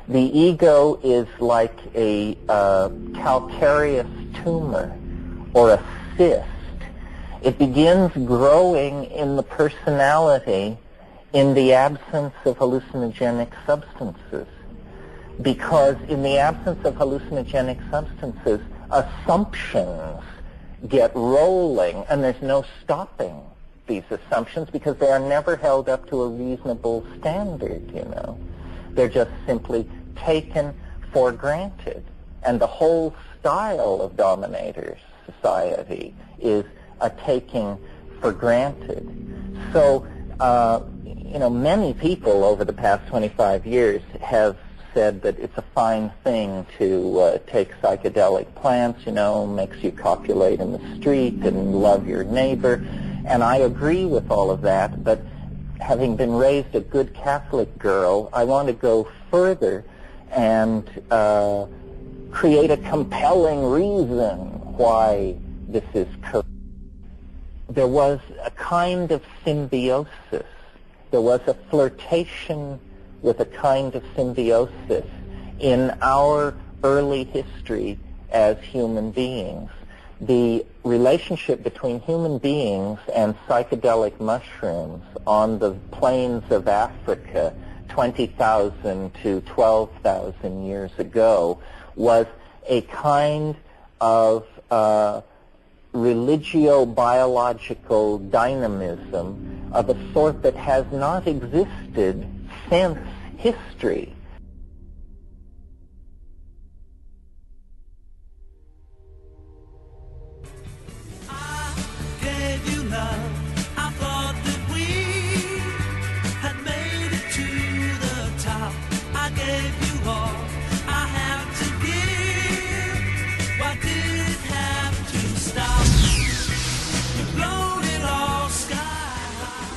The ego is like a calcareous tumor or a cyst. It begins growing in the personality in the absence of hallucinogenic substances. Because in the absence of hallucinogenic substances, assumptions get rolling, and there's no stopping these assumptions because they are never held up to a reasonable standard, you know. They're just simply taken for granted. And the whole style of dominators' society is a taking for granted. So, you know, many people over the past 25 years have said that it's a fine thing to take psychedelic plants, you know, makes you copulate in the street and love your neighbor. And I agree with all of that, but having been raised a good Catholic girl, I want to go further and create a compelling reason why this is correct. There was a kind of symbiosis. There was a flirtation with a kind of symbiosis in our early history as human beings. The relationship between human beings and psychedelic mushrooms on the plains of Africa 20,000 to 12,000 years ago was a kind of religio-biological dynamism of a sort that has not existed since history. I gave you love. I thought that we had made it to the top. I gave you all I had to give. Why did it have to stop? You've blown it all sky high.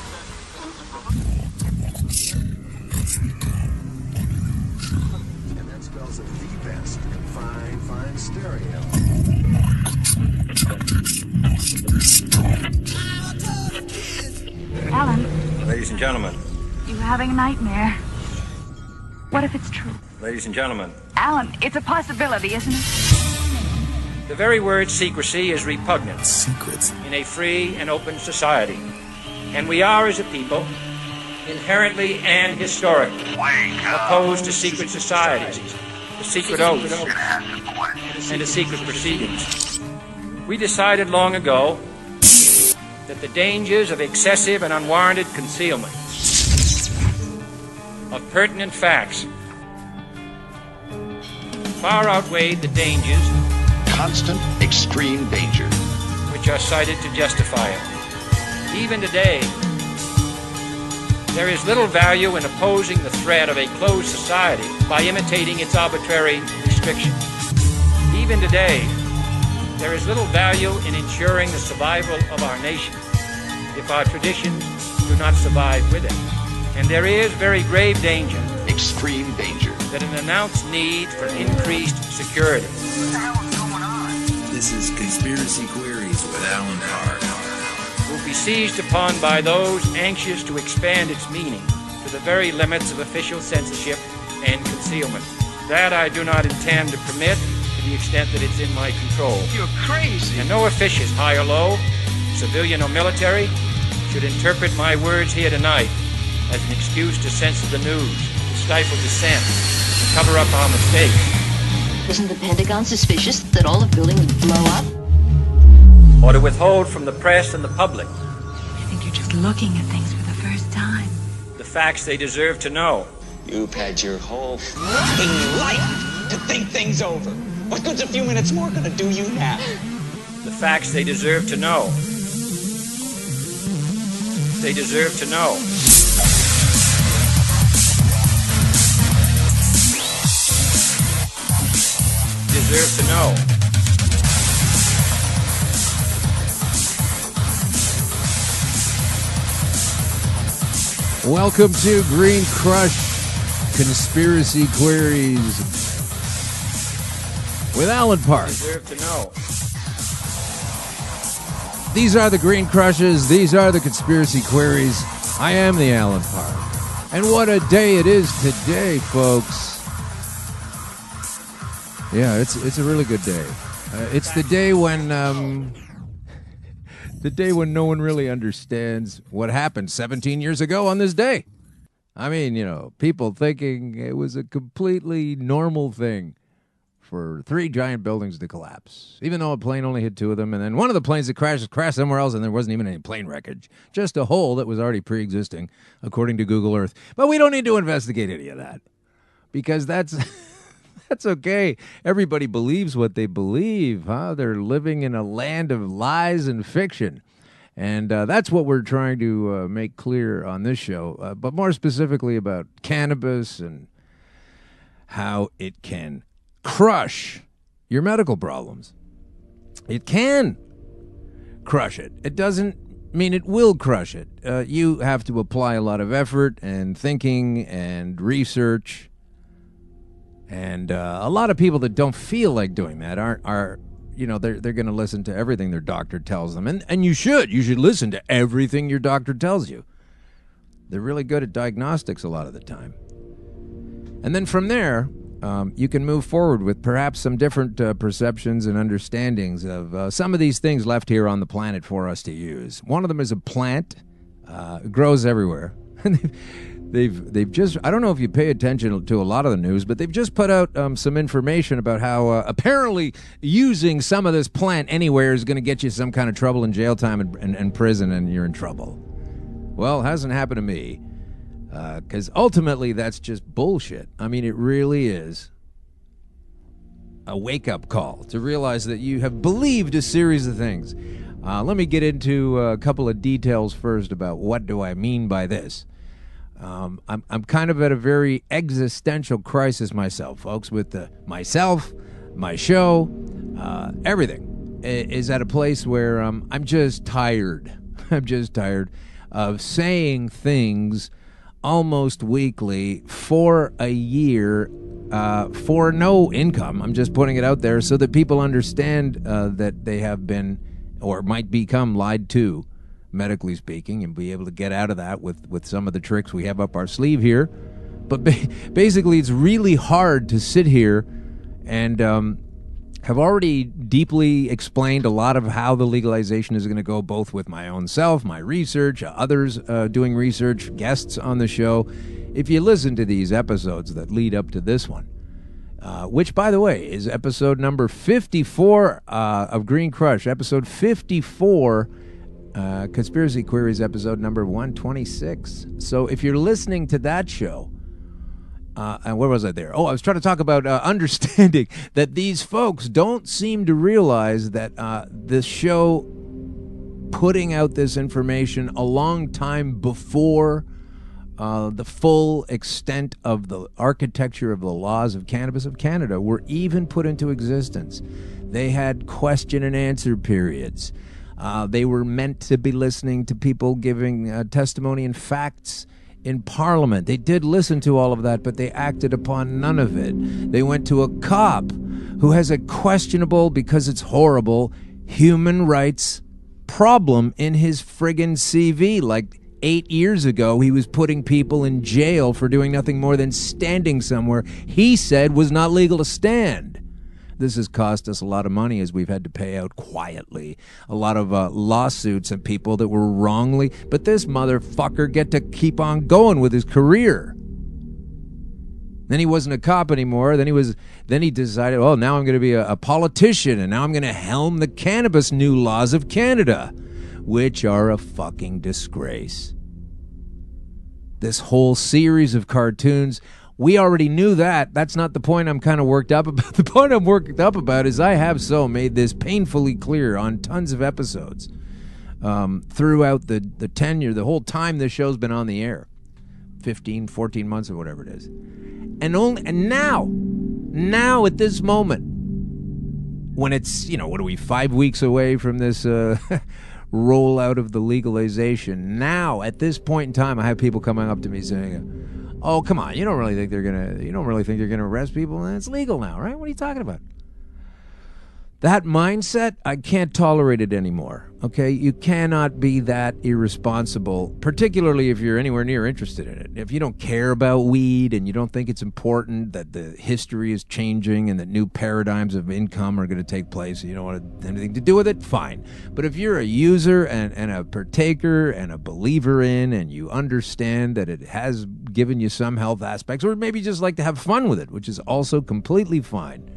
And that spells it the best in fine stereo. Alan, Ladies and gentlemen, you having a nightmare? What if it's true? ladies and gentlemen, Alan, it's a possibility, isn't it? the very word secrecy is repugnant Secrets. in a free and open society. And we are, as a people, inherently and historically opposed to secret societies, to secret oaths, and to secret proceedings. We decided long ago that the dangers of excessive and unwarranted concealment of pertinent facts far outweighed the dangers Constant, extreme danger. which are cited to justify it. Even today, there is little value in opposing the threat of a closed society by imitating its arbitrary restrictions. Even today, there is little value in ensuring the survival of our nation if our traditions do not survive with it. And there is very grave danger, Extreme danger. that an announced need for increased security This is Conspiracy Queries with Alan Park. will be seized upon by those anxious to expand its meaning to the very limits of official censorship and concealment. That I do not intend to permit to the extent that it's in my control. You're crazy. And no officious, high or low, civilian or military, should interpret my words here tonight as an excuse to censor the news, to stifle dissent, to cover up our mistakes. Isn't the Pentagon suspicious that all the buildings would blow up? Or to withhold from the press and the public I think you're just looking at things for the first time. the facts they deserve to know. You've had your whole f***ing life to think things over. What good's a few minutes more gonna do you now? The facts they deserve to know. They deserve to know. Deserve to know. Welcome to Green Crush Conspiracy Queries with Alan Park. Deserve to know. These are the Green Crushes. These are the Conspiracy Queries. I am the Alan Park. And what a day it is today, folks. Yeah, it's a really good day. It's the day when no one really understands what happened 17 years ago on this day. I mean, people thinking it was a completely normal thing for 3 giant buildings to collapse, even though a plane only hit 2 of them, and then one of the planes that crashed somewhere else, and there wasn't even any plane wreckage, just a hole that was already pre-existing, according to Google Earth. But we don't need to investigate any of that, because that's that's okay. Everybody believes what they believe, huh? They're living in a land of lies and fiction. And that's what we're trying to make clear on this show, but more specifically about cannabis and how it can crush your medical problems. It can crush it. It doesn't mean it will crush it. You have to apply a lot of effort and thinking and research. And a lot of people that don't feel like doing that are they're going to listen to everything their doctor tells them. And you should listen to everything your doctor tells you. They're really good at diagnostics a lot of the time. And then from there, you can move forward with perhaps some different perceptions and understandings of some of these things left here on the planet for us to use. One of them is a plant. It grows everywhere. They've just, I don't know if you pay attention to a lot of the news, but they've just put out some information about how apparently using some of this plant anywhere is going to get you some kind of trouble in jail time and prison, and you're in trouble. Well, it hasn't happened to me, because ultimately that's just bullshit. I mean, it really is a wake-up call to realize that you have believed a series of things. Let me get into a couple of details first about what do I mean by this. I'm kind of at a very existential crisis myself, folks, with myself, my show, everything is at a place where I'm just tired. I'm just tired of saying things almost weekly for a year for no income. I'm just putting it out there so that people understand that they have been or might become lied to, medically speaking, and be able to get out of that with some of the tricks we have up our sleeve here. But basically, it's really hard to sit here and have already deeply explained a lot of how the legalization is going to go, both with my own self, my research, others doing research, guests on the show. If you listen to these episodes that lead up to this one, which, by the way, is episode number 54 of Green Crush, episode 54, Conspiracy Queries, episode number 126. So if you're listening to that show, and where was I there? Oh, I was trying to talk about understanding that these folks don't seem to realize that this show putting out this information a long time before the full extent of the architecture of the laws of cannabis of Canada were even put into existence. They had question and answer periods. They were meant to be listening to people giving testimony and facts in Parliament. They did listen to all of that, but they acted upon none of it. They went to a cop who has a questionable, because it's horrible, human rights problem in his friggin' CV. Like 8 years ago, he was putting people in jail for doing nothing more than standing somewhere he said was not legal to stand. This has cost us a lot of money, as we've had to pay out quietly a lot of lawsuits and people that were wrongly. But this motherfucker get to keep on going with his career. Then he wasn't a cop anymore. Then he decided, oh, now I'm going to be a politician, and now I'm going to helm the cannabis new laws of Canada, which are a fucking disgrace. This whole series of cartoons, we already knew that. That's not the point I'm kind of worked up about. The point I'm worked up about is I have so made this painfully clear on tons of episodes throughout the tenure, the whole time this show's been on the air, 15, 14 months or whatever it is. And now at this moment, when it's, what are we, 5 weeks away from this rollout of the legalization, now at this point in time, I have people coming up to me saying, oh, come on, you don't really think they're gonna arrest people? It's legal now, right? What are you talking about? That mindset, I can't tolerate it anymore, okay? You cannot be that irresponsible, particularly if you're anywhere near interested in it. If you don't care about weed and you don't think it's important that the history is changing and that new paradigms of income are going to take place, you don't want anything to do with it, fine. But if you're a user and a partaker and a believer in, and you understand that it has given you some health aspects, or maybe just like to have fun with it, which is also completely fine,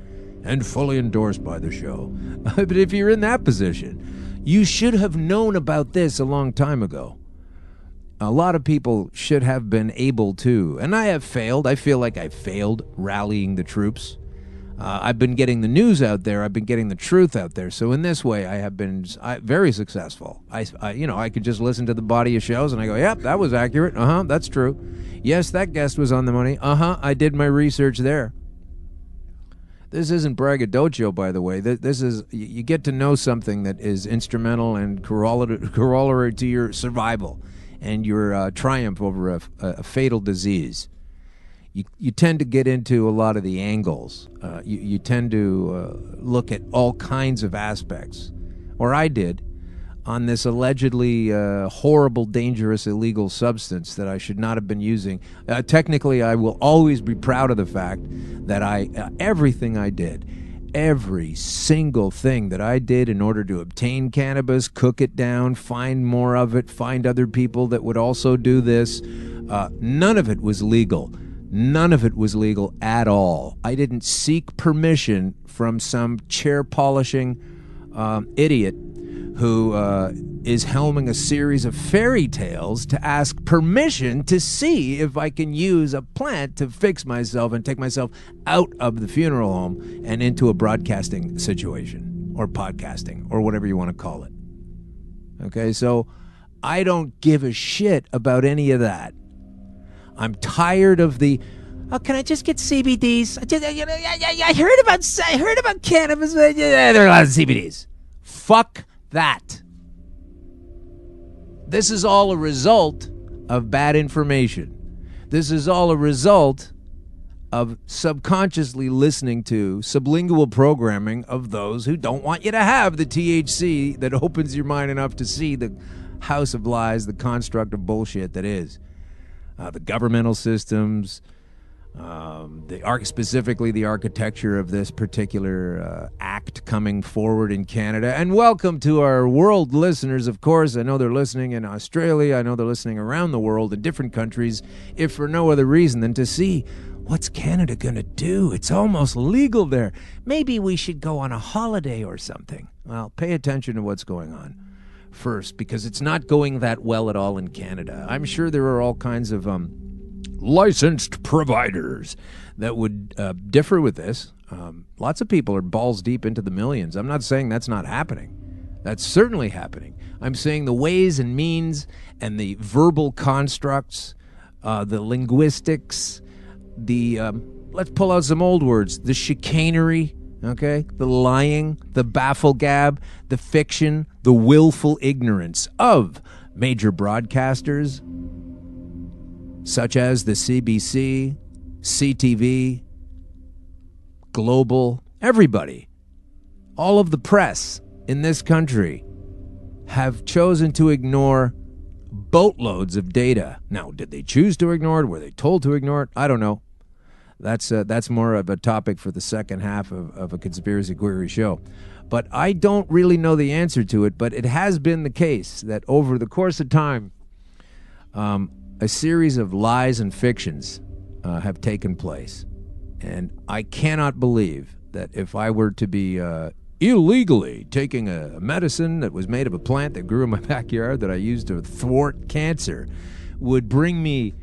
and fully endorsed by the show. But if you're in that position, you should have known about this a long time ago. A lot of people should have been able to, and I have failed. I feel like I failed rallying the troops. I've been getting the news out there. I've been getting the truth out there. So in this way, I have been very successful. I could just listen to the body of shows and I go, yep, that was accurate. That's true. Yes, that guest was on the money. I did my research there. This isn't braggadocio, by the way. This is, you get to know something that is instrumental and corollary to your survival and your triumph over a fatal disease. You tend to get into a lot of the angles. You tend to look at all kinds of aspects, or I did, on this allegedly horrible, dangerous, illegal substance that I should not have been using. Technically, I will always be proud of the fact that everything I did, every single thing that I did in order to obtain cannabis, cook it down, find more of it, find other people that would also do this, none of it was legal. None of it was legal at all. I didn't seek permission from some chair-polishing idiot who is helming a series of fairy tales to ask permission to see if I can use a plant to fix myself and take myself out of the funeral home and into a broadcasting situation or podcasting or whatever you want to call it. Okay, so I don't give a shit about any of that. I'm tired of the, oh, can I just get CBDs? I heard about cannabis. There are a lot of CBDs. Fuck that. This is all a result of bad information. This is all a result of subconsciously listening to sublingual programming of those who don't want you to have the THC that opens your mind enough to see the house of lies, the construct of bullshit that is. The governmental systems, specifically the architecture of this particular act coming forward in Canada. And welcome to our world listeners, of course. I know they're listening in Australia. I know they're listening around the world in different countries, if for no other reason than to see what's Canada going to do. It's almost legal there. Maybe we should go on a holiday or something. Well, pay attention to what's going on first, because it's not going that well at all in Canada. I'm sure there are all kinds of licensed providers that would differ with this. Lots of people are balls deep into the millions. I'm not saying that's not happening. That's certainly happening. I'm saying the ways and means and the verbal constructs, the linguistics, the, let's pull out some old words, the chicanery, okay, the lying, the baffle-gab, the fiction, the willful ignorance of major broadcasters, such as the CBC, CTV, Global, everybody. All of the press in this country have chosen to ignore boatloads of data. Now, did they choose to ignore it? Were they told to ignore it? I don't know. That's more of a topic for the second half of a Conspiracy Query show. But I don't really know the answer to it, but it has been the case that over the course of time, a series of lies and fictions have taken place. And I cannot believe that if I were to be illegally taking a medicine that was made of a plant that grew in my backyard that I used to thwart cancer would bring me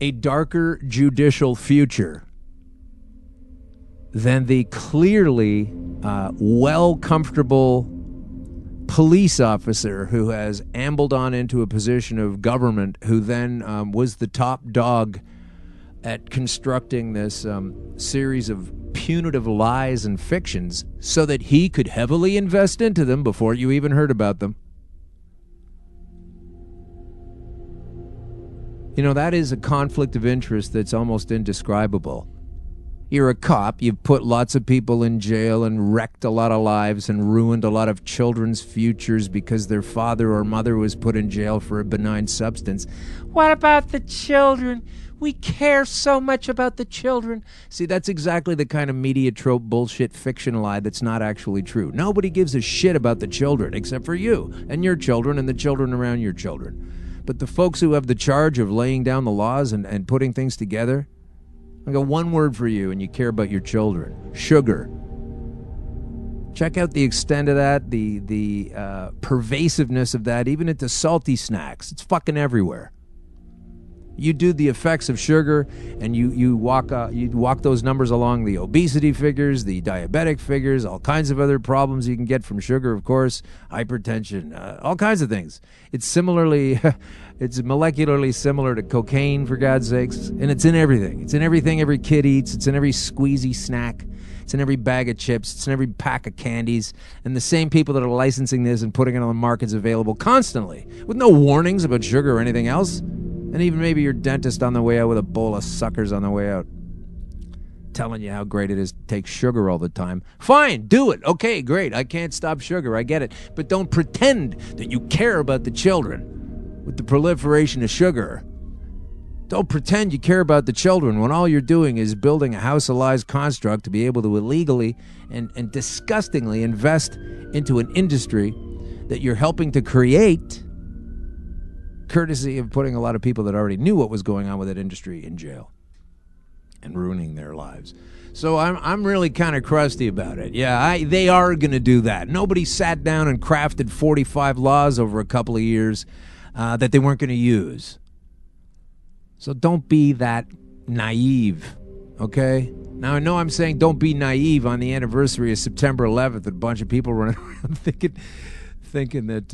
a darker judicial future than the clearly comfortable police officer who has ambled on into a position of government, who then was the top dog at constructing this series of punitive lies and fictions so that he could heavily invest into them before you even heard about them. You know, that is a conflict of interest that's almost indescribable. You're a cop. You've put lots of people in jail and wrecked a lot of lives and ruined a lot of children's futures because their father or mother was put in jail for a benign substance. What about the children? We care so much about the children. See, that's exactly the kind of media trope bullshit fiction lie that's not actually true. Nobody gives a shit about the children except for you and your children and the children around your children. But the folks who have the charge of laying down the laws and putting things together, I got one word for you, and you care about your children. Sugar. Check out the extent of that, the pervasiveness of that, even into salty snacks. It's fucking everywhere. You do the effects of sugar, and you walk those numbers along, the obesity figures, the diabetic figures, all kinds of other problems you can get from sugar, of course, hypertension, all kinds of things. It's molecularly similar to cocaine, for God's sakes, and it's in everything. It's in everything every kid eats. It's in every squeezy snack. It's in every bag of chips. It's in every pack of candies. And the same people that are licensing this and putting it on the market is available constantly, with no warnings about sugar or anything else. And even maybe your dentist on the way out with a bowl of suckers on the way out, telling you how great it is to take sugar all the time. Fine, do it. Okay, great. I can't stop sugar. I get it. But don't pretend that you care about the children with the proliferation of sugar. Don't pretend you care about the children when all you're doing is building a house of lies construct to be able to illegally and disgustingly invest into an industry that you're helping to create, courtesy of putting a lot of people that already knew what was going on with that industry in jail and ruining their lives. So I'm really kind of crusty about it. Yeah, they are going to do that. Nobody sat down and crafted 45 laws over a couple of years that they weren't going to use. So don't be that naive, okay? Now, I know I'm saying don't be naive on the anniversary of September 11th, a bunch of people running around thinking that,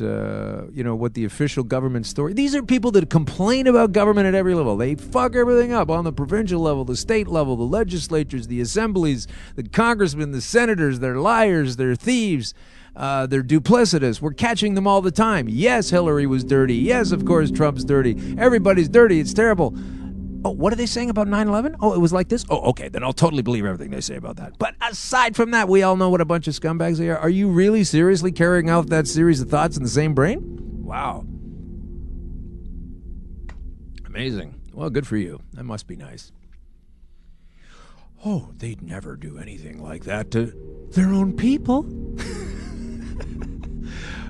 what the official government story... These are people that complain about government at every level. They fuck everything up on the provincial level, the state level, the legislatures, the assemblies, the congressmen, the senators. They're liars, they're thieves, they're duplicitous. We're catching them all the time. Yes, Hillary was dirty. Yes, of course, Trump's dirty. Everybody's dirty. It's terrible. Oh, what are they saying about 9/11? Oh, it was like this? Oh, okay, then I'll totally believe everything they say about that. But aside from that, we all know what a bunch of scumbags they are. Are you really seriously carrying out that series of thoughts in the same brain? Wow. Amazing. Well, good for you. That must be nice. Oh, they'd never do anything like that to their own people.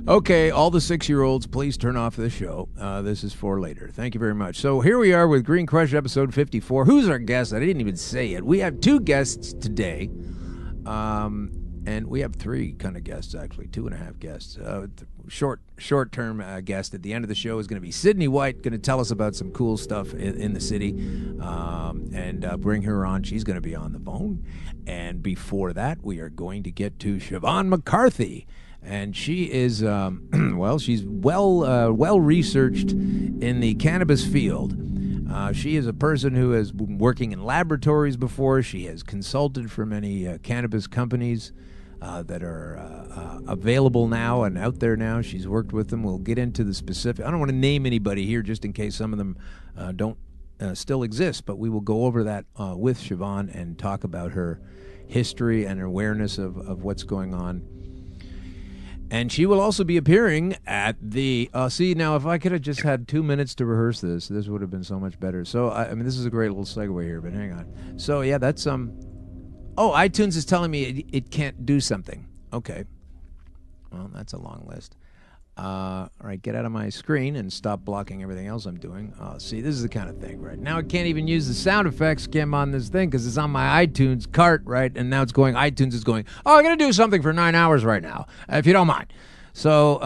Okay, all the 6-year-olds, please turn off the show. This is for later. Thank you very much. So here we are with Green Crush episode 54. Who's our guest? I didn't even say it. We have 2 guests today. And we have 3 kind of guests, actually. 2.5 guests. Short-term guest at the end of the show is going to be Sydney White, going to tell us about some cool stuff in the city. And bring her on. She's going to be on the phone. And before that, we are going to get to Siobhan McCarthy. And she is, she's well researched in the cannabis field. She is a person who has been working in laboratories before. She has consulted for many cannabis companies that are available now and out there now. She's worked with them. We'll get into the specific. I don't want to name anybody here just in case some of them don't still exist, but we will go over that with Siobhan and talk about her history and awareness of what's going on. And she will also be appearing at the... now, if I could have just had 2 minutes to rehearse this would have been so much better. So, I mean, this is a great little segue here, but hang on. So, yeah, that's... Oh, iTunes is telling me it can't do something. Okay. Well, that's a long list. All right, get out of my screen and stop blocking everything else I'm doing. See, this is the kind of thing, right? Now I can't even use the sound effects Kim on this thing because it's on my iTunes cart, right? And now iTunes is going, oh, I'm going to do something for 9 hours right now, if you don't mind. So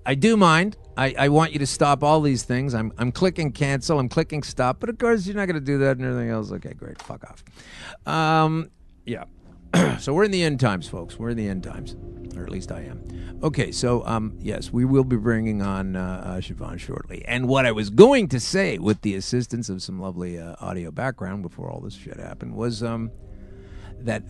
I do mind. I want you to stop all these things. I'm clicking cancel. I'm clicking stop. But, of course, you're not going to do that and everything else. Okay, great. Fuck off. Yeah. So we're in the end times, folks. We're in the end times. Or at least I am. Okay, so, yes, we will be bringing on Siobhan shortly. And what I was going to say, with the assistance of some lovely audio background before all this shit happened, was that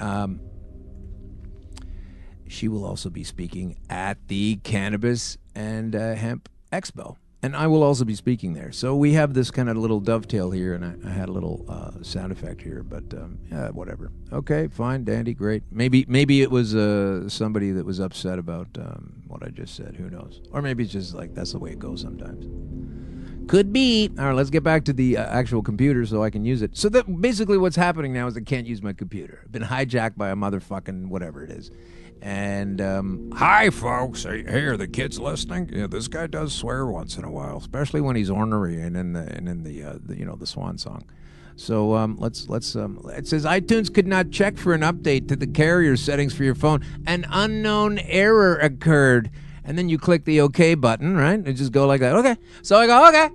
she will also be speaking at the Cannabis and Hemp Expo. And I will also be speaking there. So we have this kind of little dovetail here, and I had a little sound effect here, but yeah, whatever. Okay, fine, dandy, great. Maybe it was somebody that was upset about what I just said. Who knows? Or maybe it's just like that's the way it goes sometimes. Could be. All right, let's get back to the actual computer so I can use it. So that basically what's happening now is I can't use my computer. I've been hijacked by a motherfucking whatever it is. And, hi, folks. Hey, are the kids listening? Yeah, this guy does swear once in a while, especially when he's ornery and in the swan song. So, let's it says iTunes could not check for an update to the carrier settings for your phone. An unknown error occurred. And then you click the OK button, right? It just go like that. Okay. So I go,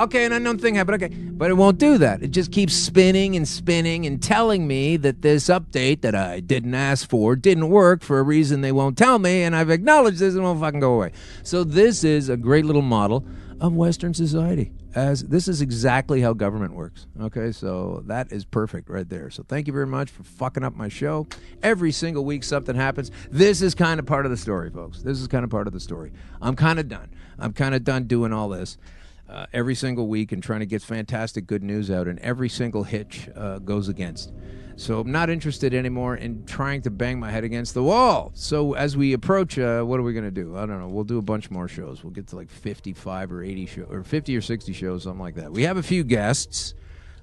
okay, an unknown thing happened. Okay. But it won't do that. It just keeps spinning and telling me that this update that I didn't ask for didn't work for a reason they won't tell me, and I've acknowledged this and it won't fucking go away. So this is a great little model of Western society. As this is exactly how government works. Okay, so that is perfect right there. So thank you very much for fucking up my show. Every single week something happens. This is kind of part of the story, folks. This is kind of part of the story. I'm kind of done. I'm kind of done doing all this every single week and trying to get fantastic good news out, and every single hitch goes against. So I'm not interested anymore in trying to bang my head against the wall. So as we approach, what are we going to do? I don't know. We'll do a bunch more shows. We'll get to like 55 or 80 shows, or 50 or 60 shows, something like that. We have a few guests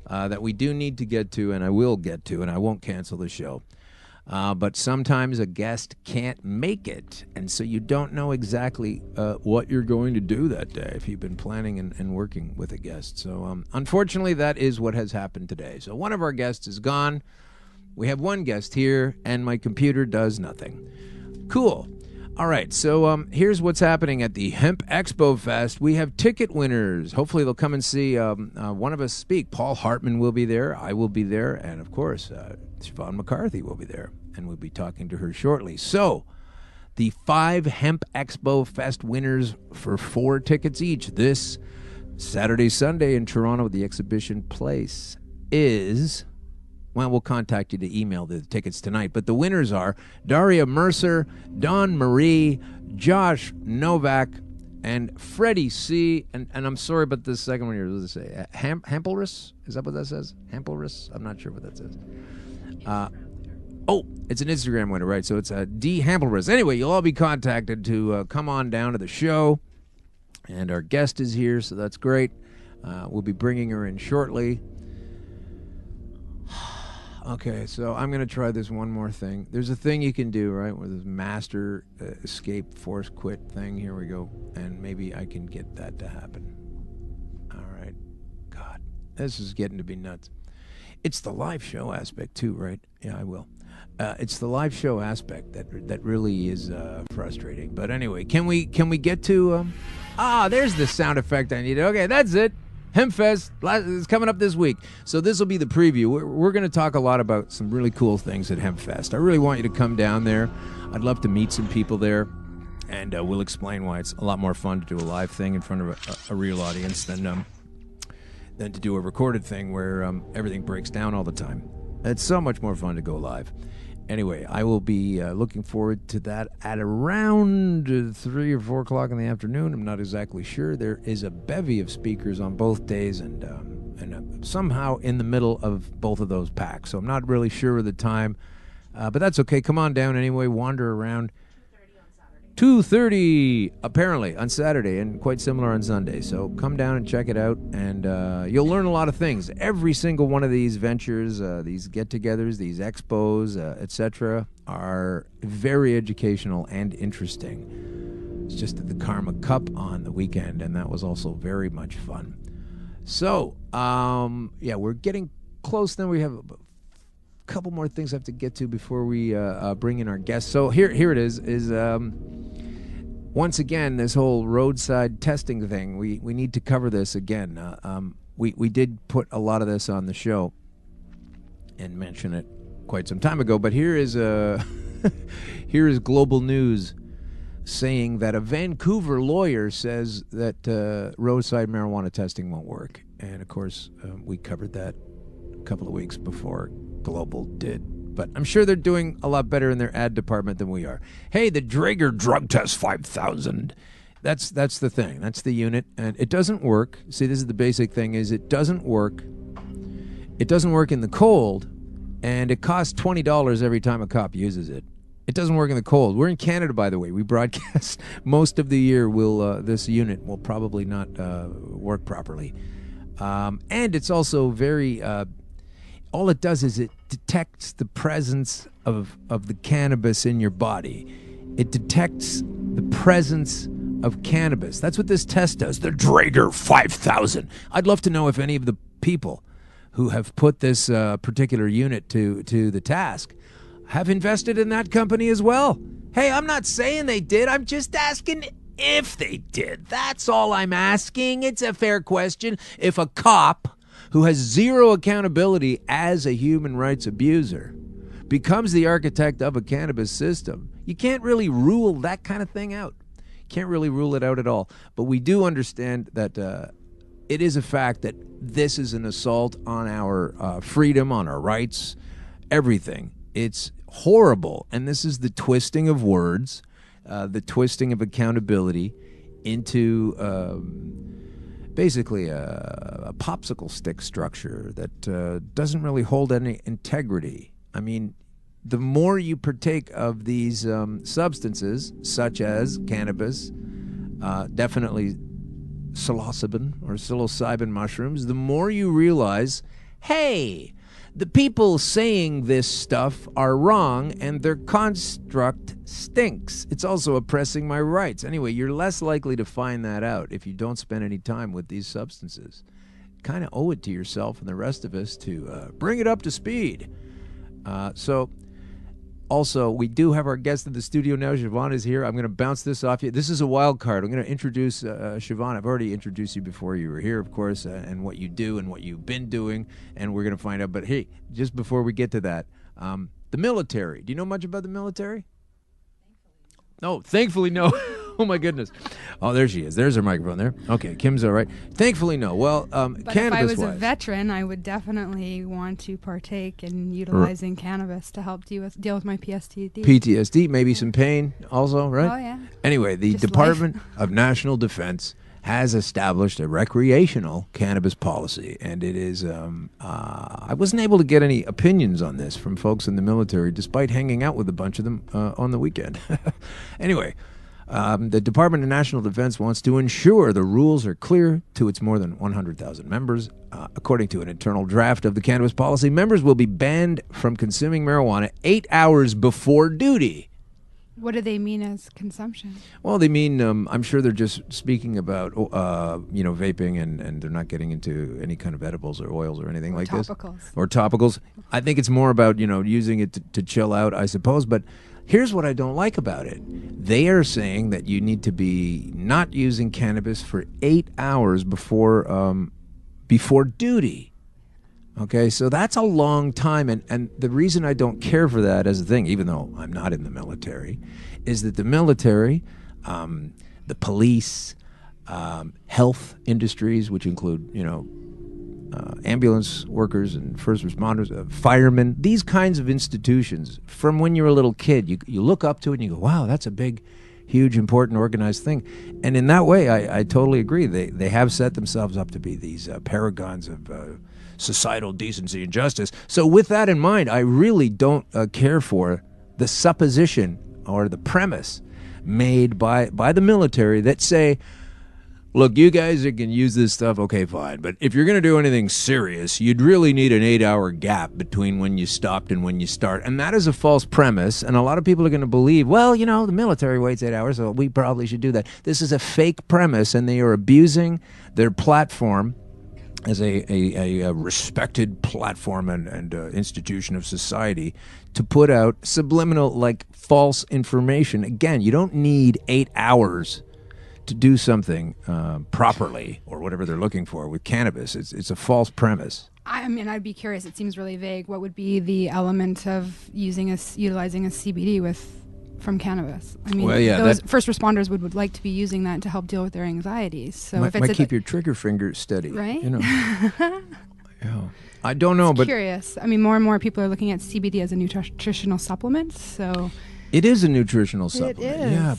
that we do need to get to, and I will get to, and I won't cancel the show. But sometimes a guest can't make it, and so you don't know exactly what you're going to do that day if you've been planning and working with a guest. So unfortunately, that is what has happened today. So one of our guests is gone. We have one guest here, and my computer does nothing. Cool. All right, so here's what's happening at the Hemp Expo Fest. We have ticket winners. Hopefully they'll come and see one of us speak. Paul Hartman will be there. I will be there. And, of course, Siobhan McCarthy will be there. And we'll be talking to her shortly. So the 5 Hemp Expo Fest winners for 4 tickets each this Saturday, Sunday in Toronto at the exhibition place is... Well, we'll contact you to email the tickets tonight. But the winners are Daria Mercer, Dawn Marie, Josh Novak, and Freddie C. And I'm sorry about this second one here. What does it say? Hampelris? Is that what that says? Hampelris? I'm not sure what that says. It's an Instagram winner, right? So it's D. Hampelris. Anyway, you'll all be contacted to come on down to the show. And our guest is here, so that's great. We'll be bringing her in shortly. Okay, so I'm going to try this one more thing. There's a thing you can do, right, with this master escape force quit thing. Here we go. And maybe I can get that to happen. All right. God, this is getting to be nuts. It's the live show aspect, too, right? Yeah, I will. It's the live show aspect that really is frustrating. But anyway, can we get to... there's the sound effect I needed. Okay, that's it. Hempfest is coming up this week. So this will be the preview. We're going to talk a lot about some really cool things at Hempfest. I really want you to come down there. I'd love to meet some people there. And we'll explain why it's a lot more fun to do a live thing in front of a real audience than to do a recorded thing where everything breaks down all the time. It's so much more fun to go live. Anyway, I will be looking forward to that at around 3 or 4 o'clock in the afternoon. I'm not exactly sure. There is a bevy of speakers on both days and somehow in the middle of both of those packs. So I'm not really sure of the time, but that's okay. Come on down anyway. Wander around. 2:30 apparently on Saturday, and quite similar on Sunday. So come down and check it out, and you'll learn a lot of things. Every single one of these ventures, these get-togethers, these expos, etc., are very educational and interesting. It's just at the Karma Cup on the weekend, and that was also very much fun. So, we're getting close. Then we have a couple more things I have to get to before we bring in our guests. So here it is once again, this whole roadside testing thing. We need to cover this again. We did put a lot of this on the show and mention it quite some time ago, but here is here is global news saying that a Vancouver lawyer says that roadside marijuana testing won't work. And of course, we covered that a couple of weeks before Global did. But I'm sure they're doing a lot better in their ad department than we are. Hey, the Draeger drug test 5000 That's the thing. That's the unit, and it doesn't work. See, this is the basic thing: is it doesn't work. It doesn't work in the cold, and it costs $20 every time a cop uses it. It doesn't work in the cold. We're in Canada, by the way. We broadcast most of the year. This unit will probably not work properly, and it's also very. All it does is it detects the presence of the cannabis in your body. It detects the presence of cannabis. That's what this test does. The Draeger 5000. I'd love to know if any of the people who have put this particular unit to the task have invested in that company as well. Hey, I'm not saying they did. I'm just asking if they did. That's all I'm asking. It's a fair question. If a cop who has zero accountability as a human rights abuser becomes the architect of a cannabis system, you can't really rule that kind of thing out. You can't really rule it out at all. But we do understand that it is a fact that this is an assault on our freedom, on our rights, everything. It's horrible. And this is the twisting of words, the twisting of accountability into basically a popsicle stick structure that doesn't really hold any integrity. I mean, the more you partake of these substances, such as cannabis, definitely psilocybin or psilocybin mushrooms, the more you realize, hey, the people saying this stuff are wrong and their construct stinks. It's also oppressing my rights. Anyway, you're less likely to find that out if you don't spend any time with these substances. Kind of owe it to yourself and the rest of us to bring it up to speed. Also, we do have our guest in the studio now. Siobhan is here. I'm going to bounce this off you. This is a wild card. I'm going to introduce Siobhan. I've already introduced you before you were here, of course, and what you do and what you've been doing, and we're going to find out. But hey, just before we get to that, the military. Do you know much about the military? No, thankfully no. Oh, my goodness. Oh, there she is. There's her microphone there. Okay, Kim's all right. Thankfully no. Well, but if I was a veteran, I would definitely want to partake in utilizing cannabis to help deal with my PTSD. PTSD, maybe some pain also, right? Oh, yeah. Anyway, the Just Department of National Defense has established a recreational cannabis policy, and it is, I wasn't able to get any opinions on this from folks in the military, despite hanging out with a bunch of them on the weekend. Anyway, the Department of National Defense wants to ensure the rules are clear to its more than 100,000 members. According to an internal draft of the cannabis policy, members will be banned from consuming marijuana 8 hours before duty. What do they mean as consumption? Well, they mean, I'm sure they're just speaking about, vaping, and they're not getting into any kind of edibles or oils or anything like this. Or topicals. I think it's more about, using it to chill out, I suppose. But here's what I don't like about it. They are saying that you need to be not using cannabis for 8 hours before duty. Okay, so that's a long time, and the reason I don't care for that as a thing, even though I'm not in the military, is that the military, the police, health industries, which include, ambulance workers and first responders, firemen, these kinds of institutions, from when you're a little kid, you look up to it and you go, wow, that's a big, huge, important, organized thing. And in that way, I totally agree. They have set themselves up to be these paragons of societal decency and justice. So with that in mind, I really don't care for the supposition or the premise made by the military that say, look, you guys can use this stuff, okay, fine, but if you're going to do anything serious, you'd really need an 8-hour gap between when you stopped and when you start. And that is a false premise, and a lot of people are going to believe, well, the military waits 8 hours, so we probably should do that. This is a fake premise, and they are abusing their platform as a respected platform and institution of society to put out subliminal, false information. Again, you don't need 8 hours to do something properly or whatever they're looking for with cannabis. It's a false premise. I mean, I'd be curious. It seems really vague. What would be the element of utilizing a CBD from cannabis? I mean, those first responders would like to be using that to help deal with their anxieties. So if it's keep your trigger finger steady, right? Yeah. I don't know, but curious. I mean, more and more people are looking at CBD as a nutritional supplement. So It is a nutritional supplement. It is. Yeah,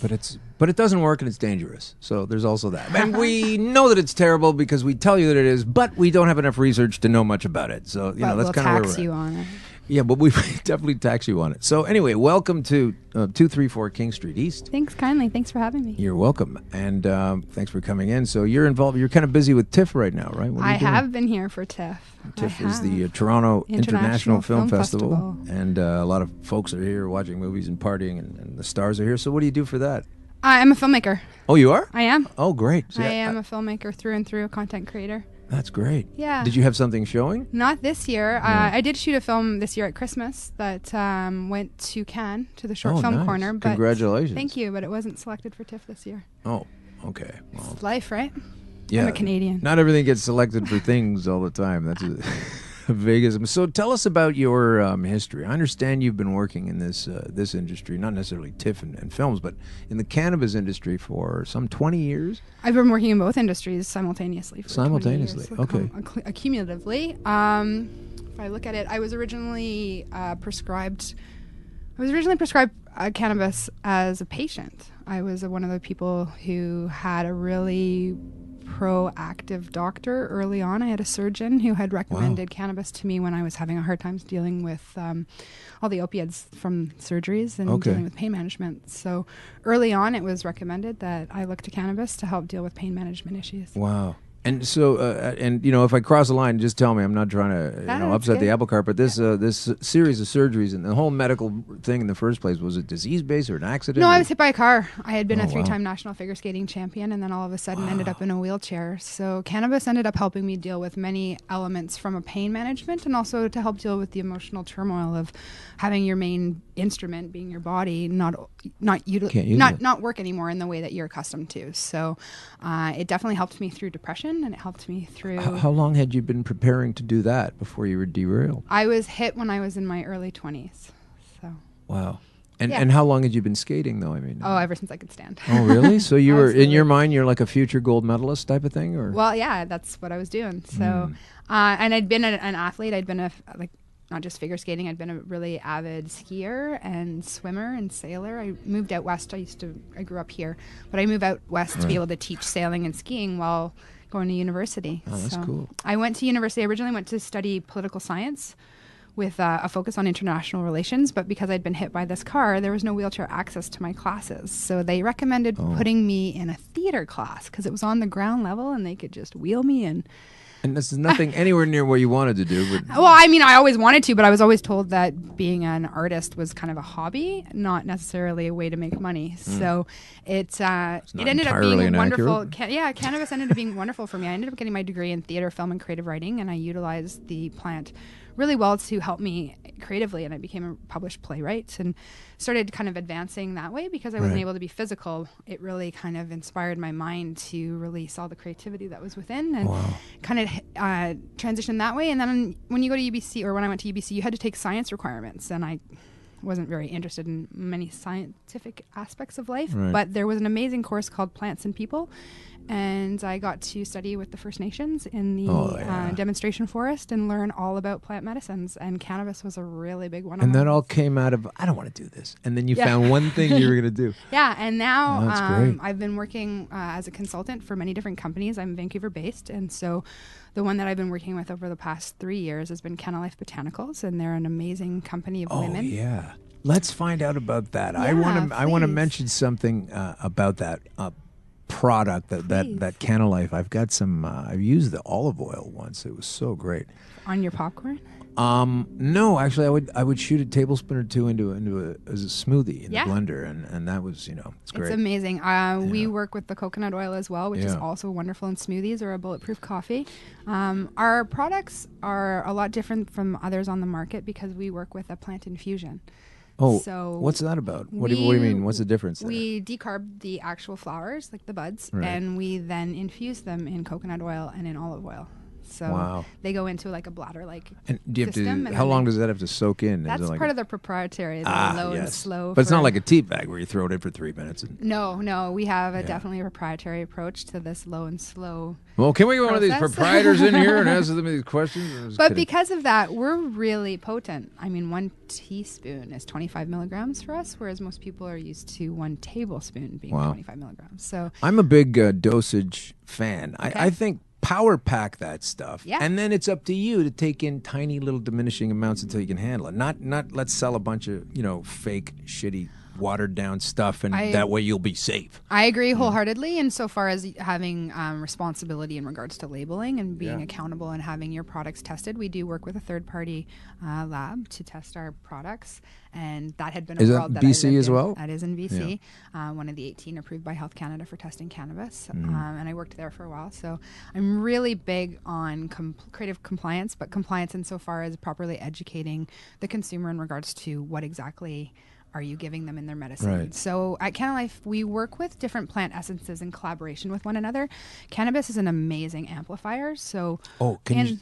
but it doesn't work and it's dangerous. So there's also that. And we know that it's terrible because we tell you that it is, but we don't have enough research to know much about it. So, that's kind of where we're tax you on it. Yeah, but we definitely tax you on it. So anyway, welcome to 234 King Street East. Thanks kindly. Thanks for having me. You're welcome. And thanks for coming in. So you're involved. You're kind of busy with TIFF right now, right? I have been here for TIFF. TIFF is the Toronto International Film Festival. And a lot of folks are here watching movies and partying, and the stars are here. So what do you do for that? I'm a filmmaker. Oh, you are? I am. Oh, great. So I am a filmmaker through and through, a content creator. That's great. Yeah. Did you have something showing? Not this year. I did shoot a film this year at Christmas that went to Cannes, to the short film corner. But congratulations. Thank you, but it wasn't selected for TIFF this year. Oh, okay. Well, it's life, right? Yeah. I'm a Canadian. Not everything gets selected for things all the time. That's a Vegas. So tell us about your history. I understand you've been working in this industry, not necessarily TIFF and films, but in the cannabis industry for some 20 years. I've been working in both industries simultaneously. For 20 years, okay. Accumulatively, if I look at it, I was originally prescribed cannabis as a patient. I was one of the people who had a really proactive doctor early on. I had a surgeon who had recommended cannabis to me when I was having a hard time dealing with all the opiates from surgeries and dealing with pain management. So early on, it was recommended that I look to cannabis to help deal with pain management issues. Wow. And so, if I cross the line, just tell me. I'm not trying to, upset the apple cart. But this series of surgeries and the whole medical thing in the first place, was it disease-based or an accident? No, I was hit by a car. I had been a 3-time national figure skating champion, and then all of a sudden ended up in a wheelchair. So cannabis ended up helping me deal with many elements from a pain management, and also to help deal with the emotional turmoil of having your main instrument, being your body, not work anymore in the way that you're accustomed to. So it definitely helped me through depression. And it helped me through. How long had you been preparing to do that before you were derailed? I was hit when I was in my early 20s. So. Wow. And how long had you been skating, though? I mean. Oh, ever since I could stand. Oh, really? So you were, in your mind, you're like a future gold medalist type of thing, or? Well, yeah, that's what I was doing. So, and I'd been an athlete. I'd been not just figure skating. I'd been a really avid skier and swimmer and sailor. I moved out west. I grew up here, but I moved out west to be able to teach sailing and skiing while going to university. Oh, that's cool. I went to university. I originally went to study political science with a focus on international relations, but because I'd been hit by this car, there was no wheelchair access to my classes. So they recommended putting me in a theater class because it was on the ground level and they could just wheel me in. And this is nothing anywhere near what you wanted to do. But well, I mean, I always wanted to, but I was always told that being an artist was kind of a hobby, not necessarily a way to make money. So it ended up being wonderful. Cannabis ended up being wonderful for me. I ended up getting my degree in theater, film, and creative writing, and I utilized the plant really well to help me creatively, and I became a published playwright and started kind of advancing that way because I wasn't able to be physical. It really kind of inspired my mind to release all the creativity that was within and kind of transition that way. And then when you go to UBC, or when I went to UBC, you had to take science requirements, and I wasn't very interested in many scientific aspects of life, but there was an amazing course called Plants and People, and I got to study with the First Nations in the demonstration forest and learn all about plant medicines, and cannabis was a really big one. And that all came out of, I don't want to do this. And then you found one thing you were going to do. Yeah, and now I've been working as a consultant for many different companies. I'm Vancouver based, and so the one that I've been working with over the past 3 years has been Cannalife Botanicals, and they're an amazing company of women. Oh, yeah. Let's find out about that. Yeah, I want to mention something about that product, that Cannalife. I've got some. I've used the olive oil once. It was so great. On your popcorn? No, actually, I would shoot a tablespoon or two into a smoothie in the blender, and that was it's great. It's amazing. We work with the coconut oil as well, which is also wonderful in smoothies or a bulletproof coffee. Our products are a lot different from others on the market because we work with a plant infusion. Oh, so what's that about? What do you mean? What's the difference there? We decarb the actual flowers, like the buds, and we then infuse them in coconut oil and in olive oil. So they go into like a bladder-like and do you have system. to, how long does that have to soak in? That's like part of the proprietary, low and slow. But it's not like a tea bag where you throw it in for 3 minutes. No, we have a definitely a proprietary approach to this low and slow. Well, can we get one of these proprietors in here and answer them these questions? But because of that, we're really potent. I mean, 1 teaspoon is 25 milligrams for us, whereas most people are used to 1 tablespoon being 25 milligrams. So I'm a big dosage fan. Okay. I think power pack that stuff, and then it's up to you to take in tiny little diminishing amounts until you can handle it. Not let's sell a bunch of fake, shitty, watered down stuff, and that way you'll be safe. I agree wholeheartedly insofar as having responsibility in regards to labeling and being accountable and having your products tested. We do work with a third-party lab to test our products, and that had been a world that BC I lived as well? That is in BC. One of the 18 approved by Health Canada for testing cannabis, and I worked there for a while. So I'm really big on creative compliance, but compliance insofar as properly educating the consumer in regards to what exactly are you giving them in their medicine. Right. So at Cannalife, we work with different plant essences in collaboration with one another. Cannabis is an amazing amplifier. So can you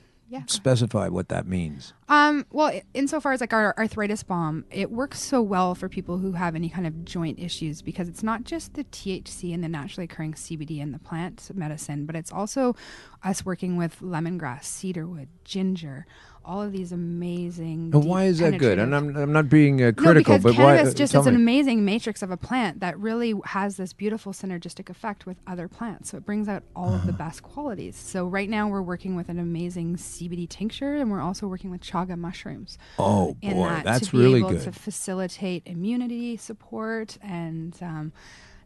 specify what that means? Well, insofar as like our arthritis balm, it works so well for people who have any kind of joint issues because it's not just the THC and the naturally occurring CBD in the plant medicine, but it's also us working with lemongrass, cedarwood, ginger, all of these amazing. And why is that good? And I'm not being critical, because but cannabis why? Just is an amazing matrix of a plant that really has this beautiful synergistic effect with other plants. So it brings out all of the best qualities. So right now we're working with an amazing CBD tincture, and we're also working with chaga mushrooms. Oh boy, that's really good. To facilitate immunity support and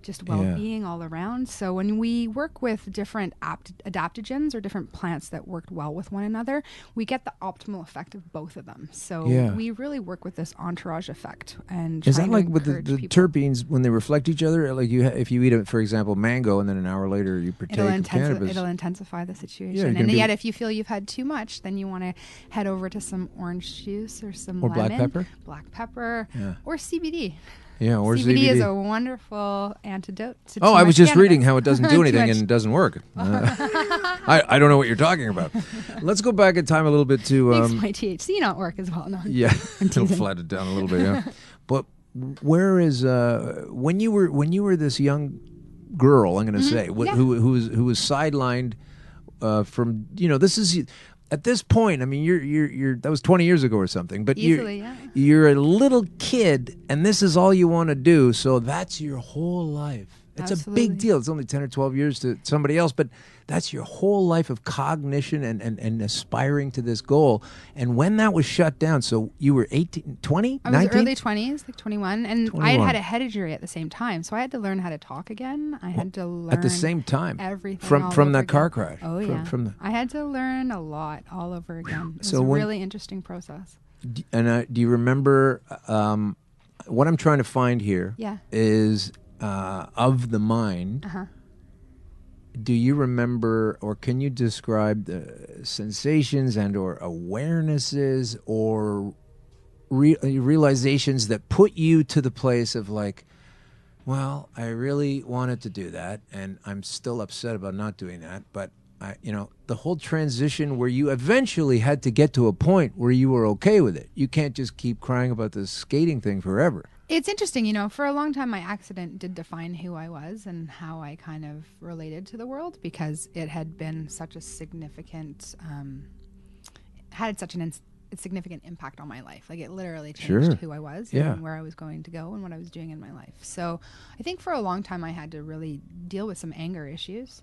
just well-being all around. So when we work with different adaptogens or different plants that worked well with one another, we get the optimal effect of both of them. So we really work with this entourage effect. And is that like with the terpenes when they reflect each other? Like if you eat, for example, mango, and then an hour later you partake of cannabis. It'll intensify the situation. And yet if you feel you've had too much, then you want to head over to some orange juice or some lemon. Black pepper, or CBD. Yeah, or CBD is a wonderful antidote to I was just cannabis. reading how it doesn't do anything and it doesn't work. I don't know what you're talking about. Let's go back in time a little bit to... Makes my THC not work as well. No, it'll flat it down a little bit, But where is... when you were this young girl, I'm going to say, who was sidelined from... this is... At this point, I mean, you're that was 20 years ago or something, but you're a little kid, and this is all you want to do, so that's your whole life. It's a big deal. It's only 10 or 12 years to somebody else, but that's your whole life of cognition and aspiring to this goal. And when that was shut down, so you were 18, 20, I was 19? Early 20s, like 21, and 21. I had a head injury at the same time, so I had to learn how to talk again. I had to learn at the same time everything from that car crash. Oh yeah, I had to learn a lot all over again. It was a really interesting process. And do you remember what I'm trying to find here? Is of the mind. Do you remember, or can you describe the sensations and or awarenesses or realizations that put you to the place of like, well, I really wanted to do that, and I'm still upset about not doing that, but the whole transition where you eventually had to get to a point where you were okay with it. You can't just keep crying about this skating thing forever. It's interesting, for a long time my accident did define who I was and how I kind of related to the world because it had been such a significant, had such a significant impact on my life. Like it literally changed who I was and where I was going to go and what I was doing in my life. So I think for a long time I had to really deal with some anger issues.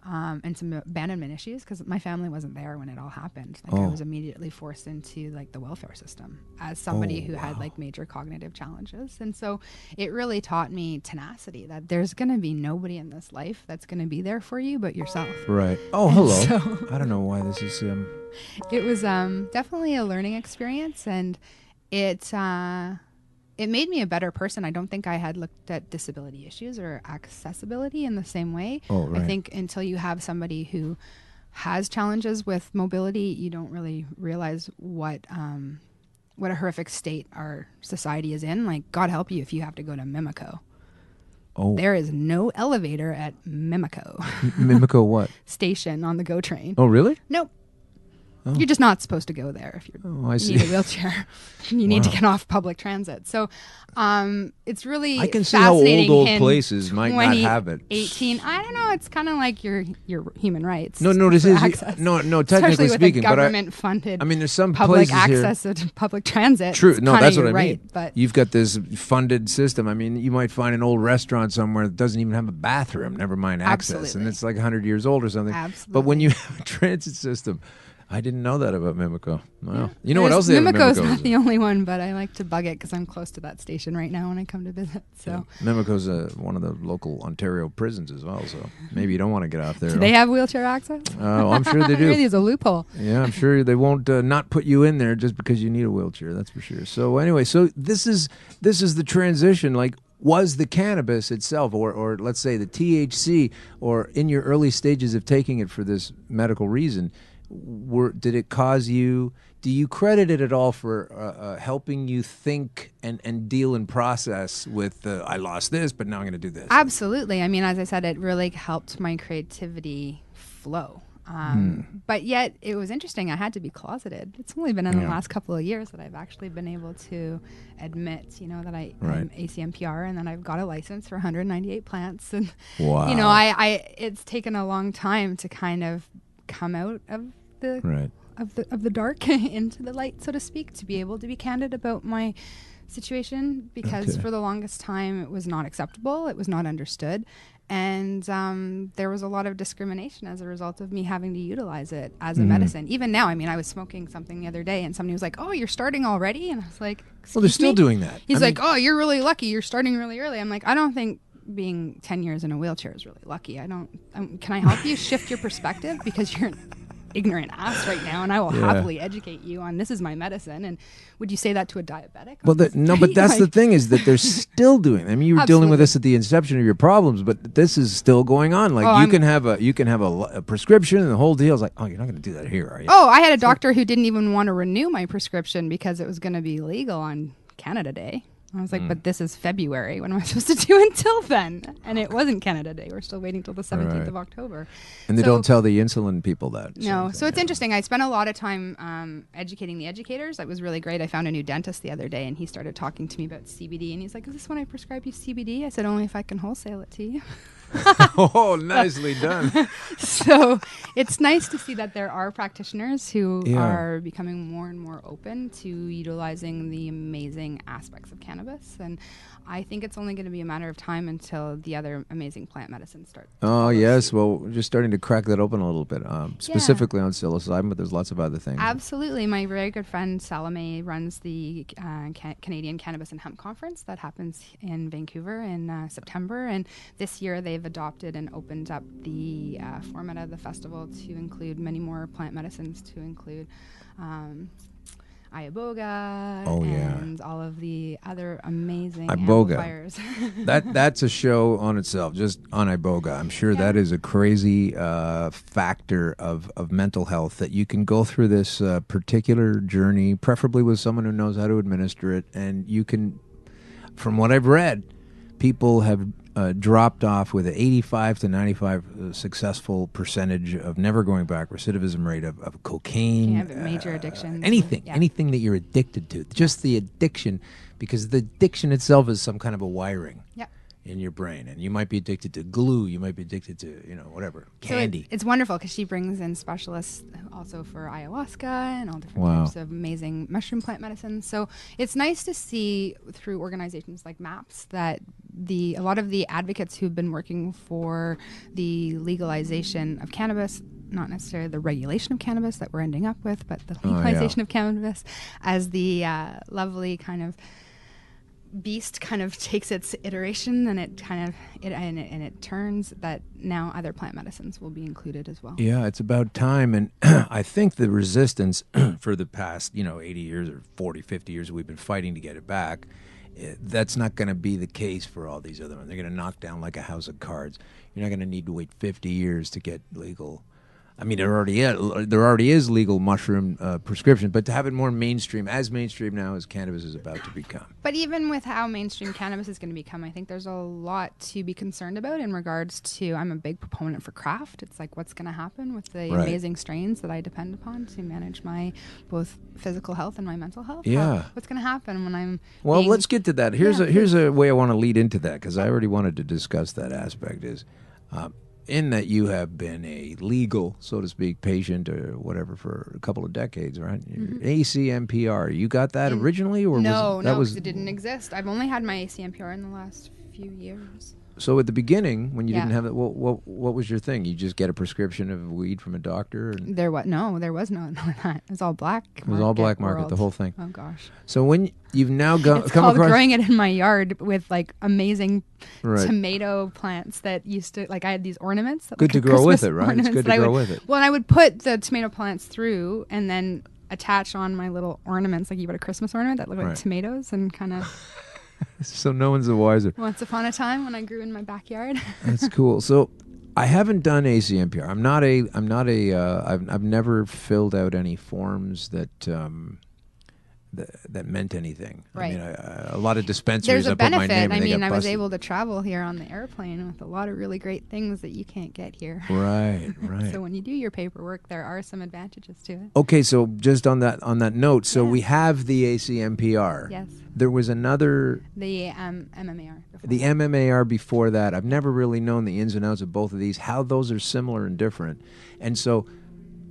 And some abandonment issues because my family wasn't there when it all happened. I was immediately forced into like the welfare system as somebody who had like major cognitive challenges. And so it really taught me tenacity that there's going to be nobody in this life that's going to be there for you but yourself. Right. Oh, hello. So, I don't know why this is... It was definitely a learning experience, and it made me a better person. I don't think I had looked at disability issues or accessibility in the same way. I think until you have somebody who has challenges with mobility, you don't really realize what a horrific state our society is in. Like, God help you if you have to go to Mimico. There is no elevator at Mimico. Mimico what? Station on the GO train. Oh, really? Nope. Oh. You're just not supposed to go there if you need a wheelchair. You need to get off public transit. So it's really I can see how old in places might not have it. 18. I don't know. It's kind of like your human rights. No, this is technically speaking, with government funded. I mean, there's some public places access to public transit. True. No, that's what I right, mean. But you've got this funded system. I mean, you might find an old restaurant somewhere that doesn't even have a bathroom. Never mind access, Absolutely. and it's like 100 years old or something. Absolutely. But when you have a transit system. I didn't know that about Mimico. Wow. Yeah. You know what else they have in Mimico's Mimico? not the only one, but I like to bug it because I'm close to that station right now when I come to visit. So Mimico's one of the local Ontario prisons as well, so maybe you don't want to get off there. Do they have wheelchair access? I'm sure they do. Maybe there's a loophole. Yeah, I'm sure they won't not put you in there just because you need a wheelchair, that's for sure. So anyway, so this is the transition, like, was the cannabis itself, or let's say the THC, or in your early stages of taking it for this medical reason, did it cause you, do you credit it at all for helping you think and deal and process with I lost this, but now I'm going to do this? Absolutely. I mean, as I said, it really helped my creativity flow. But yet it was interesting. I had to be closeted. It's only been in the last couple of years that I've actually been able to admit, that I'm ACMPR and then I've got a license for 198 plants. And, wow. It's taken a long time to kind of come out of the dark into the light, so to speak, to be able to be candid about my situation, because for the longest time it was not acceptable, it was not understood, and there was a lot of discrimination as a result of me having to utilize it as a medicine. Even now, I mean, I was smoking something the other day and somebody was like, "Oh, you're starting already?" And I was like, well, they're still doing that. He's like, "Oh, you're really lucky, you're starting really early." I'm like, I don't think being 10 years in a wheelchair is really lucky. I don't can I help you shift your perspective, because you're ignorant ass right now, and I will happily educate you on this is my medicine. And would you say that to a diabetic? Well, but that's the thing, is that they're still doing it. I mean, you were dealing with this at the inception of your problems, but this is still going on. Like, you can have a prescription and the whole deal. Is like, oh, you're not going to do that here, are you? Oh, I had a doctor who didn't even want to renew my prescription because it was going to be legal on Canada Day. I was like, but this is February. What am I supposed to do until then? And it wasn't Canada Day. We're still waiting till the 17th of October. And they don't tell the insulin people that. No. So it's interesting. I spent a lot of time educating the educators. It was really great. I found a new dentist the other day, and he started talking to me about CBD. And he's like, "Is this when I prescribe you CBD?" I said, "Only if I can wholesale it to you." Oh, nicely done. So it's nice to see that there are practitioners who are becoming more and more open to utilizing the amazing aspects of cannabis. And I think it's only going to be a matter of time until the other amazing plant medicines start. Oh, yes. Well, we're just starting to crack that open a little bit, specifically on psilocybin, but there's lots of other things. Absolutely. My very good friend Salome runs the Canadian Cannabis and Hemp Conference that happens in Vancouver in September. And this year they've adopted and opened up the format of the festival to include many more plant medicines, to include Iboga and all of the other amazing amplifiers. That's a show on itself, just on Iboga. I'm sure that is a crazy factor of mental health, that you can go through this particular journey, preferably with someone who knows how to administer it, and you can, from what I've read, people have dropped off with an 85 to 95 successful percentage of never going back, recidivism rate of cocaine. Major addiction. Anything that you're addicted to. Just the addiction, because the addiction itself is some kind of a wiring in your brain. And you might be addicted to glue. You might be addicted to, whatever, candy. So it's wonderful because she brings in specialists also for ayahuasca and all different types of amazing mushroom plant medicines. So it's nice to see through organizations like MAPS that a lot of the advocates who've been working for the legalization of cannabis, not necessarily the regulation of cannabis that we're ending up with, but the legalization of cannabis as the lovely kind of beast kind of takes its iteration, and it turns that now other plant medicines will be included as well. Yeah, it's about time. And I think the resistance for the past 80 years or 40, 50 years we've been fighting to get it back, that's not going to be the case for all these other ones. They're going to knock down like a house of cards. You're not going to need to wait 50 years to get legal I mean, there already is legal mushroom prescription, but to have it more mainstream, as mainstream now as cannabis is about to become. But even with how mainstream cannabis is going to become, I think there's a lot to be concerned about in regards to, I'm a big proponent for craft. It's like, what's going to happen with the amazing strains that I depend upon to manage my both physical health and my mental health? Yeah. What's going to happen when I'm Well, let's get to that. Here's a way I want to lead into that, because I already wanted to discuss that aspect is, in that you have been a legal, so to speak, patient or whatever for a couple of decades, right? ACMPR, you got that originally, or no, because it didn't exist. I've only had my ACMPR in the last few years. So at the beginning, when you didn't have it, what was your thing? You just get a prescription of weed from a doctor? And there was no that. It was all black. It was all black market, the whole thing. Oh gosh. So when you've now come called across growing it in my yard with like amazing tomato plants that used to, like, I had these ornaments. Good to grow with it, right? It's good to grow with it. Well, and I would put the tomato plants through and then attach on my little ornaments, like you put a Christmas ornament that looked like tomatoes, and kind of. So no one's the wiser. Once upon a time when I grew in my backyard. That's cool. So I haven't done ACMPR. I've never filled out any forms that meant anything. Right. I mean, a lot of dispensaries. There's a benefit. I was able to travel here on the airplane with a lot of really great things that you can't get here. Right. So when you do your paperwork, there are some advantages to it. Okay, so just on that note, so we have the ACMPR. Yes. There was another. The MMAR. The MMAR before that. I've never really known the ins and outs of both of these, how those are similar and different. And so,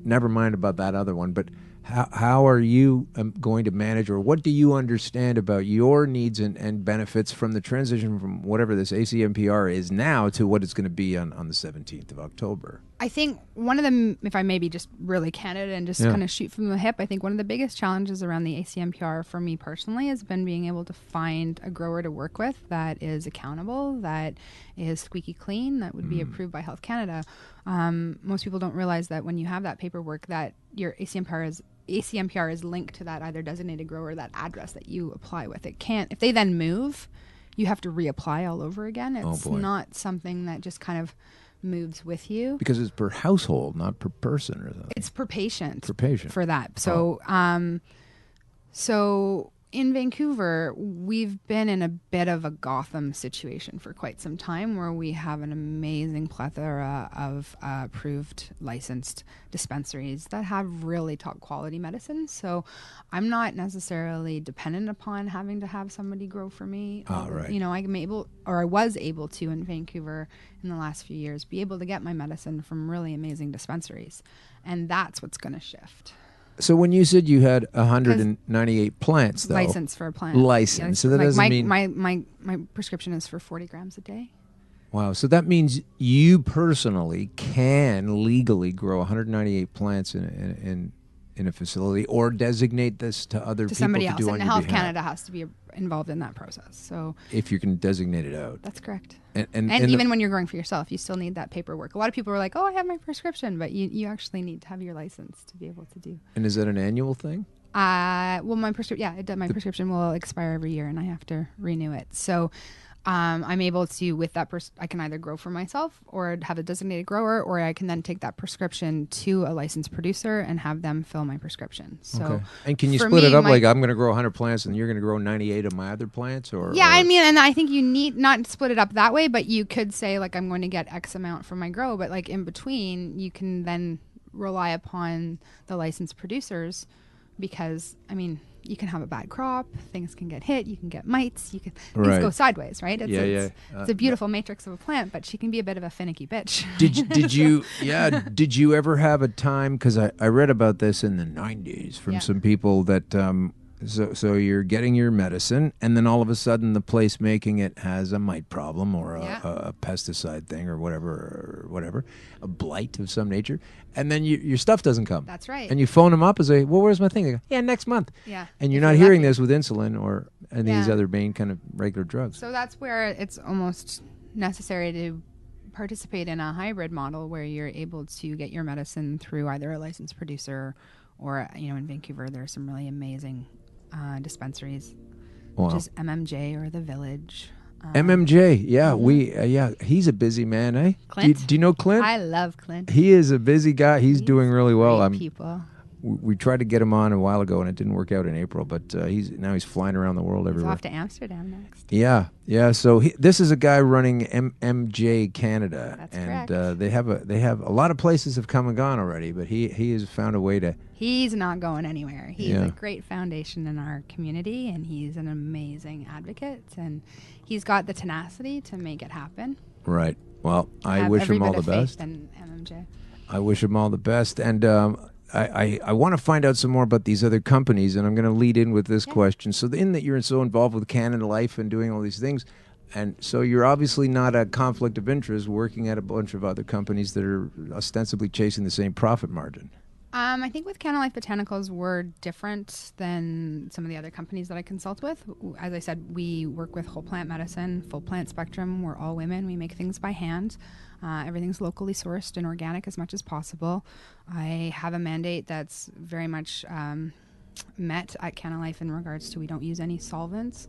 never mind about that other one, but how are you going to manage, or what do you understand about your needs and benefits from the transition from whatever this ACMPR is now to what it's going to be on the 17th of October? I think one of them, if I may be just really candid and just kind of shoot from the hip, I think one of the biggest challenges around the ACMPR for me personally has been being able to find a grower to work with that is accountable, that is squeaky clean, that would be approved by Health Canada. Most people don't realize that when you have that paperwork, that your ACMPR is linked to that either designated grower, that address that you apply with. It can't, if they then move, you have to reapply all over again. It's not something that just kind of moves with you. Because it's per household, not per person or something. It's per patient. Per patient. For that. So, so in Vancouver, we've been in a bit of a Gotham situation for quite some time, where we have an amazing plethora of approved, licensed dispensaries that have really top quality medicine. So I'm not necessarily dependent upon having to have somebody grow for me. You know, I was able to in Vancouver in the last few years be able to get my medicine from really amazing dispensaries. And that's what's going to shift. So when you said you had 198 plants, though, license for a plant, license, so that doesn't mean my prescription is for 40 grams a day. Wow, so that means you personally can legally grow 198 plants in a facility, or designate this to other people somebody to else, do and on your Health behalf. Canada has to be involved in that process. So if you can designate it out, that's correct. And even when you're growing for yourself, you still need that paperwork. A lot of people are like, "Oh, I have my prescription," but you actually need to have your license to be able to do. And is that an annual thing? Well, my prescription will expire every year, and I have to renew it. So. I'm able to, with that, I can either grow for myself or have a designated grower, or I can then take that prescription to a licensed producer and have them fill my prescription. So, okay. And can you split it up? Like, I'm going to grow 100 plants and you're going to grow 98 of my other plants, or? Yeah, I mean, and I think you need not split it up that way, but you could say, like, I'm going to get X amount from my grow, but like in between, you can then rely upon the licensed producers, because I mean, you can have a bad crop, things can get hit, you can get mites, things go sideways, right? It's a beautiful matrix of a plant, but she can be a bit of a finicky bitch. Did you ever have a time, because I read about this in the 90s from some people that so you're getting your medicine, and then all of a sudden the place making it has a mite problem, or a pesticide thing, or whatever, a blight of some nature, and then your stuff doesn't come. That's right. And you phone them up and say, well, where's my thing? They go, yeah, next month. Yeah. And you're not hearing this with insulin or any of these other main kind of regular drugs. So that's where it's almost necessary to participate in a hybrid model, where you're able to get your medicine through either a licensed producer, or, in Vancouver, there are some really amazing dispensaries, which is MMJ or The Village. MMJ, he's a busy man, eh? Clint? Do you know Clint? I love Clint. He is a busy guy. He's doing really well. People. We tried to get him on a while ago, and it didn't work out in April. But he's flying around the world everywhere. He's off to Amsterdam next. Yeah. So this is a guy running MMJ Canada, That's and correct. they have a lot of places have come and gone already, but he has found a way to. He's not going anywhere. He's a great foundation in our community, and he's an amazing advocate, and he's got the tenacity to make it happen. Right. Well, I wish him all the best. And MMJ. I wish him all the best, and I want to find out some more about these other companies, and I'm going to lead in with this question. So in that you're so involved with Cannalife and doing all these things, and so you're obviously not a conflict of interest working at a bunch of other companies that are ostensibly chasing the same profit margin. I think with Cannalife Botanicals, we're different than some of the other companies that I consult with. As I said, we work with whole plant medicine, full plant spectrum. We're all women. We make things by hand. Everything's locally sourced and organic as much as possible. I have a mandate that's very much met at Cannalife in regards to we don't use any solvents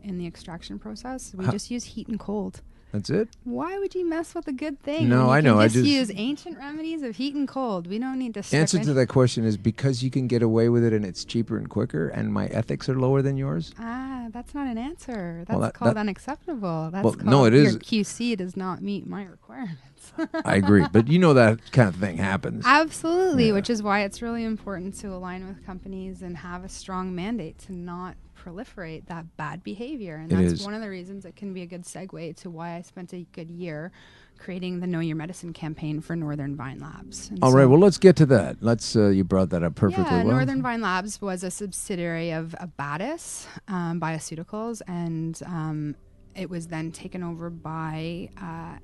in the extraction process. We just use heat and cold. That's it? Why would you mess with a good thing? No, I know. I just use ancient remedies of heat and cold. We don't need to Answer to that question is because you can get away with it and it's cheaper and quicker and my ethics are lower than yours? That's not an answer. That's called unacceptable. That's called no, it is. Your QC does not meet my requirements. I agree. But you know that kind of thing happens. Absolutely, which is why it's really important to align with companies and have a strong mandate to not proliferate that bad behavior. And that's one of the reasons it can be a good segue to why I spent a good year creating the Know Your Medicine campaign for Northern Vine Labs. And all right, well, let's get to that. You brought that up perfectly well. Northern Vine Labs was a subsidiary of Abatis Bioceuticals, and it was then taken over by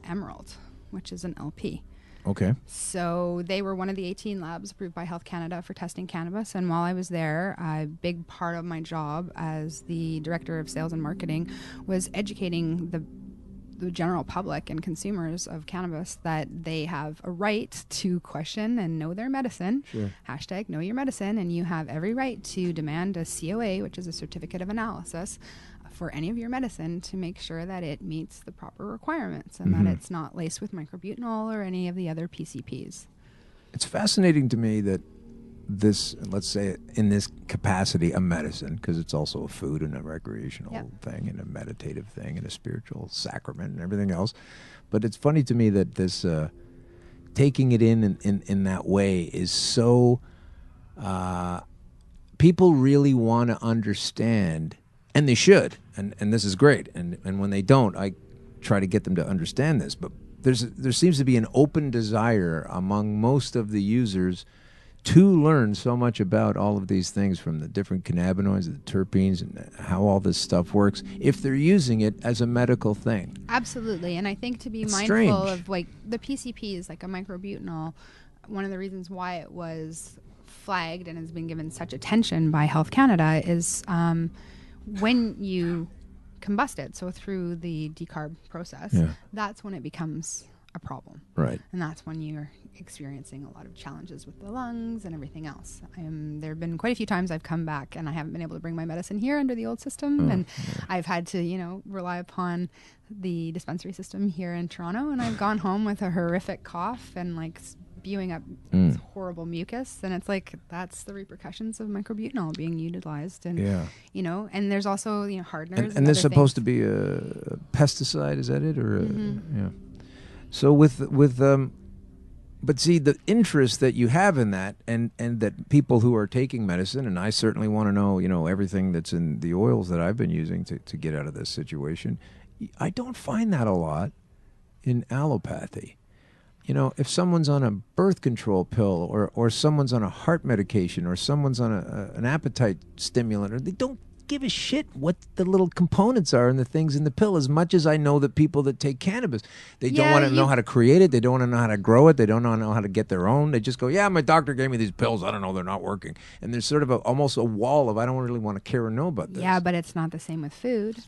Emerald, which is an LP. Okay. So they were one of the 18 labs approved by Health Canada for testing cannabis. And while I was there, a big part of my job as the director of sales and marketing was educating the general public and consumers of cannabis that they have a right to question and know their medicine. Sure. Hashtag know your medicine. And you have every right to demand a COA, which is a certificate of analysis, for any of your medicine to make sure that it meets the proper requirements and that it's not laced with microbutanol or any of the other PCPs. It's fascinating to me that this, let's say in this capacity, a medicine, because it's also a food and a recreational thing and a meditative thing and a spiritual sacrament and everything else. But it's funny to me that this taking it in that way is so, people really want to understand. And they should, and this is great. And when they don't, I try to get them to understand this. But there seems to be an open desire among most of the users to learn so much about all of these things, from the different cannabinoids, the terpenes, and how all this stuff works, if they're using it as a medical thing. Absolutely, and I think to be mindful of like the PCPs, like a microbutanol, one of the reasons why it was flagged and has been given such attention by Health Canada is when you combust it, so through the decarb process, that's when it becomes a problem. Right. And that's when you're experiencing a lot of challenges with the lungs and everything else. There have been quite a few times I've come back and I haven't been able to bring my medicine here under the old system, and I've had to, rely upon the dispensary system here in Toronto, and I've gone home with a horrific cough and like spewing up this horrible mucus, and it's like that's the repercussions of microbutanol being utilized. And and there's also hardeners and this is supposed to be a pesticide, is that it? Or so but see, the interest that you have in that, and that people who are taking medicine, and I certainly want to know, everything that's in the oils that I've been using to get out of this situation. I don't find that a lot in allopathy. If someone's on a birth control pill, or someone's on a heart medication, or someone's on an appetite stimulant, or they don't give a shit what the little components are and the things in the pill, as much as I know that people that take cannabis, they don't want to know how to create it, they don't want to know how to grow it, they don't know how to get their own. They just go, my doctor gave me these pills, I don't know, they're not working. And there's sort of almost a wall of I don't really want to care or know about this. Yeah, but it's not the same with food.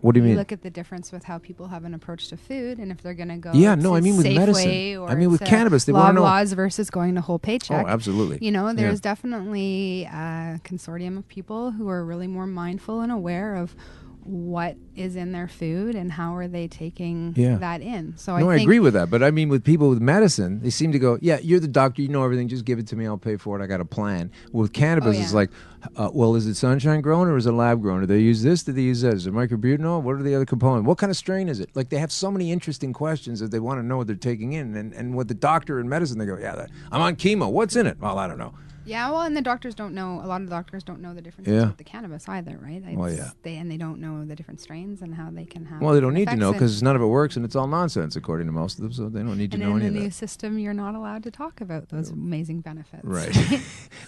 What do you mean? Look at the difference with how people have an approach to food, and if they're going to go I mean with Safeway, medicine. or I mean with cannabis, they want to know. Loblaws versus going to Whole Paycheck. Oh, absolutely. There's definitely a consortium of people who are really more mindful and aware of what is in their food and how are they taking that in. So I agree with that. But I mean, with people with medicine, they seem to go, yeah, you're the doctor, you know everything, just give it to me, I'll pay for it, I got a plan. With cannabis, it's like, well, is it sunshine grown or is it lab grown? Do they use this? Do they use that? Is it microbutanol? What are the other components? What kind of strain is it? Like, they have so many interesting questions that they want to know what they're taking in. And with the doctor in medicine, they go, I'm on chemo. What's in it? Well, I don't know. Yeah, well, and the doctors don't know. A lot of the doctors don't know the differences with the cannabis either, right? They don't know the different strains and how they can have. Well, they don't need to know because none of it works and it's all nonsense according to most of them. So they don't need to know any of that. And in the new system, you're not allowed to talk about those amazing benefits. Right.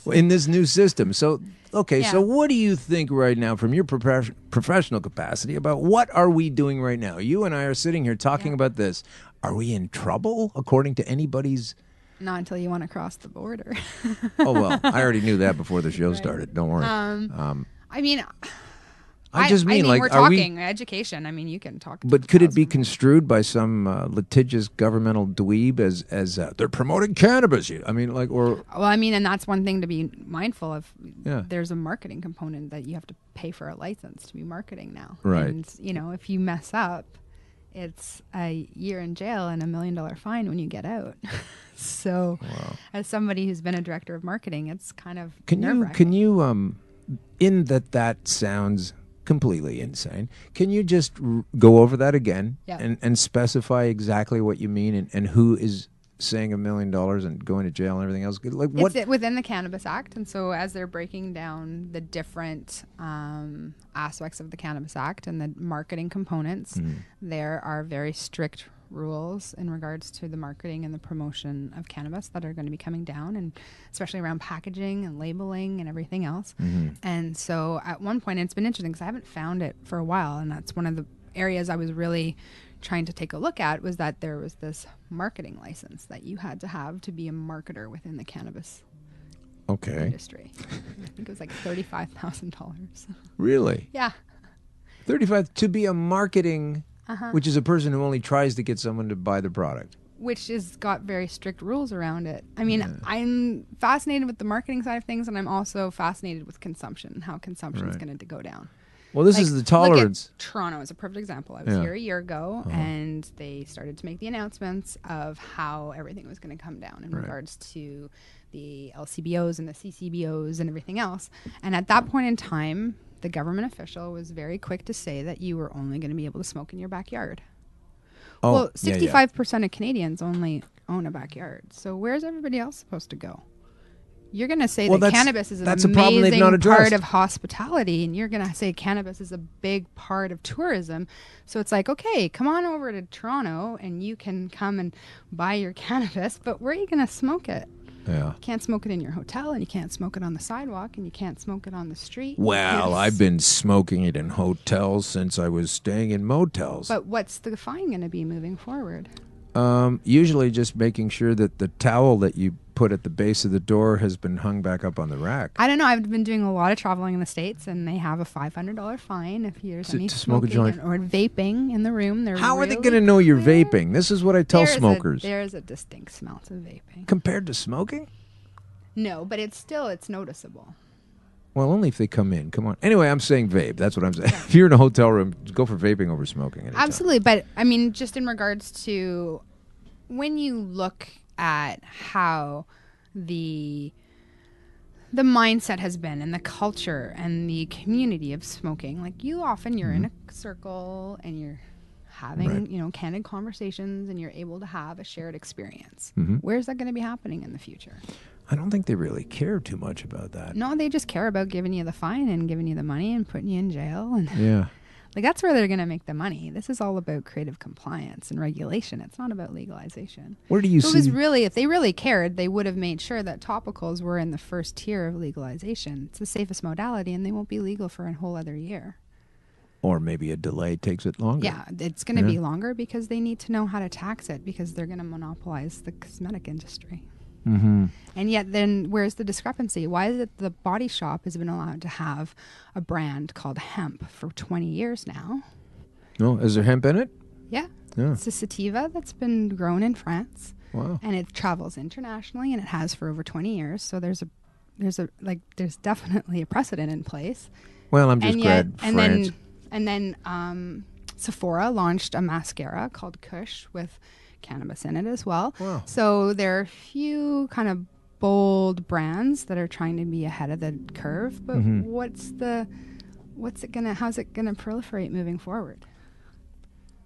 Well, in this new system, so so what do you think right now, from your professional capacity, about what are we doing right now? You and I are sitting here talking about this. Are we in trouble according to anybody's? Not until you want to cross the border. Oh, well, I already knew that before the show started. Don't worry. I mean, like, we're talking education. I mean, you can talk. But could it be construed by some litigious governmental dweeb as they're promoting cannabis? I mean, like, or. Well, I mean, and that's one thing to be mindful of. Yeah. There's a marketing component that you have to pay for a license to be marketing now. Right. And, if you mess up, it's a year in jail and $1 million fine when you get out. So, as somebody who's been a director of marketing, it's kind of nerve-wracking. Can you, in that sounds completely insane, can you just go over that again and specify exactly what you mean and who is saying $1 million and going to jail and everything else? Like, what? It's within the Cannabis Act, and so as they're breaking down the different aspects of the Cannabis Act and the marketing components, there are very strict rules in regards to the marketing and the promotion of cannabis that are going to be coming down, and especially around packaging and labeling and everything else. And so at one point, and it's been interesting because I haven't found it for a while, and that's one of the areas I was really trying to take a look at, was that there was this marketing license that you had to have to be a marketer within the cannabis industry. I think it was like $35,000. Really? Yeah. 35 to be a marketing, which is a person who only tries to get someone to buy the product. Which has got very strict rules around it. I mean, I'm fascinated with the marketing side of things, and I'm also fascinated with consumption and how consumption is going to go down. Well, this is the tolerance. Look at Toronto is a perfect example. I was here a year ago, and they started to make the announcements of how everything was going to come down in regards to the LCBOs and the CCBOs and everything else. And at that point in time, the government official was very quick to say that you were only going to be able to smoke in your backyard. Well, 65% of Canadians only own a backyard. So where's everybody else supposed to go? You're going to say that cannabis is an amazing part of hospitality, and you're going to say cannabis is a big part of tourism. So it's like, okay, come on over to Toronto, and you can come and buy your cannabis, but where are you going to smoke it? Yeah. You can't smoke it in your hotel, and you can't smoke it on the sidewalk, and you can't smoke it on the street. Well, I've been smoking it in hotels since I was staying in motels. But what's the fine going to be moving forward? Usually just making sure that the towel that you put at the base of the door has been hung back up on the rack. I don't know. I've been doing a lot of traveling in the States, and they have a $500 fine if there's any smoke a joint or vaping in the room. How are they going to know you're vaping? This is what I tell smokers. There's a distinct smell to vaping. Compared to smoking? No, but it's noticeable. Well, only if they come in. Come on. Anyway, I'm saying vape. That's what I'm saying. If you're in a hotel room, go for vaping over smoking. Anytime. Absolutely. But, I mean, just in regards to when you look at how the mindset has been and the culture and the community of smoking, like you're in a circle and you're having, candid conversations, and you're able to have a shared experience. Where's that going to be happening in the future? I don't think they really care too much about that. No, they just care about giving you the fine and giving you the money and putting you in jail. And yeah. Like, that's where they're going to make the money. This is all about creative compliance and regulation. It's not about legalization. Where do you see? If they really cared, they would have made sure that topicals were in the first tier of legalization. It's the safest modality, and they won't be legal for a whole other year. Or maybe a delay takes it longer. Yeah, it's going to be longer because they need to know how to tax it, because they're going to monopolize the cosmetic industry. And yet then where's the discrepancy? Why is it the Body Shop has been allowed to have a brand called hemp for 20 years now? Oh, is there hemp in it? Yeah. It's a sativa that's been grown in France. Wow. And it travels internationally, and it has for over 20 years. So there's definitely a precedent in place. Well, I'm just glad France. And then Sephora launched a mascara called Kush with cannabis in it as well. Wow. So there are a few kind of bold brands that are trying to be ahead of the curve, but how's it gonna proliferate moving forward?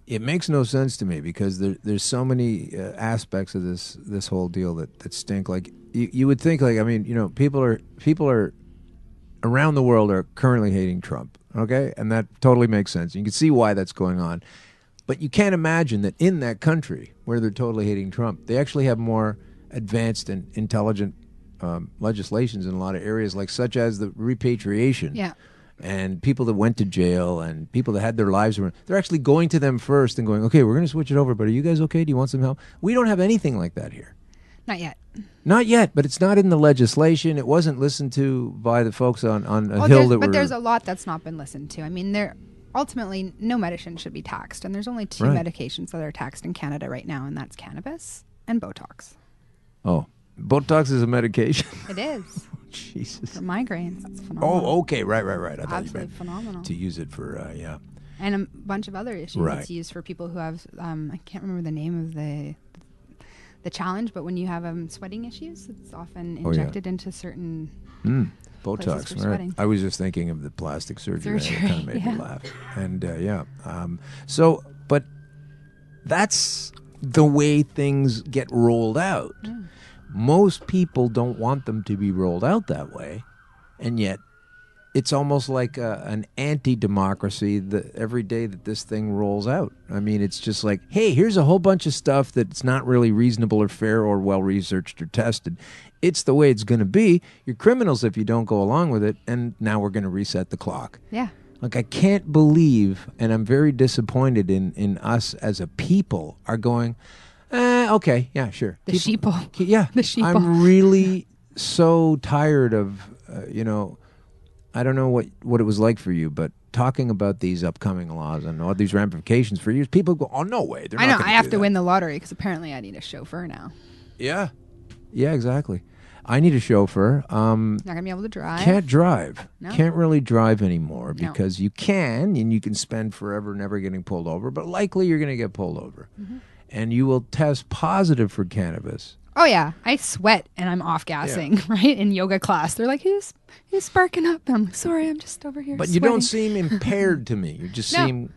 It makes no sense to me because there's so many aspects of this whole deal that stink. Like you would think, like, I mean, you know, people are around the world are currently hating Trump, okay, and that totally makes sense. You can see why that's going on, but you can't imagine that in that country where they're totally hating Trump, they actually have more advanced and intelligent legislations in a lot of areas, like such as the repatriation. Yeah. And people that went to jail and people that had their lives ruined, they're actually going to them first and going, okay, we're going to switch it over, but are you guys okay? Do you want some help? We don't have anything like that here. Not yet. Not yet, but it's not in the legislation. It wasn't listened to by the folks on a hill that were... But there's a lot that's not been listened to. I mean, ultimately, no medicine should be taxed, and there's only two medications that are taxed in Canada right now, and that's cannabis and Botox. Oh, Botox is a medication? It is. Jesus. For migraines. It's phenomenal. Oh, okay. Right. I thought Absolutely you meant phenomenal. to use it for, And a bunch of other issues. Right. It's used for people who have, I can't remember the name of the challenge, but when you have sweating issues, it's often injected into certain Botox. for sweating. I was just thinking of the plastic surgery. That kind of made me laugh. And but that's the way things get rolled out. Most people don't want them to be rolled out that way, and yet it's almost like an anti-democracy every day that this thing rolls out. I mean, it's just like, hey, here's a whole bunch of stuff that's not really reasonable or fair or well-researched or tested. It's the way it's going to be. You're criminals if you don't go along with it, and now we're going to reset the clock. Yeah. Like, I can't believe, and I'm very disappointed in us as a people are going... okay, yeah, sure. The sheeple. Yeah. The sheeple. I'm really so tired of, I don't know what it was like for you, but talking about these upcoming laws and all these ramifications for years, people go, oh, no way. I know, I have to win the lottery because apparently I need a chauffeur now. Yeah. Yeah, exactly. I need a chauffeur. Not going to be able to drive. Can't drive. No. Can't really drive anymore because you can, and you can spend forever never getting pulled over, but likely you're going to get pulled over. Mm-hmm. And you will test positive for cannabis. Oh, yeah. I sweat and I'm off-gassing, right? In yoga class. They're like, who's sparking up? I'm like, sorry, I'm just over here But sweating. You don't seem impaired to me. You just seem...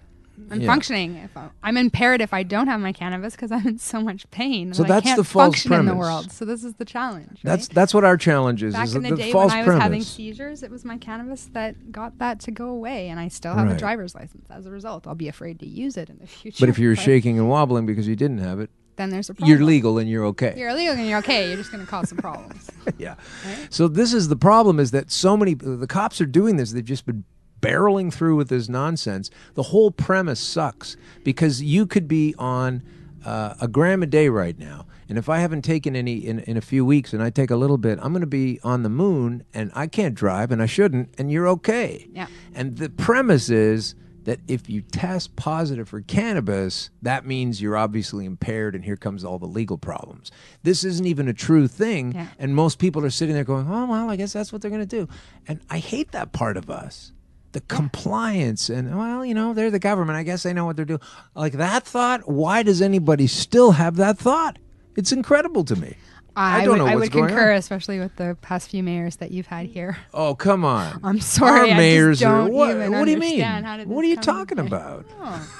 I'm functioning. I'm impaired if I don't have my cannabis because I'm in so much pain. So that's I can't the false function premise. in the world. So this is the challenge. Right? That's what our challenge is. Back is in the day false when I was premise. having seizures, it was my cannabis that got that to go away, and I still have a driver's license. As a result, I'll be afraid to use it in the future. But if you're shaking and wobbling because you didn't have it, then there's a problem. You're legal and you're okay. You're illegal and you're okay. You're just going to cause some problems. Yeah. Right? So this is the problem: is that so many the cops are doing this. They've just been barreling through with this nonsense. The whole premise sucks because you could be on a gram a day right now, and if I haven't taken any in a few weeks and I take a little bit, I'm going to be on the moon and I can't drive and I shouldn't, and you're okay. Yeah. And the premise is that if you test positive for cannabis, that means you're obviously impaired, and here comes all the legal problems. This isn't even a true thing, and most people are sitting there going, oh, well, I guess that's what they're going to do. And I hate that part of us. The compliance and, well, you know, they're the government. I guess they know what they're doing. Like that thought, why does anybody still have that thought? It's incredible to me. I don't know what's going on. I would concur, especially with the past few mayors that you've had here. Oh, come on. I'm sorry. Our mayors I just don't what do you mean? What are you talking about? Oh.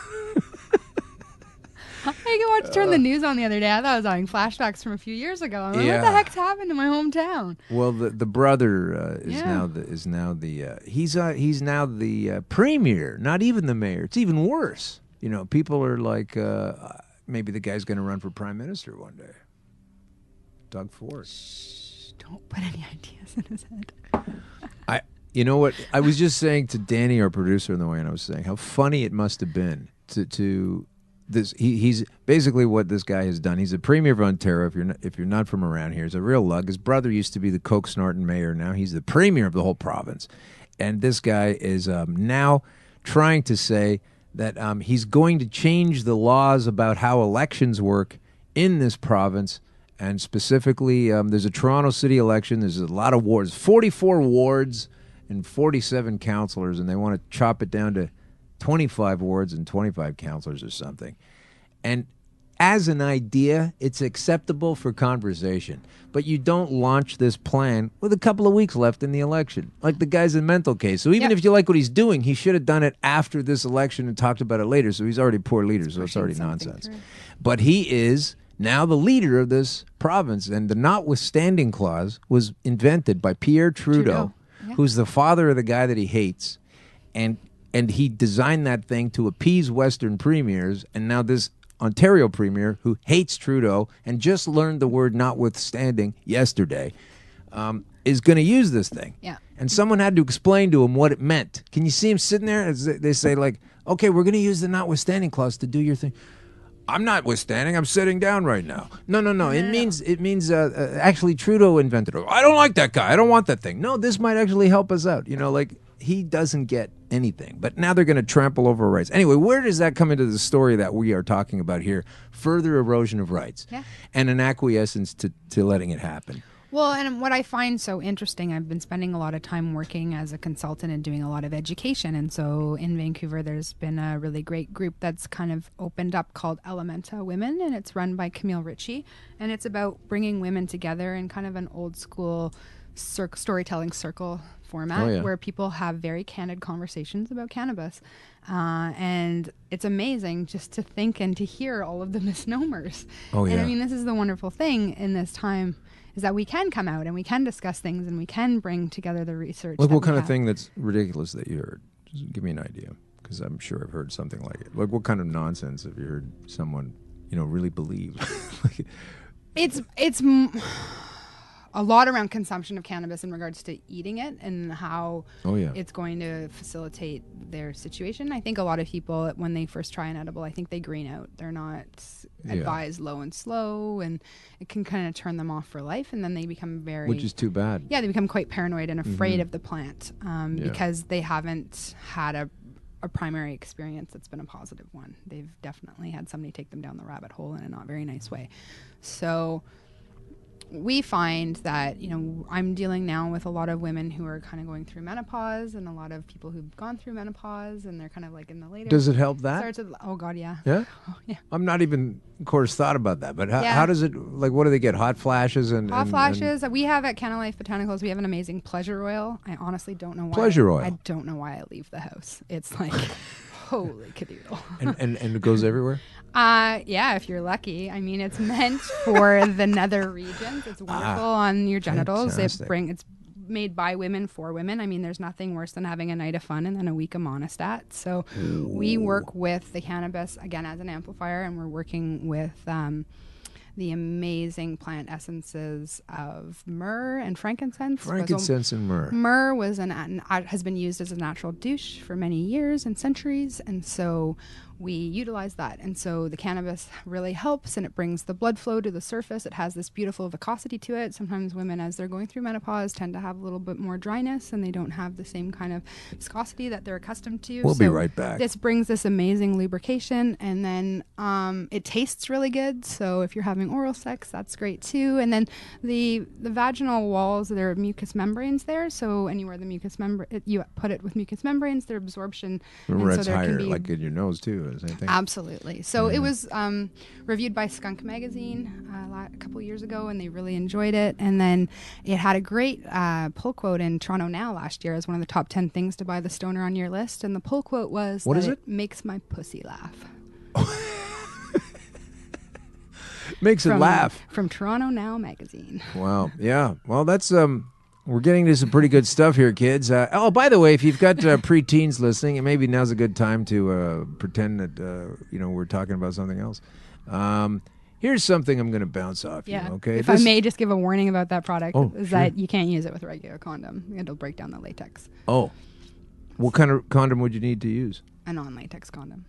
I watched Turn the News on the other day. I thought I was having flashbacks from a few years ago. I'm like, what the heck's happened to my hometown? Well, the brother is now the premier, not even the mayor. It's even worse. You know, people are like, maybe the guy's going to run for prime minister one day. Doug Ford. Shh, don't put any ideas in his head. You know what? I was just saying to Danny, our producer, in the way, and I was saying how funny it must have been to this. He's basically what this guy has done. He's the premier of Ontario. If you're not from around here, he's a real lug. His brother used to be the coke snorting mayor. Now he's the premier of the whole province, and this guy is now trying to say that he's going to change the laws about how elections work in this province. And specifically, there's a Toronto City election. There's a lot of wards, 44 wards and 47 councillors, and they want to chop it down to 25 wards and 25 counselors or something. And as an idea, it's acceptable for conversation. But you don't launch this plan with a couple of weeks left in the election, like the guy's in mental case. So even if you like what he's doing, he should have done it after this election and talked about it later. So he's already poor leader, so it's already nonsense. But he is now the leader of this province, and the notwithstanding clause was invented by Pierre Trudeau. Who's the father of the guy that he hates, and he designed that thing to appease Western premiers, and now this Ontario premier who hates Trudeau and just learned the word notwithstanding yesterday is going to use this thing. Yeah. And someone had to explain to him what it meant. Can you see him sitting there? As they say, like, okay, we're going to use the notwithstanding clause to do your thing. I'm not withstanding. I'm sitting down right now. No. It means actually Trudeau invented it. I don't like that guy. I don't want that thing. No, this might actually help us out. You know, like he doesn't get anything. But now they're going to trample over rights. Anyway, where does that come into the story that we are talking about here? Further erosion of rights and an acquiescence to letting it happen. Well, and what I find so interesting, I've been spending a lot of time working as a consultant and doing a lot of education. And so in Vancouver, there's been a really great group that's kind of opened up called Elementa Women, and it's run by Camille Ritchie. And it's about bringing women together in kind of an old school storytelling circle format where people have very candid conversations about cannabis. And it's amazing just to think and to hear all of the misnomers. And I mean, this is the wonderful thing in this time, is that we can come out and we can discuss things and we can bring together the research. Like what kind of thing that's ridiculous that you heard? Just give me an idea, because I'm sure I've heard something like it. Like what kind of nonsense have you heard someone, really believe? It's a lot around consumption of cannabis in regards to eating it and how it's going to facilitate their situation. I think a lot of people, when they first try an edible, I think they green out. They're not advised low and slow, and it can kind of turn them off for life, and then they become which is too bad. Yeah, they become quite paranoid and afraid of the plant because they haven't had a primary experience that's been a positive one. They've definitely had somebody take them down the rabbit hole in a not very nice way. So we find that, I'm dealing now with a lot of women who are kind of going through menopause, and a lot of people who've gone through menopause, and they're kind of like in the later. Does it help that? Oh God, yeah. Yeah? Oh, yeah. I'm not even, of course, thought about that, but how does it, like, what do they get? Hot flashes? Hot flashes. We have at Cannalife Botanicals, we have an amazing pleasure oil. I honestly don't know why. Pleasure oil? I don't know why I leave the house. It's like, holy cadoodle. and it goes everywhere? Yeah, if you're lucky. I mean, it's meant for the nether regions. It's wonderful on your genitals. It's made by women for women. I mean, there's nothing worse than having a night of fun and then a week of monostat. So we work with the cannabis, again, as an amplifier, and we're working with the amazing plant essences of myrrh and frankincense. Frankincense and myrrh. Myrrh has been used as a natural douche for many years and centuries, and so we utilize that. And so the cannabis really helps, and it brings the blood flow to the surface. It has this beautiful viscosity to it. Sometimes women, as they're going through menopause, tend to have a little bit more dryness, and they don't have the same kind of viscosity that they're accustomed to. We'll be right back. This brings this amazing lubrication, and then it tastes really good. So if you're having oral sex, that's great too. And then the vaginal walls, there are mucous membranes there. So anywhere the mucous membrane, you put it with mucous membranes, their absorption. Remember, and it's higher, like in your nose too. Absolutely. So it was reviewed by Skunk Magazine a couple years ago, and they really enjoyed it. And then it had a great pull quote in Toronto Now last year as one of the top 10 things to buy the stoner on your list. And the pull quote was, "What is it? Makes my pussy laugh." Makes it laugh. From Toronto Now Magazine. Wow. Yeah. Well, that's we're getting to some pretty good stuff here, kids. By the way, if you've got preteens listening, and maybe now's a good time to pretend that we're talking about something else. Here's something I'm going to bounce off you. Okay. If I may just give a warning about that product, that you can't use it with a regular condom. It'll break down the latex. Oh. What kind of condom would you need to use? A non-latex condom.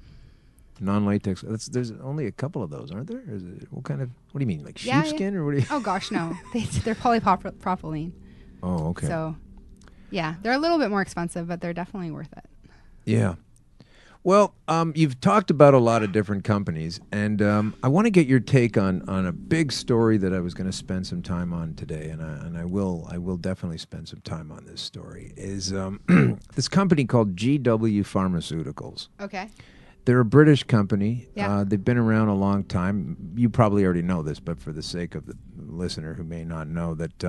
Non-latex. There's only a couple of those, aren't there? What do you mean, like sheepskin or what? Oh gosh, no. They're polypropylene. Oh, okay. So, yeah, they're a little bit more expensive, but they're definitely worth it. Yeah. Well, you've talked about a lot of different companies, and I want to get your take on a big story that I was going to spend some time on today, and I will definitely spend some time on this story. Is this company called GW Pharmaceuticals? Okay. They're a British company. Yeah. They've been around a long time. You probably already know this, but for the sake of the listener who may not know, that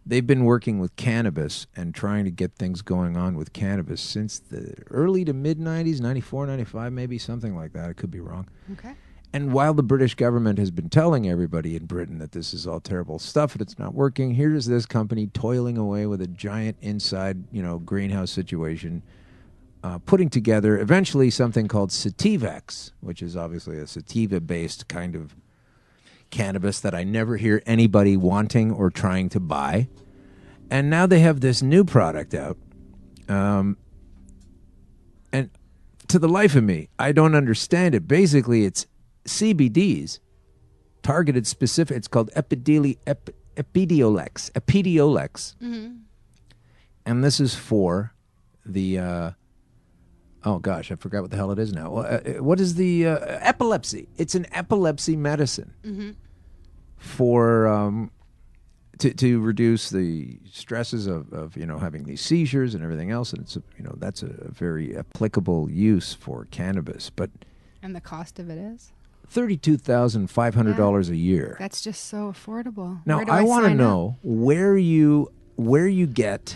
they've been working with cannabis and trying to get things going on with cannabis since the early to mid-90s, 94, 95, maybe, something like that. I could be wrong. Okay. And while the British government has been telling everybody in Britain that this is all terrible stuff and it's not working, here's this company toiling away with a giant inside, greenhouse situation, putting together eventually something called Sativex, which is obviously a sativa-based kind of cannabis that I never hear anybody wanting or trying to buy. And now they have this new product out. And to the life of me, I don't understand it. Basically, it's CBDs targeted specific. It's called Epidiolex. Mm-hmm. And this is for the... oh, gosh, I forgot what the hell it is now. What is the epilepsy? It's an epilepsy medicine for to reduce the stresses of having these seizures and everything else. And it's that's a very applicable use for cannabis. But and the cost of it is $32,500 a year. That's just so affordable. Now I want to know where you get.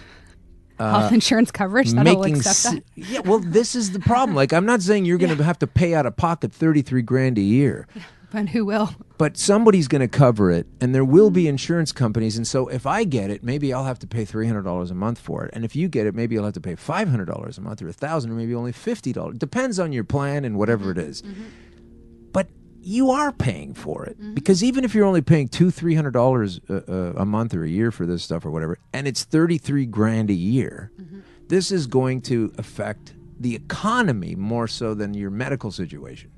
Health insurance coverage that'll accept that. Yeah, well, this is the problem. Like, I'm not saying you're going to have to pay out of pocket $33,000 a year, but who will? But somebody's going to cover it, and there will be insurance companies. And so, if I get it, maybe I'll have to pay $300 a month for it. And if you get it, maybe you'll have to pay $500 a month, or $1,000, or maybe only $50. Depends on your plan and whatever it is. But you are paying for it because even if you're only paying $200-300 a month or a year for this stuff or whatever, and it's $33,000 a year, this is going to affect the economy more so than your medical situation.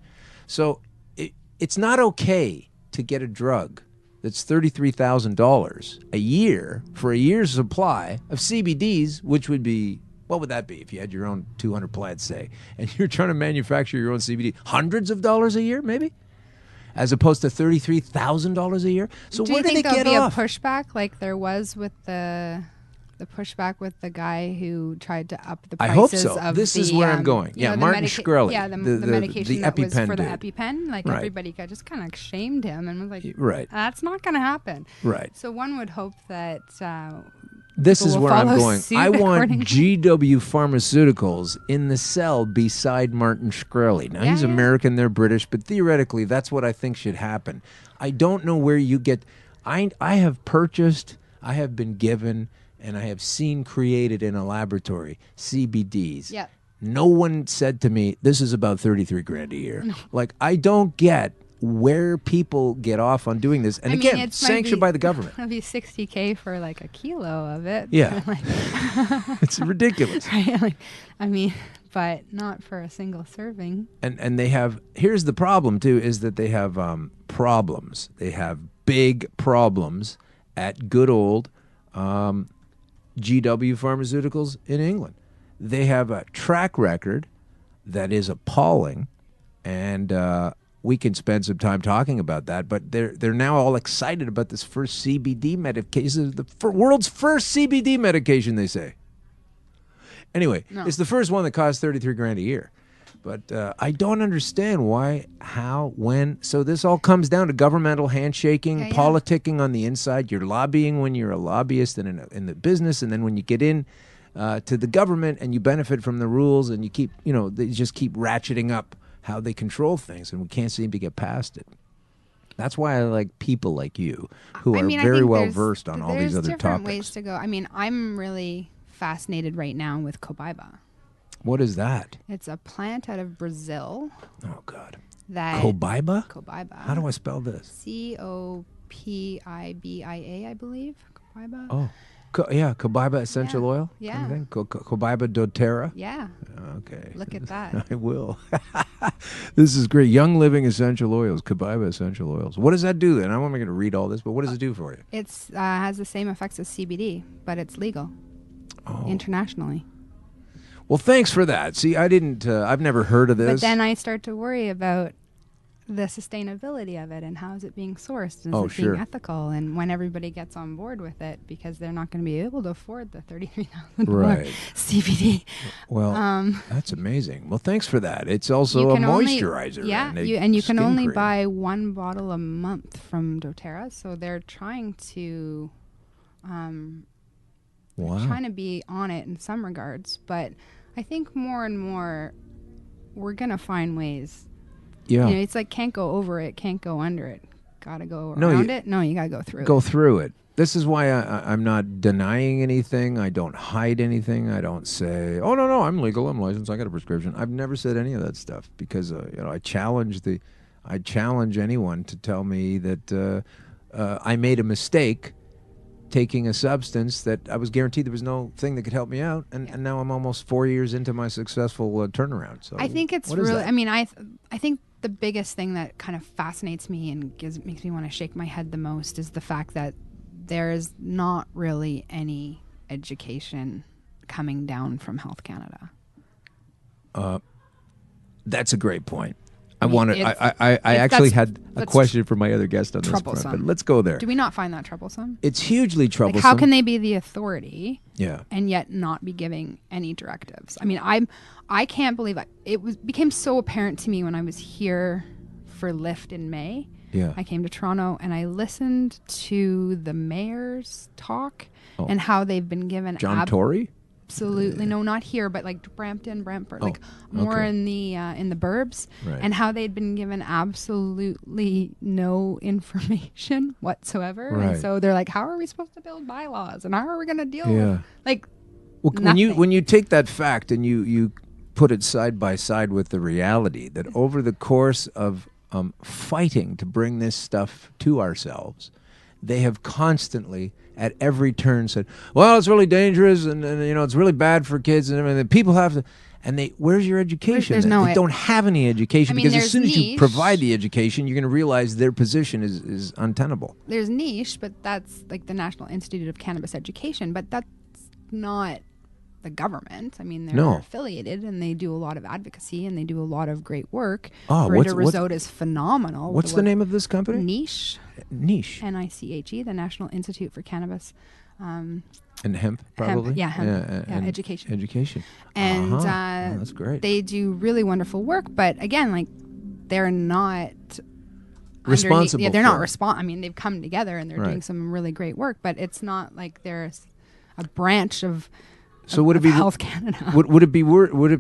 So it's not okay to get a drug that's $33,000 a year for a year's supply of CBDs, which would be, what would that be if you had your own 200 plants, say, and you're trying to manufacture your own CBD? Hundreds of dollars a year, maybe? As opposed to $33,000 a year. So where do they get off? Do you think there'll be a pushback like there was with the pushback with the guy who tried to up the prices? I hope so. Of this is where I'm going. Yeah, Martin Shkreli. Yeah, the medication that was for the dude. EpiPen. Like everybody just kind of shamed him and was like, right. That's not going to happen. Right. So one would hope that this is where I'm going. I want GW Pharmaceuticals in the cell beside Martin Shkreli. Now, he's American, they're British, but theoretically, that's what I think should happen. I don't know where you get... I have purchased, I have been given, and I have seen created in a laboratory CBDs. Yeah. No one said to me, this is about $33,000 a year. No. Like, I don't get where people get off on doing this. And again, it's sanctioned by the government. It'll be $60,000 for like a kilo of it. Yeah. It's ridiculous. But not for a single serving. And they have, here's the problem too, is that they have problems. They have big problems at good old GW Pharmaceuticals in England. They have a track record that is appalling, and we can spend some time talking about that, but they're now all excited about this first CBD medication, the world's first CBD medication, they say. Anyway, it's the first one that costs $33,000 a year. But I don't understand why, how, when. So this all comes down to governmental handshaking, politicking on the inside. You're lobbying when you're a lobbyist and in the business, and then when you get in to the government and you benefit from the rules, and you keep, they just keep ratcheting up how they control things, and we can't seem to get past it. That's why I like people like you, who are very well versed on all these other topics. There's different ways to go. I'm really fascinated right now with cobaiba. What is that? It's a plant out of Brazil. Oh, God. Cobaiba? Cobaiba. How do I spell this? Copibia, I believe. Cobaiba. Oh. Cobaiba essential oil? Yeah. Kind of Cobaiba doTERRA? Yeah. Okay. Look at that. I will. This is great. Young Living Essential Oils, Cobaiba Essential Oils. What does that do then? I'm not going to read all this, but what does it do for you? It has the same effects as CBD, but it's legal internationally. Well, thanks for that. See, I've never heard of this. But then I start to worry about the sustainability of it and how is it being sourced and is it being ethical, and when everybody gets on board with it, because they're not going to be able to afford the $33,000 CBD. Well, that's amazing. Well, thanks for that. It's also a moisturizer. And you can only buy 1 bottle a month from doTERRA, so they're trying to trying to be on it in some regards, but I think more and more we're going to find ways. Yeah. It's like can't go over it, can't go under it. Gotta go around it. No, you gotta go through it. Go through it. This is why I'm not denying anything. I don't hide anything. I don't say, oh, no, I'm legal, I'm licensed, I got a prescription. I've never said any of that stuff because I challenge anyone to tell me that I made a mistake taking a substance that I was guaranteed there was no thing that could help me out, and now I'm almost 4 years into my successful turnaround. So I think it's really, I mean, I think the biggest thing that kind of fascinates me and makes me want to shake my head the most is the fact that there is not really any education coming down from Health Canada. That's a great point. I actually had a question for my other guest on this front, but let's go there. Do we not find that troublesome? It's hugely troublesome. Like, how can they be the authority and yet not be giving any directives? I mean, I can't believe it became so apparent to me when I was here for Lift in May. Yeah. I came to Toronto and I listened to the mayor's talk and how they've been given John Tory? Absolutely. No, not here, but like Brampton, Brantford, like more in the burbs, and how they'd been given absolutely no information whatsoever. Right. And so they're like, how are we supposed to build bylaws and how are we going to deal with when you take that fact and you put it side by side with the reality that over the course of fighting to bring this stuff to ourselves, they have constantly at every turn said, well, it's really dangerous and it's really bad for kids and everything. People have to, and where's your education? They don't have any education, because as soon as you provide the education, you're going to realize their position is untenable. There's niche, but that's like the National Institute of Cannabis Education, but that's not the government. I mean, they're affiliated and they do a lot of advocacy and they do a lot of great work. Brita Rizzote is phenomenal. What's the name of this company? Niche. NICHE, the National Institute for Cannabis. And hemp, probably? Hemp. Education. Education. And that's great. They do really wonderful work, but again, like, they're not responsible. They're not I mean, they've come together and they're doing some really great work, but it's not like there's a branch of would it be Health Canada? Would it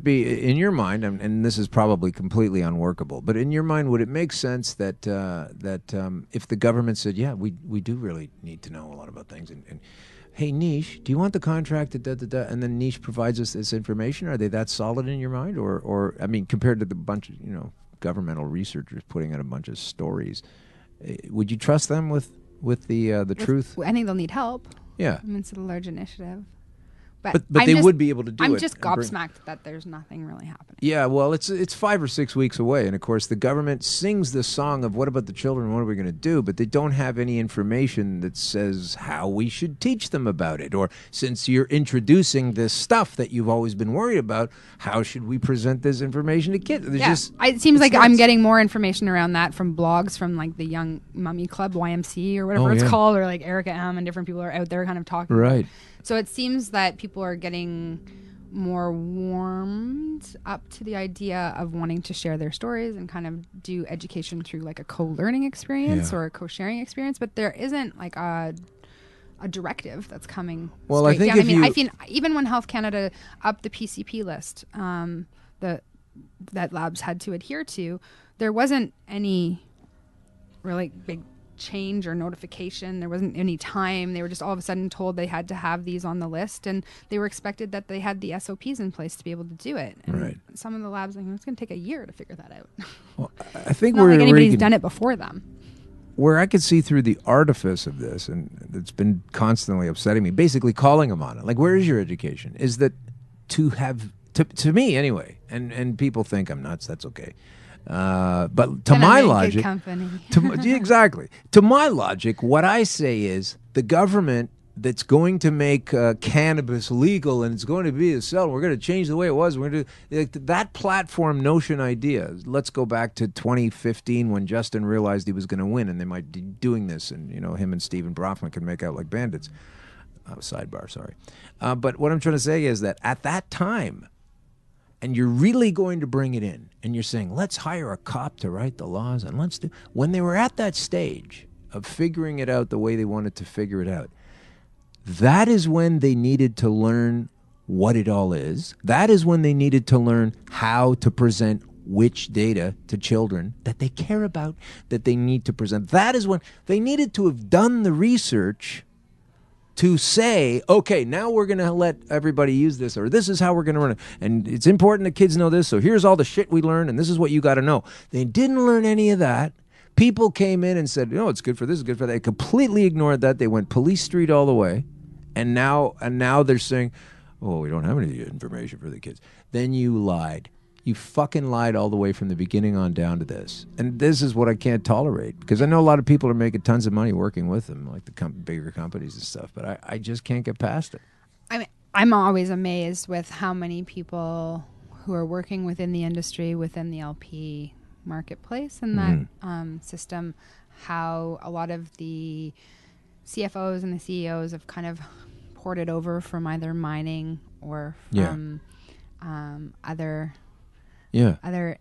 be in your mind, and this is probably completely unworkable, but in your mind, would it make sense that if the government said, yeah, we do really need to know a lot about things, and hey, Niche, do you want the contract? And then Niche provides us this information. Are they that solid in your mind, or I mean, compared to the bunch of governmental researchers putting out a bunch of stories, would you trust them with the truth? I think they'll need help. Yeah, I mean, it's a large initiative. But they would be able to do it. I'm just gobsmacked that there's nothing really happening. Yeah, well, it's 5 or 6 weeks away, and of course the government sings the song of what about the children, what are we going to do? But they don't have any information that says how we should teach them about it, or since you're introducing this stuff that you've always been worried about, how should we present this information to kids? It seems like I'm getting more information around that from blogs from like the Young Mummy Club, YMC, or whatever it's called, or like Erica M, and different people are out there kind of talking. Right. So it seems that people are getting more warmed up to the idea of wanting to share their stories and kind of do education through like a co-learning experience or a co-sharing experience. But there isn't like a directive that's coming. Well, I think down. I think even when Health Canada upped the PCP list that labs had to adhere to, there wasn't any really big change or notification. There wasn't any time. They were just all of a sudden told they had to have these on the list, and they were expected that they had the SOPs in place to be able to do it. And some of the labs, it's going to take a year to figure that out. Well, I think it's not like anybody's done it before them. Where I could see through the artifice of this, and it's been constantly upsetting me, basically calling them on it. Like, where is your education? Is that to me anyway, and people think I'm nuts, that's okay. But to my logic, exactly. To my logic, what I say is the government that's going to make cannabis legal, and it's going to be a sell. We're going to change the way it was. We're going to do that platform notion idea. Let's go back to 2015 when Justin realized he was going to win, and they might be doing this, and him and Stephen Brofman can make out like bandits. Sidebar, sorry. But what I'm trying to say is that at that time, and you're really going to bring it in, and you're saying, let's hire a cop to write the laws, and let's do. When they were at that stage of figuring it out the way they wanted to figure it out, that is when they needed to learn what it all is. That is when they needed to learn how to present which data to children that they care about, that they need to present. That is when they needed to have done the research to say, okay, now we're going to let everybody use this, or this is how we're going to run it. And it's important that kids know this, so here's all the shit we learned, and this is what you got to know. They didn't learn any of that. People came in and said, it's good for this, it's good for that. They completely ignored that. They went police street all the way. And now they're saying, we don't have any information for the kids. Then you lied. You fucking lied all the way from the beginning on down to this. And this is what I can't tolerate, because I know a lot of people are making tons of money working with them, like the bigger companies and stuff, but I just can't get past it. I mean, I'm always amazed with how many people who are working within the industry, within the LP marketplace and that system, how a lot of the CFOs and the CEOs have kind of ported over from either mining or from other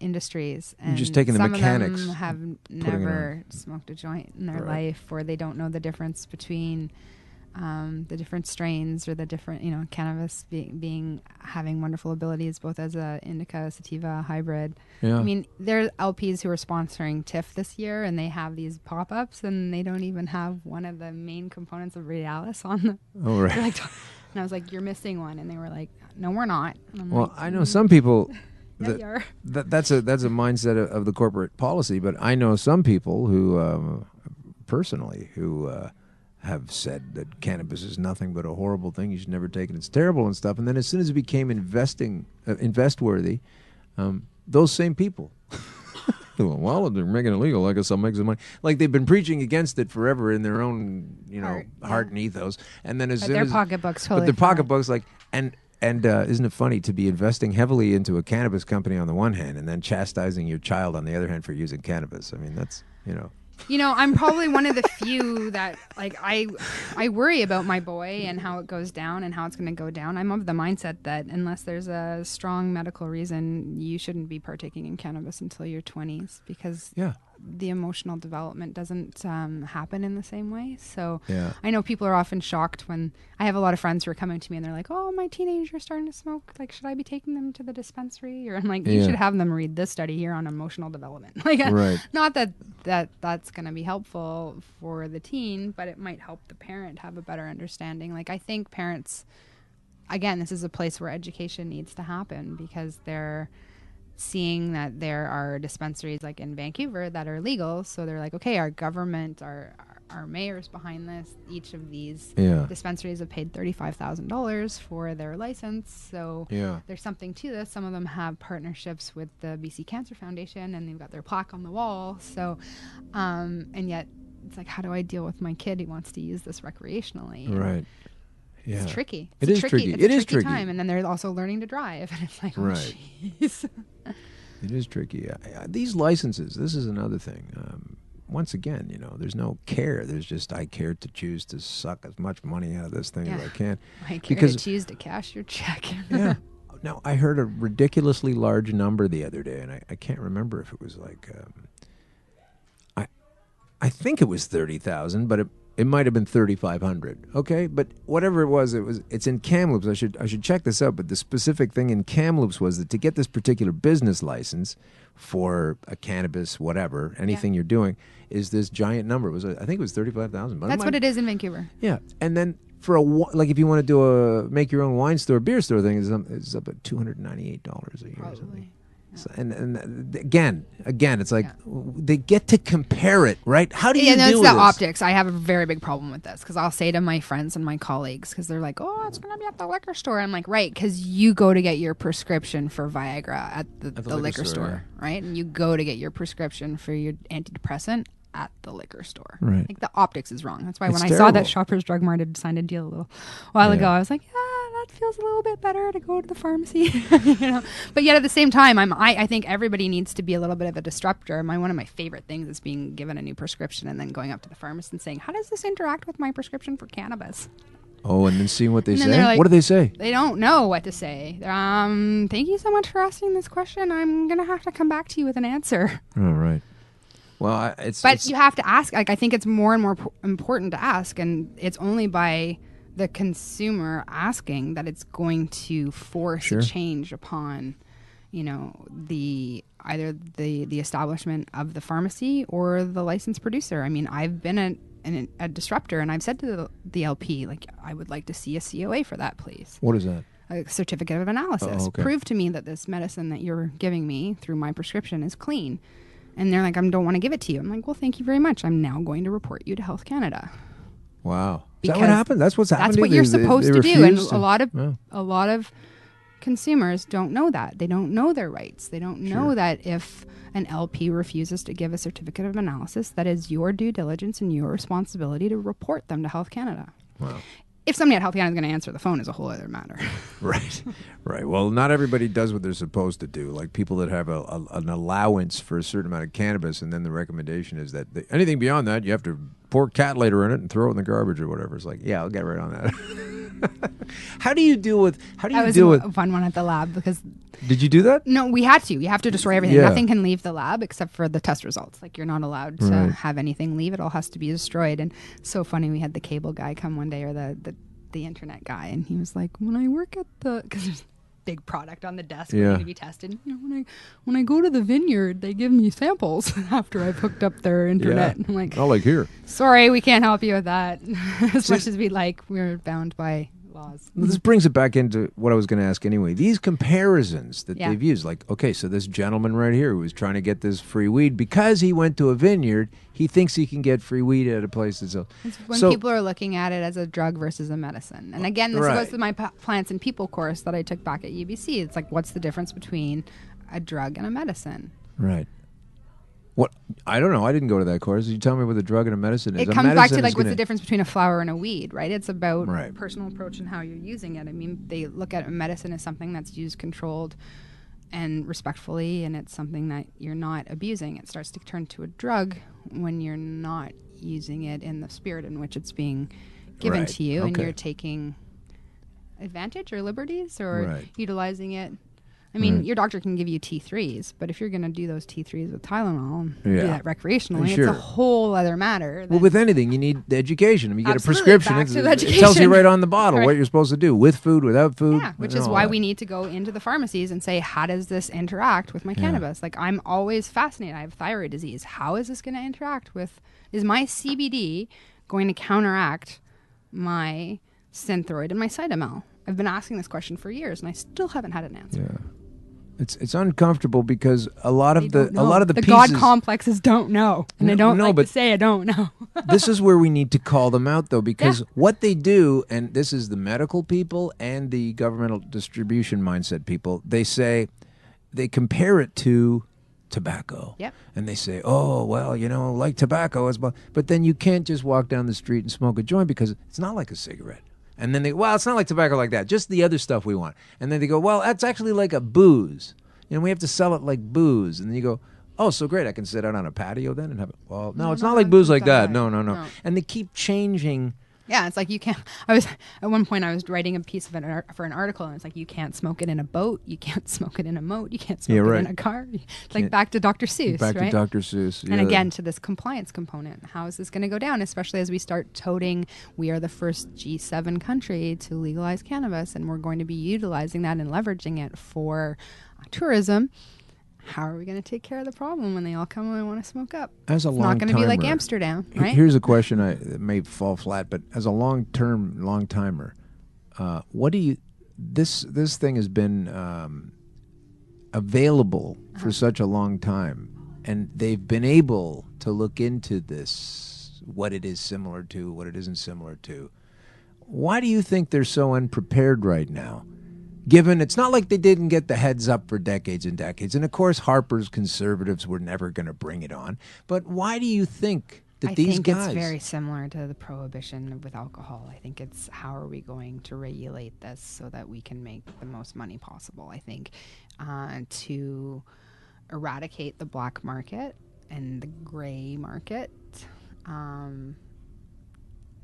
industries. And just taking the mechanics. Some of them have never smoked a joint in their life, or they don't know the difference between the different strains or the different, cannabis having wonderful abilities both as a indica, sativa, hybrid. Yeah. I mean, there are LPs who are sponsoring TIFF this year, and they have these pop-ups, and they don't even have one of the main components of Realis on them. Oh, right. And I was like, you're missing one. And they were like, no, we're not. Well, I know some people... Yeah, that's a mindset of the corporate policy, but I know some people who, personally, who... have said that cannabis is nothing but a horrible thing. You should never take it. It's terrible and stuff. And then as soon as it became invest-worthy, those same people, well, they're making it legal. I guess I'll make some money. Like they've been preaching against it forever in their own, heart and ethos. And then their pocketbooks totally. But their pocketbooks, and isn't it funny to be investing heavily into a cannabis company on the one hand, and then chastising your child on the other hand for using cannabis? I mean, that's I'm probably one of the few that, I worry about my boy and how it goes down and how it's going to go down. I'm of the mindset that unless there's a strong medical reason, you shouldn't be partaking in cannabis until your 20s, because the emotional development doesn't happen in the same way. So I know people are often shocked when I have a lot of friends who are coming to me and they're like, oh, my teenager's starting to smoke. Like, should I be taking them to the dispensary? Or I'm like, you should have them read this study here on emotional development. Not that that's going to be helpful for the teen, but it might help the parent have a better understanding. I think parents, again, this is a place where education needs to happen, because they're seeing that there are dispensaries like in Vancouver that are legal. So they're like, okay, our government, our mayor's behind this. Each of these dispensaries have paid $35,000 for their license. So there's something to this. Some of them have partnerships with the BC Cancer Foundation, and they've got their plaque on the wall. So, and yet it's like, how do I deal with my kid who wants to use this recreationally? Right. Yeah. It's tricky. It is tricky. It's a tricky time. And then they're also learning to drive. And it's like, oh, jeez. It is tricky. These licenses, this is another thing. Once again, there's no care. There's just, I care to choose to suck as much money out of this thing as I can. I care to choose to cash your check. Now, I heard a ridiculously large number the other day, and I can't remember if it was like, I think it was 30,000, but it might have been 3,500. Okay, but whatever it was, it's in Kamloops. I should check this out. But the specific thing in Kamloops was that to get this particular business license for a cannabis, whatever, anything you're doing, is this giant number. I think it was 35,000. That's what it is in Vancouver. Yeah, and then for if you want to do make your own wine store, beer store thing, it's up at $298 a year. Probably. Or something. So, and again, it's like they get to compare it, right? How do you deal with this? It's the optics. I have a very big problem with this, because I'll say to my friends and my colleagues, because they're like, oh, it's going to be at the liquor store. I'm like, right, because you go to get your prescription for Viagra at the liquor store, right? And you go to get your prescription for your antidepressant at the liquor store. Right. Like the optics is wrong. That's why It's when terrible. I saw that Shoppers Drug Mart had signed a deal a little while ago, I was like, that feels a little bit better to go to the pharmacy. But yet at the same time, I think everybody needs to be a little bit of a disruptor. One of my favorite things is being given a new prescription and then going up to the pharmacist and saying, how does this interact with my prescription for cannabis? Oh, and then seeing what they say? Like, what do they say? They don't know what to say. Thank you so much for asking this question. I'm going to have to come back to you with an answer. Oh, right. Well, But you have to ask. Like, I think it's more and more important to ask, and it's only by the consumer asking that it's going to force a change upon, either the establishment of the pharmacy or the licensed producer. I've been a disruptor, and I've said to the LP, like, I would like to see a COA for that, please. What is that? A certificate of analysis. Oh, okay. Prove to me that this medicine that you're giving me through my prescription is clean. And they're like, I don't want to give it to you. I'm like, well, thank you very much. I'm now going to report you to Health Canada. Wow. Is that what happened? That's what's happening? That's what you're supposed to do. And a lot of consumers don't know that. They don't know their rights. They don't know that if an LP refuses to give a certificate of analysis, that is your due diligence and your responsibility to report them to Health Canada. Wow. If somebody at Health Canada is going to answer the phone is a whole other matter. Right. Well, not everybody does what they're supposed to do. Like people that have an allowance for a certain amount of cannabis, and then the recommendation is that anything beyond that, you have to pour cat litter in it and throw it in the garbage or whatever. It's like, yeah, I'll get right on that. How do you deal with? That was a fun one at the lab because. Did you do that? No, we had to. You have to destroy everything. Yeah. Nothing can leave the lab except for the test results. Like, you're not allowed to have anything leave. It all has to be destroyed. And so funny, we had the cable guy come one day, or the internet guy, and he was like, when I work at because there's big product on the desk waiting to be tested. When I go to the vineyard, they give me samples after I've hooked up their internet. And I'm like, not like here. Sorry, we can't help you with that. As much as we'd like, we're bound by laws. This brings it back into what I was going to ask anyway. These comparisons that they've used, like, okay, so this gentleman right here who was trying to get this free weed because he went to a vineyard, he thinks he can get free weed at a place that's it's when people are looking at it as a drug versus a medicine. And again, this goes to my plants and people course that I took back at UBC. It's like, what's the difference between a drug and a medicine? Right. What? I don't know. I didn't go to that course. You tell me what a drug and a medicine is. It comes back to like what's the difference between a flower and a weed, right? It's about personal approach and how you're using it. They look at medicine as something that's used controlled and respectfully, and it's something that you're not abusing. It starts to turn to a drug when you're not using it in the spirit in which it's being given to you, and you're taking advantage or liberties or utilizing it. Your doctor can give you T3s, but if you're going to do those T3s with Tylenol and do that recreationally, it's a whole other matter. Well, with anything, you need the education. You get a prescription. It tells you right on the bottle what you're supposed to do, with food, without food. Yeah, which is why we need to go into the pharmacies and say, how does this interact with my cannabis? Like, I'm always fascinated. I have thyroid disease. How is this going to interact with, is my CBD going to counteract my Synthroid and my Cytomel? I've been asking this question for years, and I still haven't had an answer. Yeah. It's uncomfortable because a lot of the pieces, God complexes don't know, and they don't like to say I don't know. This is where we need to call them out, though, because what they do, and this is the medical people and the governmental distribution mindset people, they say they compare it to tobacco. Yep. And they say, oh, well, like tobacco is, but then you can't just walk down the street and smoke a joint because it's not like a cigarette. And then it's not like tobacco like that, just the other stuff we want. And then they go, well, that's actually like a booze. We have to sell it like booze. And then you go, oh, so great, I can sit out on a patio then and have it. Well, no, it's not like booze like that. No. And they keep changing. Yeah, it's like you can't. At one point, I was writing a piece of for an article, and it's like, you can't smoke it in a boat, you can't smoke it in a moat, you can't smoke it in a car. It's like back to Dr. Seuss, Back to Dr. Seuss. And again, to this compliance component, how is this going to go down, especially as we start toting, we are the first G7 country to legalize cannabis, and we're going to be utilizing that and leveraging it for tourism. How are we going to take care of the problem when they all come and want to smoke up? As a it's not going to be like Amsterdam, right? Here's a question that may fall flat, but as a long timer, what do you? This thing has been available for such a long time, and they've been able to look into this, what it is similar to, what it isn't similar to. Why do you think they're so unprepared right now? Given it's not like they didn't get the heads up for decades and decades. And of course, Harper's conservatives were never going to bring it on. But why do you think that these guys... I think it's very similar to the prohibition with alcohol. I think it's how are we going to regulate this so that we can make the most money possible. I think to eradicate the black market and the gray market,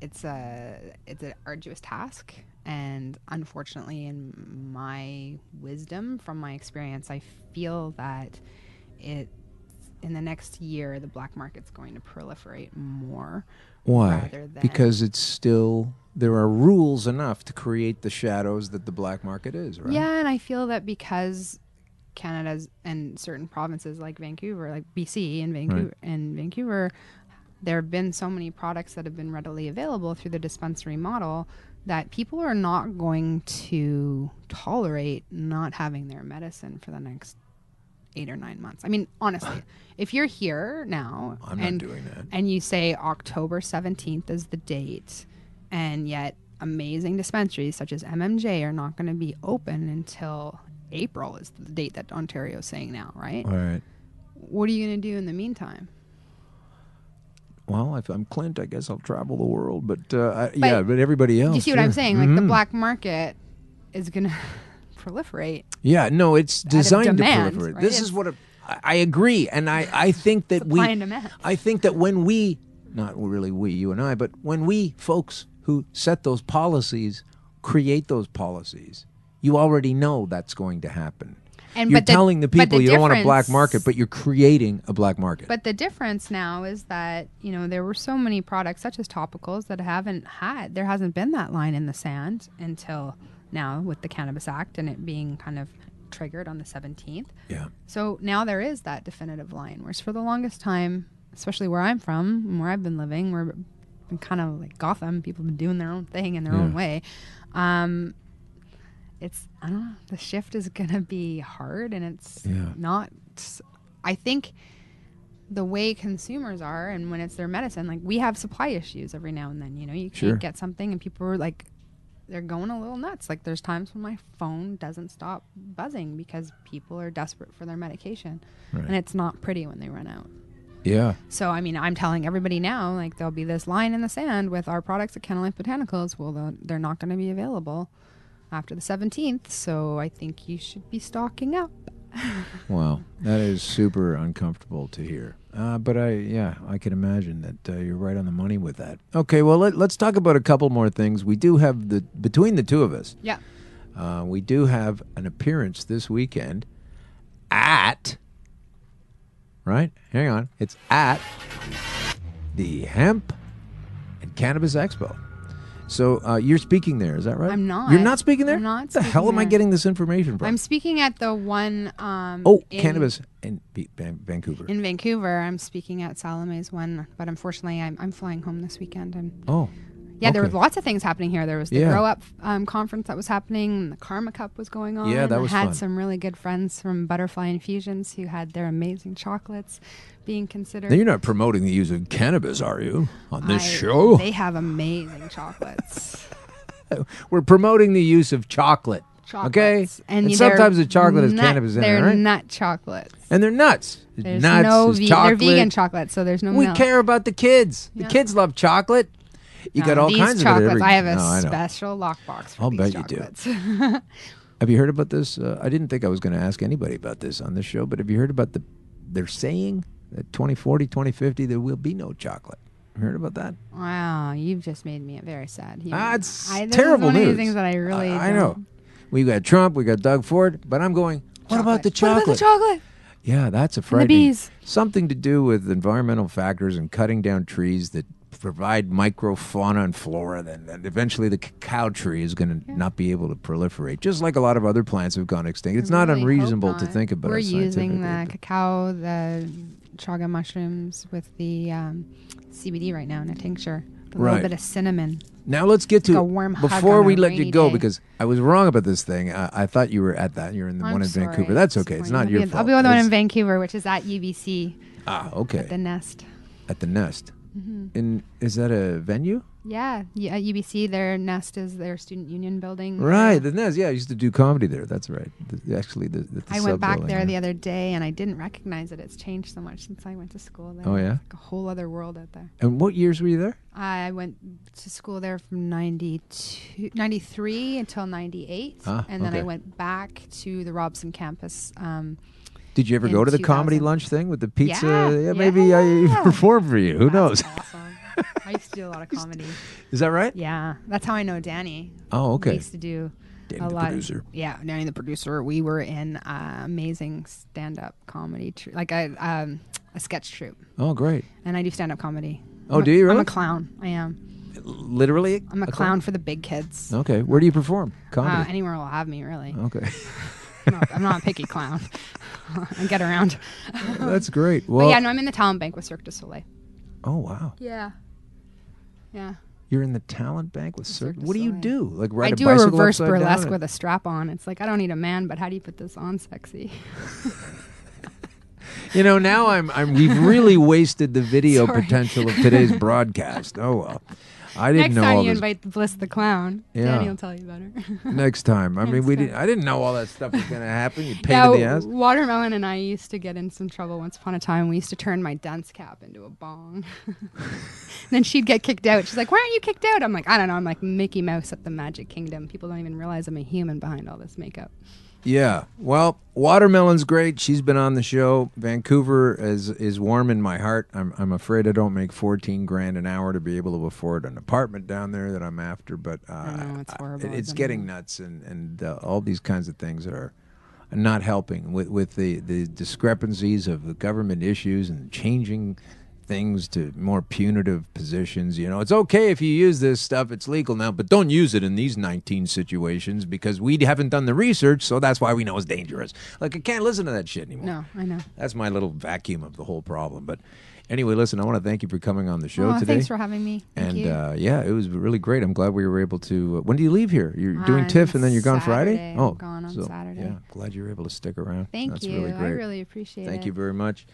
it's an arduous task. And unfortunately, in my wisdom, from my experience, I feel that in the next year, the black market's going to proliferate more. Why? Because it's still, there are rules enough to create the shadows that the black market is, right? Yeah, and I feel that because Canada's and certain provinces like Vancouver, like BC and Vancouver, there have been so many products that have been readily available through the dispensary model that people are not going to tolerate not having their medicine for the next 8 or 9 months. I mean, honestly, if you're here now and you say October 17th is the date, and yet amazing dispensaries such as MMJ are not going to be open until April is the date that Ontario is saying now, right? All right. What are you going to do in the meantime? Well, if I'm Clint, I guess I'll travel the world. But everybody else. Do you see what I'm saying? Like the black market is going to proliferate. Yeah, no, it's designed demand, to proliferate. Right? This is what I agree, and I think that I think that when we, not really we, you and I, but when we folks who set those policies create those policies, you already know that's going to happen. And you're telling the people you don't want a black market, but you're creating a black market. But the difference now is that, you know, there were so many products such as topicals that there hasn't been that line in the sand until now with the Cannabis Act and it being kind of triggered on the 17th. Yeah. So now there is that definitive line, whereas for the longest time, especially where I'm from and where I've been living, we're kind of like Gotham, people have been doing their own thing in their own way. I don't know, the shift is going to be hard, and it's not, I think the way consumers are, and when it's their medicine, like we have supply issues every now and then, you know, you can't get something and people are like, they're going a little nuts. Like there's times when my phone doesn't stop buzzing because people are desperate for their medication, and it's not pretty when they run out. Yeah. So, I mean, I'm telling everybody now, like there'll be this line in the sand with our products at Cannalife Botanicals. Well, they're not going to be available after the 17th, so I think you should be stocking up. Wow, that is super uncomfortable to hear. But I can imagine that you're right on the money with that. Okay, well, let's talk about a couple more things. We do have between the two of us. Yeah. We do have an appearance this weekend at, right? Hang on. It's at the Hemp and Cannabis Expo. So you're speaking there, is that right? I'm not. You're not speaking there? I'm not. What the hell am I getting this information from? I'm speaking at the one. Cannabis in Vancouver. In Vancouver, I'm speaking at Salome's one, but unfortunately, I'm flying home this weekend. There were lots of things happening here. There was the Grow Up conference that was happening. And the Karma Cup was going on. Yeah, that was fun. I had some really good friends from Butterfly Infusions who had their amazing chocolates being considered. Now, you're not promoting the use of cannabis, are you, on this show? They have amazing chocolates. We're promoting the use of chocolate. Okay? And sometimes the chocolate has cannabis in it, right? They're nut chocolates. And they're nuts. There's nuts, they're vegan chocolate, so there's no milk. We care about the kids. The kids love chocolate. You got all kinds chocolates, of it. I have a special lockbox for these chocolates. You do. Have you heard about this? I didn't think I was going to ask anybody about this on this show, but have you heard about they're saying that 2040, 2050, there will be no chocolate. Heard about that? Wow, you've just made me very sad. It's terrible news. One of the things that I really I know. We got Trump, we got Doug Ford, but I'm going, what about the chocolate? What about the chocolate? Yeah, that's a frightening. And the bees. Something to do with environmental factors and cutting down trees that provide microfauna and flora, then eventually the cacao tree is going to not be able to proliferate, just like a lot of other plants have gone extinct. It's not unreasonable to think about it. We're using the cacao, the chaga mushrooms with the CBD right now in a tincture. A little bit of cinnamon. Now let's get to a warm hug before we let rainy you go, day. because I was wrong about this thing. I thought you were at that. You're in the one in Vancouver. That's okay. It's not your fault. I'll be on the one in Vancouver, which is at UBC. Okay. At the Nest. At the Nest. Mm-hmm. And is that a venue? Yeah, at UBC, their Nest is their student union building. Right, the Nest. Yeah, I used to do comedy there. That's right. I went back there the other day, and I didn't recognize it. It's changed so much since I went to school there. Oh, yeah? It's like a whole other world out there. And what years were you there? I went to school there from 93 until 98, and then I went back to the Robson campus. Did you ever go to the 2000. comedy lunch thing with the pizza? Yeah, maybe I performed for you. Who knows? Awesome. I used to do a lot of comedy. Is that right? Yeah, that's how I know Danny. Oh, okay. We used to do Danny a the lot. Producer. Yeah, Danny the producer. We were in amazing stand-up comedy, like a sketch troupe. Oh, great. And I do stand-up comedy. Oh, do you really? I'm a clown. I am. Literally? I'm a clown for the big kids. Okay. Where do you perform? Comedy? Anywhere will have me, really. Okay. I'm not a picky clown. I get around. That's great. Well, but yeah, no, I'm in the talent bank with Cirque du Soleil. Oh, wow. Yeah. Yeah. You're in the talent bank with Cirque. What do you do? Like ride I a do bicycle a reverse upside burlesque down with a strap on. It's like, I don't need a man, but how do you put this on sexy? You know, now we've really wasted the video potential of today's broadcast. Oh well. I didn't know all this. Next time you invite Bliss the clown, Danny will tell you better. Next time. I mean, I didn't know all that stuff was going to happen. You pain in the ass. Watermelon and I used to get in some trouble once upon a time. We used to turn my dunce cap into a bong. Then she'd get kicked out. She's like, why aren't you kicked out? I'm like, I don't know. I'm like Mickey Mouse at the Magic Kingdom. People don't even realize I'm a human behind all this makeup. Yeah. Well, Watermelon's great. She's been on the show. Vancouver is warm in my heart. I'm afraid I don't make $14,000 an hour to be able to afford an apartment down there that I'm after. But I know, it's horrible. It's getting nuts, and all these kinds of things are not helping with the discrepancies of the government issues and changing things to more punitive positions. You know, it's okay if you use this stuff, it's legal now, but don't use it in these 19 situations because we haven't done the research, so that's why we know it's dangerous. Like, I can't listen to that shit anymore. No, I know. That's my little vacuum of the whole problem. But anyway, listen, I want to thank you for coming on the show today. Thanks for having me. Thank you. Yeah, it was really great. I'm glad we were able to... when do you leave here? You're doing TIFF and then you're gone Friday? I'm gone on Saturday. Yeah, glad you were able to stick around. Thank you. Really great. I really appreciate it. Thank you very much.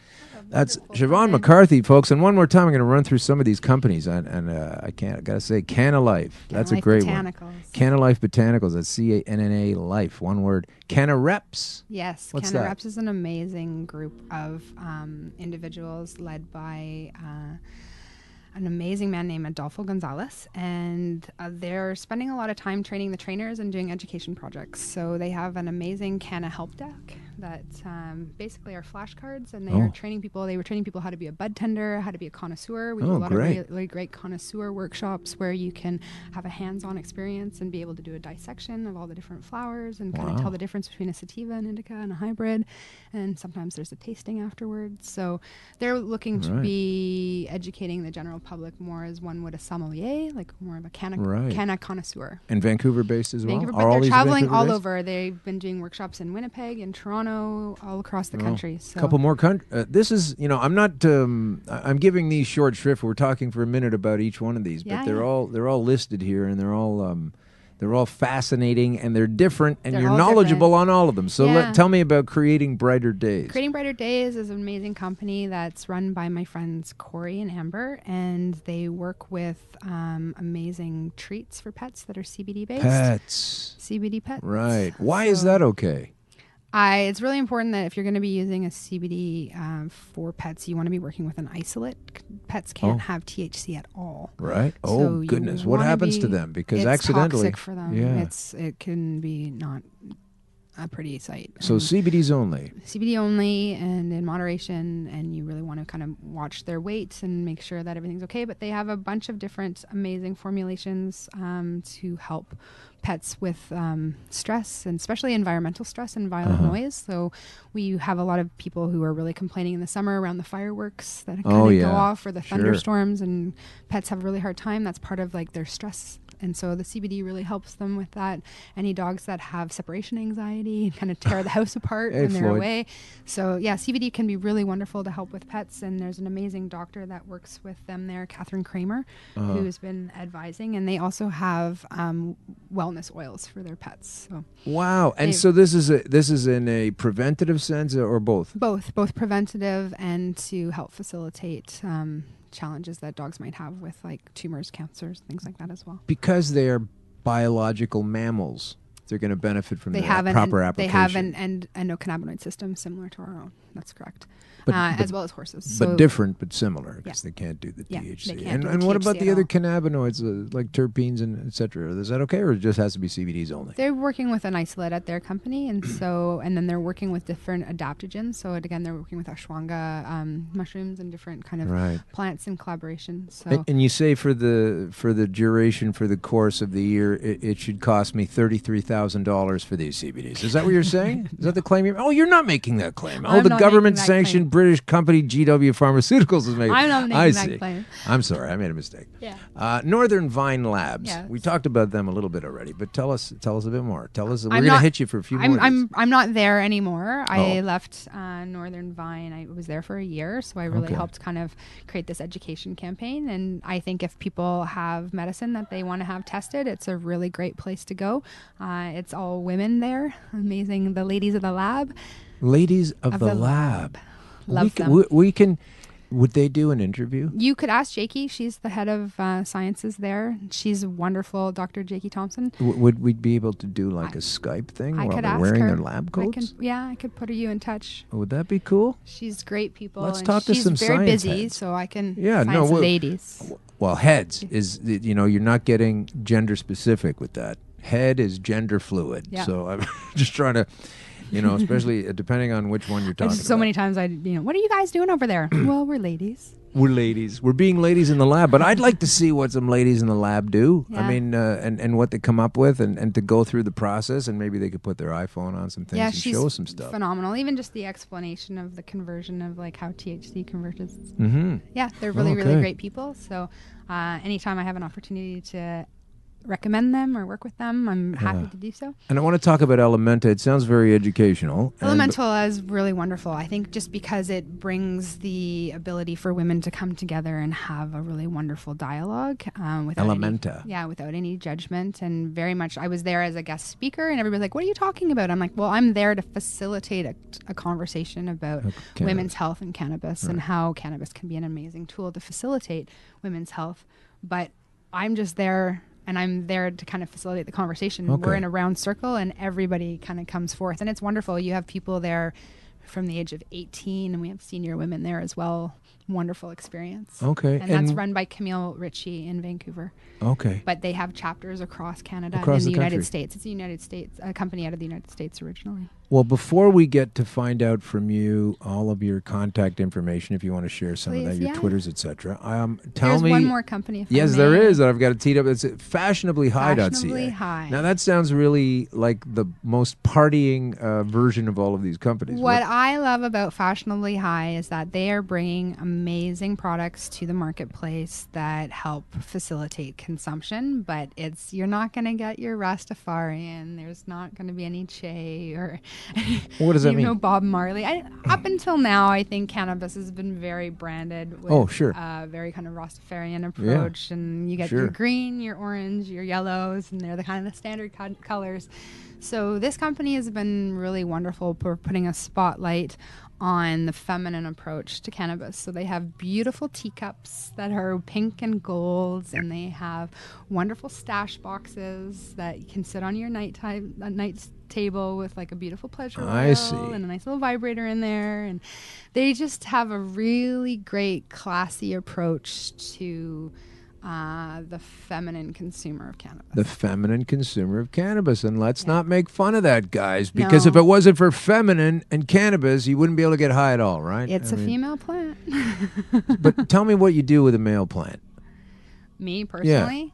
That's Siobhan McCarthy, folks. And one more time, I'm going to run through some of these companies. I got to say, Cannalife. That's a great one. Cannalife Botanicals. That's CANNA Life. One word. CannaReps. Yes. What's CannaReps that? is an amazing group of individuals led by an amazing man named Adolfo Gonzalez, and they're spending a lot of time training the trainers and doing education projects. So they have an amazing Canna help deck that basically are flashcards, and they are training people. They were training people how to be a bud tender, how to be a connoisseur. We do a lot of really great connoisseur workshops where you can have a hands-on experience and be able to do a dissection of all the different flowers and kind of tell the difference between a sativa, an indica, and a hybrid. And sometimes there's a tasting afterwards. So they're looking to be educating the general public more as one would a sommelier, like more of a canna connoisseur. And Vancouver-based as well? Vancouver, but they're traveling all over. They've been doing workshops in Winnipeg, in Toronto, all across the country. So. A couple more countries. This is, I'm not. I'm giving these short shrift. We're talking for a minute about each one of these, but they're all listed here, and they're all fascinating, and they're different, and you're knowledgeable on all of them. So tell me about Creating Brighter Days. Creating Brighter Days is an amazing company that's run by my friends Corey and Amber, and they work with amazing treats for pets that are CBD based. CBD pets. Right. Why is that okay? It's really important that if you're going to be using a CBD for pets, you want to be working with an isolate. Pets can't have THC at all. Right. So goodness. What happens to them? Because it's accidentally. Toxic for them. Yeah. It can be not a pretty sight. So CBD's only. CBD only and in moderation, and you really want to kind of watch their weight and make sure that everything's okay. But they have a bunch of different amazing formulations to help pets with stress, and especially environmental stress and violent noise. So we have a lot of people who are really complaining in the summer around the fireworks that kind of go off, or the thunderstorms, and pets have a really hard time. That's part of like their stress. And so the CBD really helps them with that. Any dogs that have separation anxiety kind of tear the house apart when they're away. So yeah, CBD can be really wonderful to help with pets. And there's an amazing doctor that works with them there, Catherine Kramer, who's been advising. And they also have wellness oils for their pets. So wow. And so this is in a preventative sense, or both? Both preventative and to help facilitate challenges that dogs might have with like tumors, cancers, things like that as well. Because they are biological mammals, they're going to benefit from the proper application. They have an endocannabinoid system similar to our own. That's correct. As well as horses. But different, but similar, because they can't do the THC. And what about the other cannabinoids, like terpenes and et cetera? Is that okay, or it just has to be CBDs only? They're working with an isolate at their company, and then they're working with different adaptogens. So again, they're working with ashwagandha mushrooms and different kind of plants in collaboration. So and you say for the duration, for the course of the year, it should cost me $33,000 for these CBDs. Is that what you're saying? Is that the claim? You're not making that claim. The government-sanctioned British company GW Pharmaceuticals is making. I'm not making that claim. I'm sorry, I made a mistake. Yeah. Northern Vine Labs. Yes. We talked about them a little bit already, but tell us a bit more. Tell us. We're going to hit you for a few more. I'm not there anymore. I left Northern Vine. I was there for a year, so I really helped kind of create this education campaign. And I think if people have medicine that they want to have tested, it's a really great place to go. It's all women there. Amazing. The ladies of the lab. Ladies of the lab. Love them. We can. Would they do an interview? You could ask Jakey. She's the head of sciences there. She's wonderful, Dr. Jakey Thompson. Would we be able to do like a Skype thing while they're wearing their lab coats? I could put you in touch. Would that be cool? She's great people. Let's talk to some science She's very busy, heads. so I can find some ladies. Well, heads is, you're not getting gender specific with that. Head is gender fluid. Yeah. So I'm just trying to... especially depending on which one you're talking about. So many times what are you guys doing over there? Well, we're ladies. We're ladies. We're being ladies in the lab. But I'd like to see what some ladies in the lab do. Yeah. I mean, and what they come up with and to go through the process, and maybe they could put their iPhone on some things and show some stuff. Phenomenal. Even just the explanation of the conversion of like how THC converts. Mm-hmm. Yeah, they're really, really great people. So anytime I have an opportunity to recommend them or work with them, I'm happy to do so. And I want to talk about Elementa. It sounds very educational. Elemental is really wonderful. I think just because it brings the ability for women to come together and have a really wonderful dialogue without any judgment. And very much, I was there as a guest speaker, and everybody's like, "What are you talking about?" I'm like, "Well, I'm there to facilitate a conversation about women's health and cannabis and how cannabis can be an amazing tool to facilitate women's health." But I'm just there. And I'm there to kind of facilitate the conversation. We're in a round circle, and everybody kind of comes forth. And it's wonderful. You have people there from the age of 18, and we have senior women there as well. Wonderful experience. Okay. And that's run by Camille Ritchie in Vancouver. Okay. But they have chapters across Canada and in the United States. It's a company out of the United States originally. Well, before we get to find out from you all of your contact information, if you want to share some of that, your Twitters, etc. There's one more company. Yes, there is that I've got to teed up. It's fashionablehigh.ca. Fashionably High. Now that sounds really like the most partying version of all of these companies. What I love about Fashionably High is that they are bringing amazing products to the marketplace that help facilitate consumption. But you're not going to get your Rastafarian. There's not going to be any Che or. What does that mean? Bob Marley. Up until now, I think cannabis has been very branded with a very kind of Rastafarian approach. And you get your green, your orange, your yellows, and they're the kind of the standard colors. So this company has been really wonderful for putting a spotlight on the feminine approach to cannabis. So they have beautiful teacups that are pink and golds, and they have wonderful stash boxes that you can sit on your night table with like a beautiful pleasure oil and a nice little vibrator in there. And they just have a really great, classy approach to the feminine consumer of cannabis. The feminine consumer of cannabis. And let's not make fun of that, guys, because if it wasn't for feminine and cannabis, you wouldn't be able to get high at all, right? It's a female plant. But tell me what you do with a male plant. Me, personally?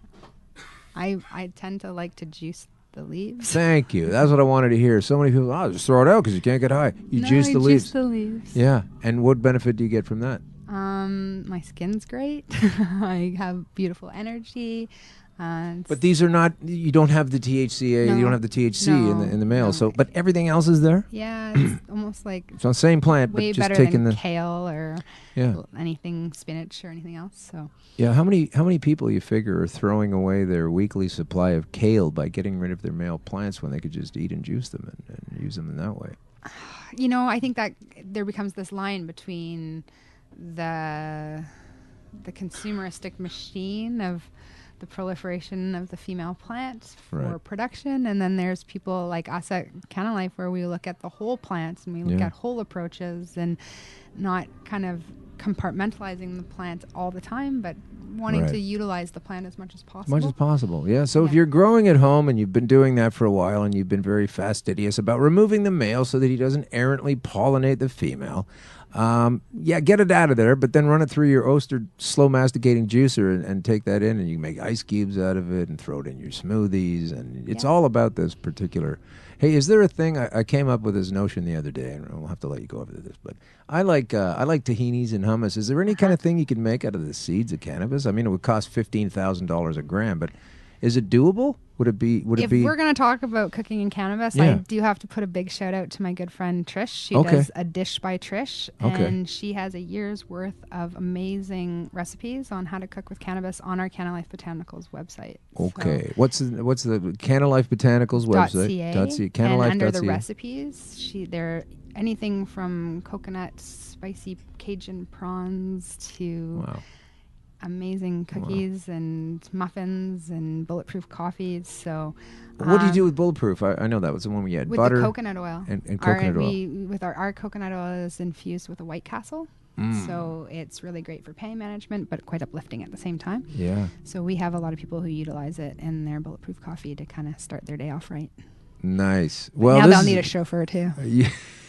Yeah. I tend to like to juice the leaves. Thank you. That's what I wanted to hear. So many people, just throw it out because you can't get high. You juice the leaves. Juice the leaves. Yeah. And what benefit do you get from that? My skin's great. I have beautiful energy. But these are not. You don't have the THCA. You don't have the THC in the male. So, but everything else is there. Yeah, it's almost like it's on the same plant, way but just better taking than kale or anything spinach or anything else. So yeah, how many people you figure are throwing away their weekly supply of kale by getting rid of their male plants when they could just eat and juice them and use them in that way? I think that there becomes this line between the the consumeristic machine of the proliferation of the female plant for production, and then there's people like us at Cannalife where we look at the whole plants and we look at whole approaches and not kind of compartmentalizing the plant all the time, but wanting to utilize the plant as much as possible. Much as possible, yeah. So if you're growing at home and you've been doing that for a while and you've been very fastidious about removing the male so that he doesn't errantly pollinate the female, get it out of there, but then run it through your Oster slow masticating juicer and take that in, and you can make ice cubes out of it and throw it in your smoothies, and it's all about this particular. Hey, is there a thing I came up with this notion the other day, and we'll have to let you go over this, but I like tahinis and hummus. Is there any kind of thing you can make out of the seeds of cannabis? I mean, it would cost $15,000 a gram, but is it doable? Would it be? If we're going to talk about cooking and cannabis, I do have to put a big shout out to my good friend Trish. She does A Dish by Trish, and she has a year's worth of amazing recipes on how to cook with cannabis on our Cannalife Botanicals website. Okay, so what's the Cannalife Botanicals website? .ca. Cannalife. And under the recipes, they're anything from coconut, spicy Cajun prawns to amazing cookies and muffins and bulletproof coffees. So, what do you do with bulletproof? I know that was the one we had. With butter, the coconut oil. And coconut oil. Our coconut oil is infused with a White Castle. So it's really great for pain management, but quite uplifting at the same time. Yeah. So we have a lot of people who utilize it in their bulletproof coffee to kind of start their day off right. Nice. Well, now they'll need a chauffeur too.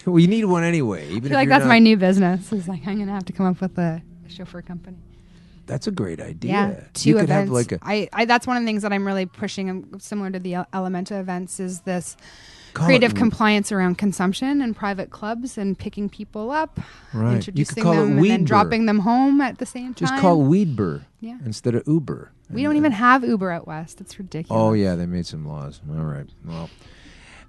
Well, you need one anyway. I feel like that's my new business. It's like I'm going to have to come up with a chauffeur company. That's a great idea. Yeah, 2 events. That's one of the things that I'm really pushing, similar to the Elementa events, is this creative compliance around consumption and private clubs and picking people up, introducing them, and then dropping them home at the same time. Just call Weedber instead of Uber. We don't even have Uber out west. It's ridiculous. Oh, yeah, they made some laws. All right. Well,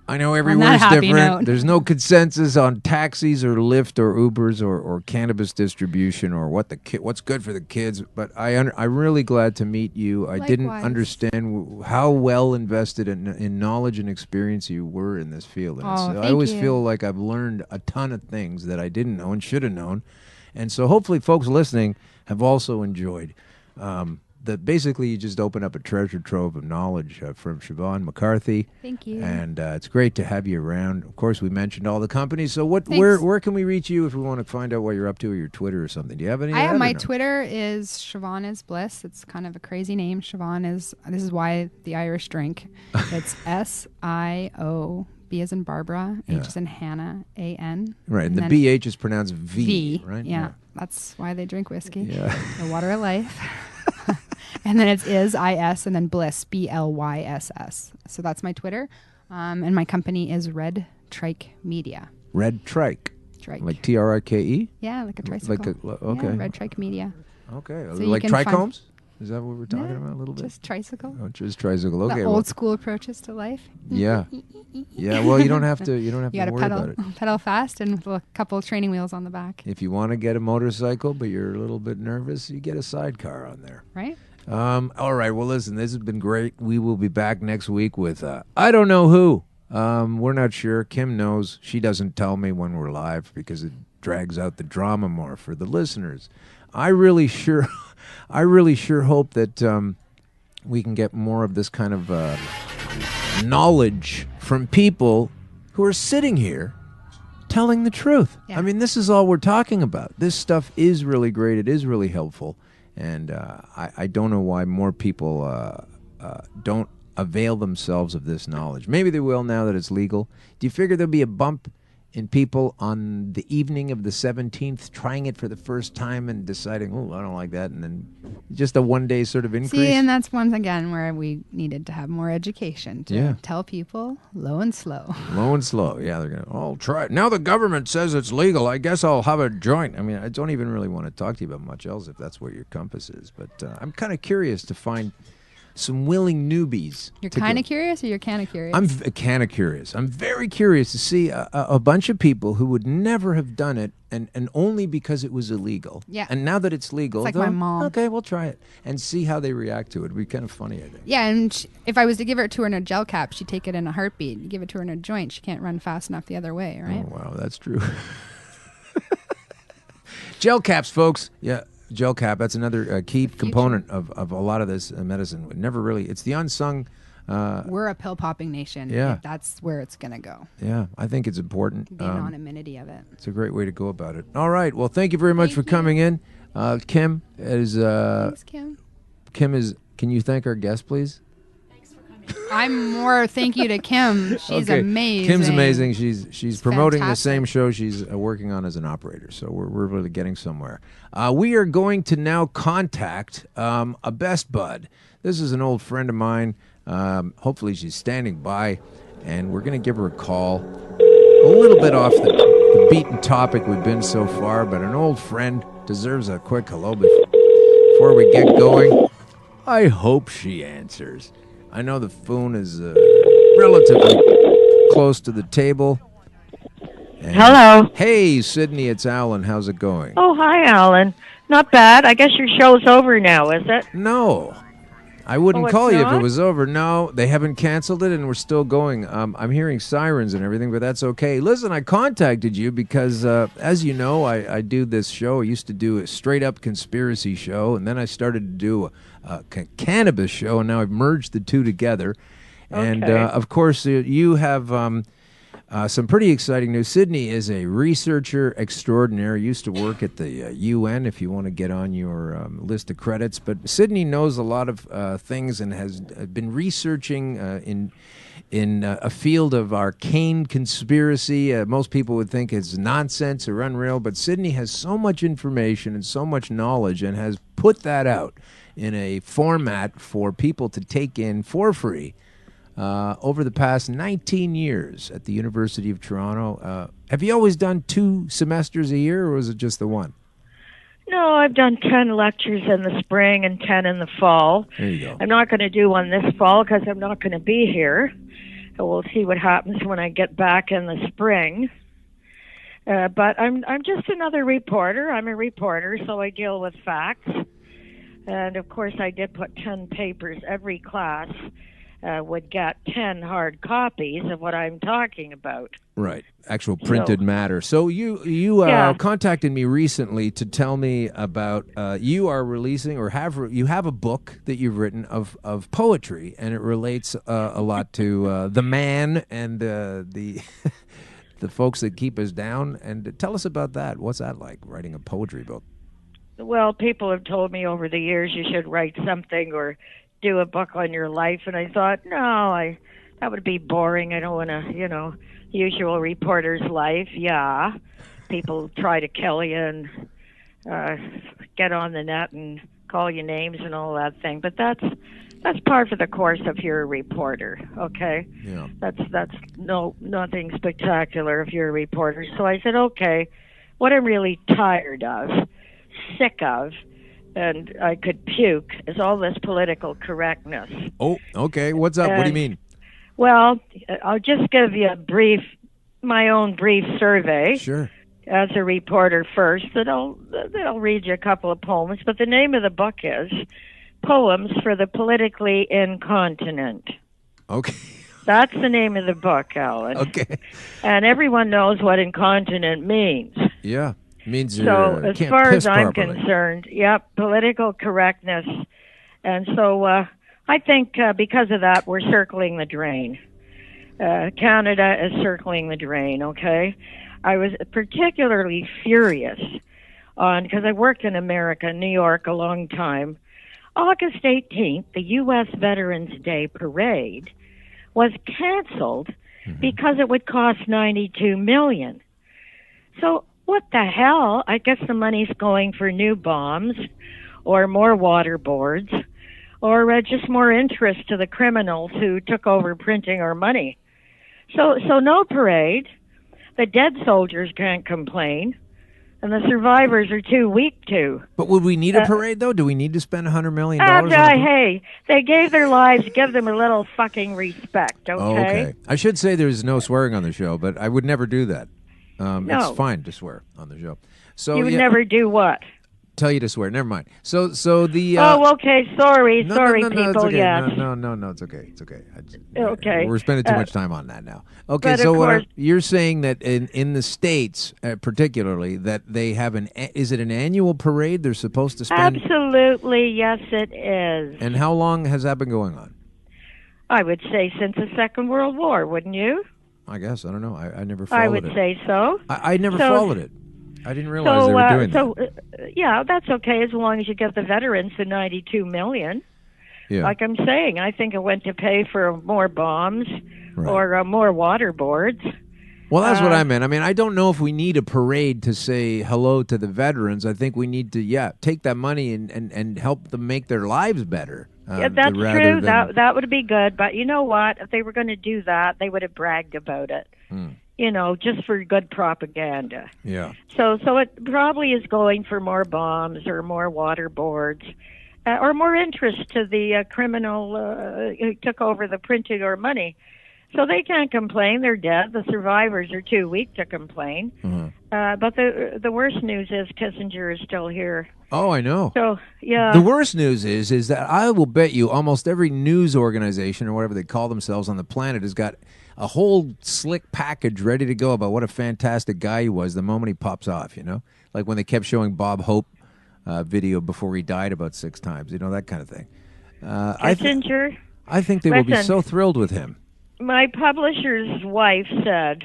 I know everywhere's different. There's no consensus on taxis or Lyft or Ubers or cannabis distribution or what's good for the kids. But I'm really glad to meet you. I didn't understand how well invested in knowledge and experience you were in this field. And I always feel like I've learned a ton of things that I didn't know and should have known. And so hopefully folks listening have also enjoyed that basically you just open up a treasure trove of knowledge from Siobhan McCarthy. Thank you. And it's great to have you around. Of course, we mentioned all the companies. So where can we reach you if we want to find out what you're up to, or your Twitter or something? Do you have any? My Twitter is Siobhan is Bliss. It's kind of a crazy name. Siobhan this is why the Irish drink. It's S-I-O. B as in Barbara, H as in Hannah, A-N. Right, and the B-H is pronounced V, right? Yeah, that's why they drink whiskey. Yeah. The water of life. And then it's I-S, and then Bliss, B-L-Y-S-S. So that's my Twitter. And my company is Red Trike Media. Red Trike? Trike. Like T-R-I-K-E? Yeah, like a tricycle. Okay. Yeah, Red Trike Media. Okay. So like trichomes? Is that what we're talking about a little bit? Just tricycle. Oh, just tricycle. Okay. The old school approaches to life. Yeah. Yeah. Well, you don't have to. You don't have to worry about it. Pedal fast and with a couple of training wheels on the back. If you want to get a motorcycle, but you're a little bit nervous, you get a sidecar on there. Right. All right. Well, listen. This has been great. We will be back next week with I don't know who. We're not sure. Kim knows. She doesn't tell me when we're live because it drags out the drama more for the listeners. I really sure hope that we can get more of this kind of knowledge from people who are sitting here telling the truth. Yeah. I mean, this is all we're talking about. This stuff is really great. It is really helpful. And I don't know why more people don't avail themselves of this knowledge. Maybe they will now that it's legal. Do you figure there'll be a bump in people on the evening of the 17th trying it for the first time and deciding, oh, I don't like that, and then just a one-day sort of increase? See, and that's once again where we needed to have more education to tell people low and slow. Low and slow, yeah. They're going to, I'll try it. Now the government says it's legal. I guess I'll have a joint. I mean, I don't even really want to talk to you about much else if that's what your compass is, but I'm kind of curious to find some willing newbies. You're kind of curious, or you're kind of curious? I'm kind of curious. I'm very curious to see a bunch of people who would never have done it, and only because it was illegal. Yeah. And now that it's legal, it's like my mom. Okay, we'll try it and see how they react to it. It'd be kind of funny, I think. Yeah, and if I was to give it to her in a gel cap, she'd take it in a heartbeat. You give it to her in a joint, she can't run fast enough the other way, right? Oh, wow, that's true. Gel caps, folks. Yeah. Gel cap. That's another key component of a lot of this medicine. Never really. It's the unsung. We're a pill popping nation. Yeah. That's where it's gonna go. Yeah, I think it's important. The anonymity of it. It's a great way to go about it. All right. Well, thank you very much for coming in. Kim is. Thanks, Kim. Kim is. Can you thank our guest, please? I'm more thank you to Kim. She's amazing. Kim's amazing. She's promoting the same show she's working on as an operator. So we're really getting somewhere. We are going to now contact a best bud. This is an old friend of mine. Hopefully she's standing by, and we're going to give her a call. A little bit off the beaten topic we've been so far, but an old friend deserves a quick hello before we get going. I hope she answers. I know the phone is relatively close to the table. And hello. Hey, Sydney, it's Alan. How's it going? Oh, hi, Alan. Not bad. I guess your show's over now, is it? No. I wouldn't call you if it was over. No, they haven't canceled it, and we're still going. I'm hearing sirens and everything, but that's okay. Listen, I contacted you because, as you know, I do this show. I used to do a straight-up conspiracy show, and then I started to do a cannabis show, and now I've merged the two together. Okay. And, of course, you have some pretty exciting news. Sydney is a researcher extraordinaire. Used to work at the UN, if you want to get on your list of credits. But Sydney knows a lot of things and has been researching in a field of arcane conspiracy. Most people would think it's nonsense or unreal, but Sydney has so much information and so much knowledge and has put that out in a format for people to take in for free. Over the past 19 years at the University of Toronto. Have you always done 2 semesters a year, or was it just the one? No, I've done 10 lectures in the spring and 10 in the fall. There you go. I'm not going to do one this fall because I'm not going to be here. So we'll see what happens when I get back in the spring. But I'm just another reporter. I'm a reporter, so I deal with facts. And, of course, I did put 10 papers. Every class would get 10 hard copies of what I'm talking about. Right, actual printed matter. So you contacted me recently to tell me about you are releasing or you have a book that you've written of poetry, and it relates a lot to the man and the the folks that keep us down. And tell us about that. What's that like, writing a poetry book? Well, people have told me over the years you should write something or do a book on your life, and I thought, no, that would be boring. I don't want to, usual reporter's life. Yeah, people try to kill you and get on the net and call you names and all that thing, but that's par for the course if you're a reporter. Okay, yeah, that's nothing spectacular if you're a reporter. So I said, okay, what I'm really tired of, sick of, and I could puke, is all this political correctness. Oh, okay. What's up? What do you mean? Well, I'll just give you my own brief survey. Sure. As a reporter first, that'll read you a couple of poems, but the name of the book is Poems for the Politically Incontinent. Okay. That's the name of the book, Alan. Okay. And everyone knows what incontinent means. Yeah. Means so as can't far piss as I'm properly. concerned, yep, political correctness. And so I think because of that, we're circling the drain. Canada is circling the drain, okay? I was particularly furious because I worked in America, New York, a long time. August 18th, the U.S. Veterans Day parade was canceled because it would cost $92 million. So what the hell? I guess the money's going for new bombs or more waterboards or just more interest to the criminals who took over printing our money. So no parade. The dead soldiers can't complain, and the survivors are too weak to. But would we need a parade, though? Do we need to spend $100 million? Hey, they gave their lives. Give them a little fucking respect, okay? Oh, okay. I should say there's no swearing on the show, but I would never do that. No. It's fine to swear on the show. So you would never do what? tell you to swear. Never mind. So the. Okay. Sorry, no, people. It's okay. Yes. No, it's okay. It's okay. Okay. We're spending too much time on that now. Okay, but so you're saying that in the States, particularly, that they have is it an annual parade they're supposed to spend? Absolutely, yes, it is. And how long has that been going on? I would say since the Second World War, wouldn't you? I guess. I don't know. I never followed it. I would say so. I never followed it. I didn't realize they were doing that. Yeah, that's okay as long as you get the veterans the $92 million. Yeah. Like I'm saying, I think it went to pay for more bombs or more waterboards. Well, that's what I meant. I mean, I don't know if we need a parade to say hello to the veterans. I think we need to, take that money and help them make their lives better. Yeah, that's true. That would be good. But you know what? If they were going to do that, they would have bragged about it. You know, just for good propaganda. Yeah. So it probably is going for more bombs or more waterboards or more interest to the criminal who took over the printing or money. So they can't complain. They're dead. The survivors are too weak to complain. But the worst news is Kissinger is still here. Oh, I know. So, yeah. The worst news is that I will bet you almost every news organization or whatever they call themselves on the planet has got a whole slick package ready to go about what a fantastic guy he was the moment he pops off, you know? Like when they kept showing Bob Hope video before he died about 6 times, you know, that kind of thing. Kissinger? I think they will be so thrilled with him. My publisher's wife said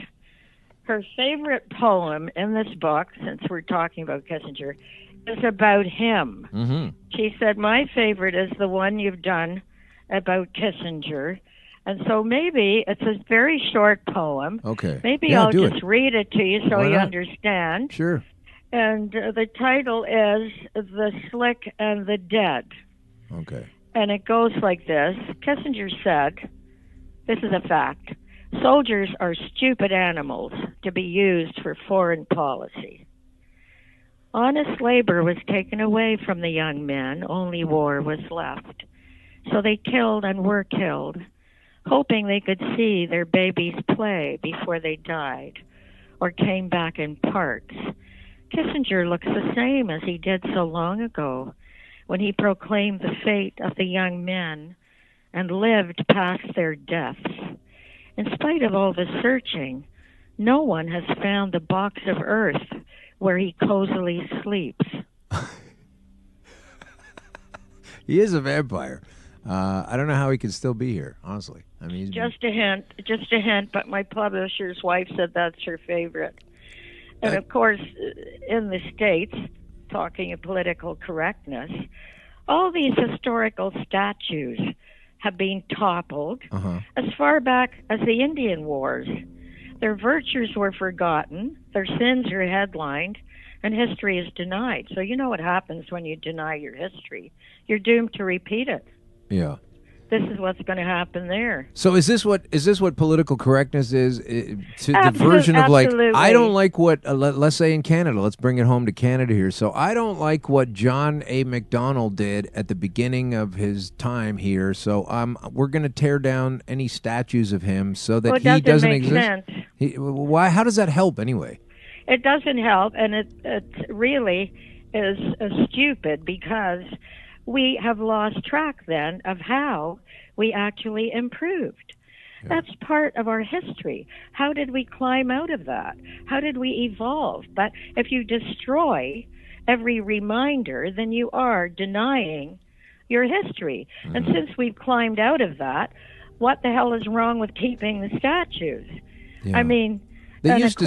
her favorite poem in this book, since we're talking about Kissinger, is about him. Mm-hmm. She said, my favorite is the one you've done about Kissinger. And so maybe it's a very short poem. Okay. Maybe I'll just read it to you so you understand. Sure. And the title is The Slick and the Dead. Okay. And it goes like this. Kissinger said, this is a fact, soldiers are stupid animals to be used for foreign policy. Honest labor was taken away from the young men, only war was left. So they killed and were killed, hoping they could see their babies play before they died or came back in parts. Kissinger looks the same as he did so long ago when he proclaimed the fate of the young men and lived past their deaths. In spite of all the searching, no one has found the box of earth where he cozily sleeps. He is a vampire. I don't know how he can still be here, honestly. I mean, just a hint, but my publisher's wife said that's her favorite. And of course, in the States, talking of political correctness, all these historical statues have been toppled as far back as the Indian Wars. Their virtues were forgotten, their sins are headlined, and history is denied. So you know what happens when you deny your history. You're doomed to repeat it. Yeah. This is what's going to happen there. So is this what political correctness is? To the version of like, I don't like what, let's say in Canada, let's bring it home to Canada here. So I don't like what John A. Macdonald did at the beginning of his time here. So we're going to tear down any statues of him so that he doesn't exist. Why? How does that help anyway? It doesn't help, and it really is stupid because we have lost track then of how we actually improved. Yeah. That's part of our history. How did we climb out of that? How did we evolve? But if you destroy every reminder, then you are denying your history. Mm-hmm. And since we've climbed out of that, what the hell is wrong with keeping the statues? Yeah. I mean, they used to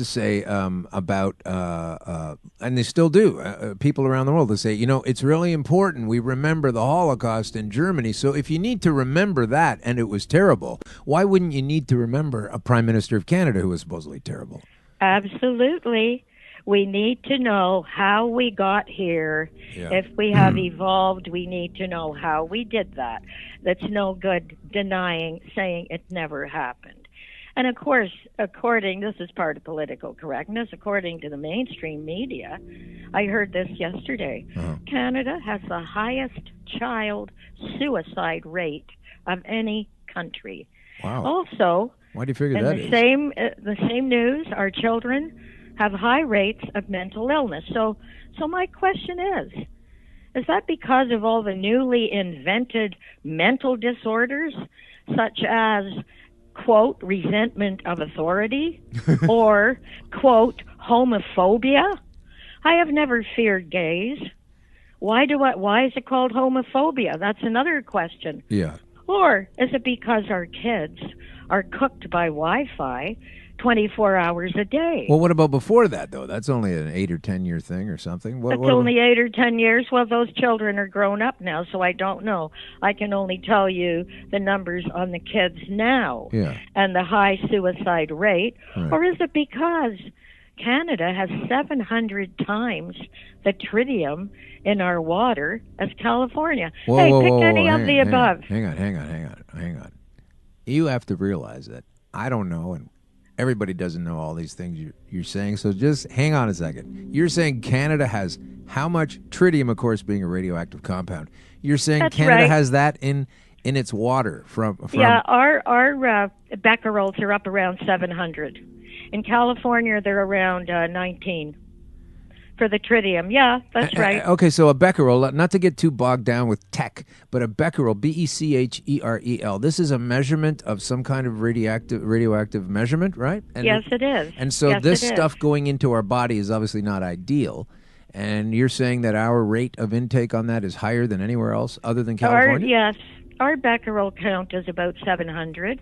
say, about, and they still do, people around the world, they say, it's really important we remember the Holocaust in Germany. So if you need to remember that and it was terrible, why wouldn't you need to remember a Prime Minister of Canada who was supposedly terrible? Absolutely. We need to know how we got here. Yeah. If we have evolved, we need to know how we did that. That's no good denying, saying it never happened. And of course, this is part of political correctness, according to the mainstream media, I heard this yesterday, Canada has the highest child suicide rate of any country. Wow. Also, why do you figure that is? The same news, our children have high rates of mental illness. So my question is that because of all the newly invented mental disorders, such as, quote, resentment of authority, or, quote, homophobia? I have never feared gays. Why is it called homophobia? That's another question. Yeah. Or is it because our kids are cooked by Wi-Fi 24 hours a day? Well, what about before that, though? That's only an 8 or 10 year thing or something. It's only 8 or 10 years. Well, those children are grown up now, so I don't know. I can only tell you the numbers on the kids now and the high suicide rate. Right. Or is it because Canada has 700 times the tritium in our water as California? Pick any of the above. Hang on. You have to realize that I don't know, and everybody doesn't know all these things you're saying, so just hang on a second. You're saying Canada has how much? Tritium, of course, being a radioactive compound. You're saying That's Canada right. has that in its water from Yeah, our becquerels are up around 700. In California, they're around 19 for the tritium. Yeah, that's right. Okay, so a becquerel, not to get too bogged down with tech, but a becquerel, Becquerel, this is a measurement of some kind of radioactive measurement, right? And yes, it is. And so this stuff going into our body is obviously not ideal. And you're saying that our rate of intake on that is higher than anywhere else other than California? Yes. Our becquerel count is about 700.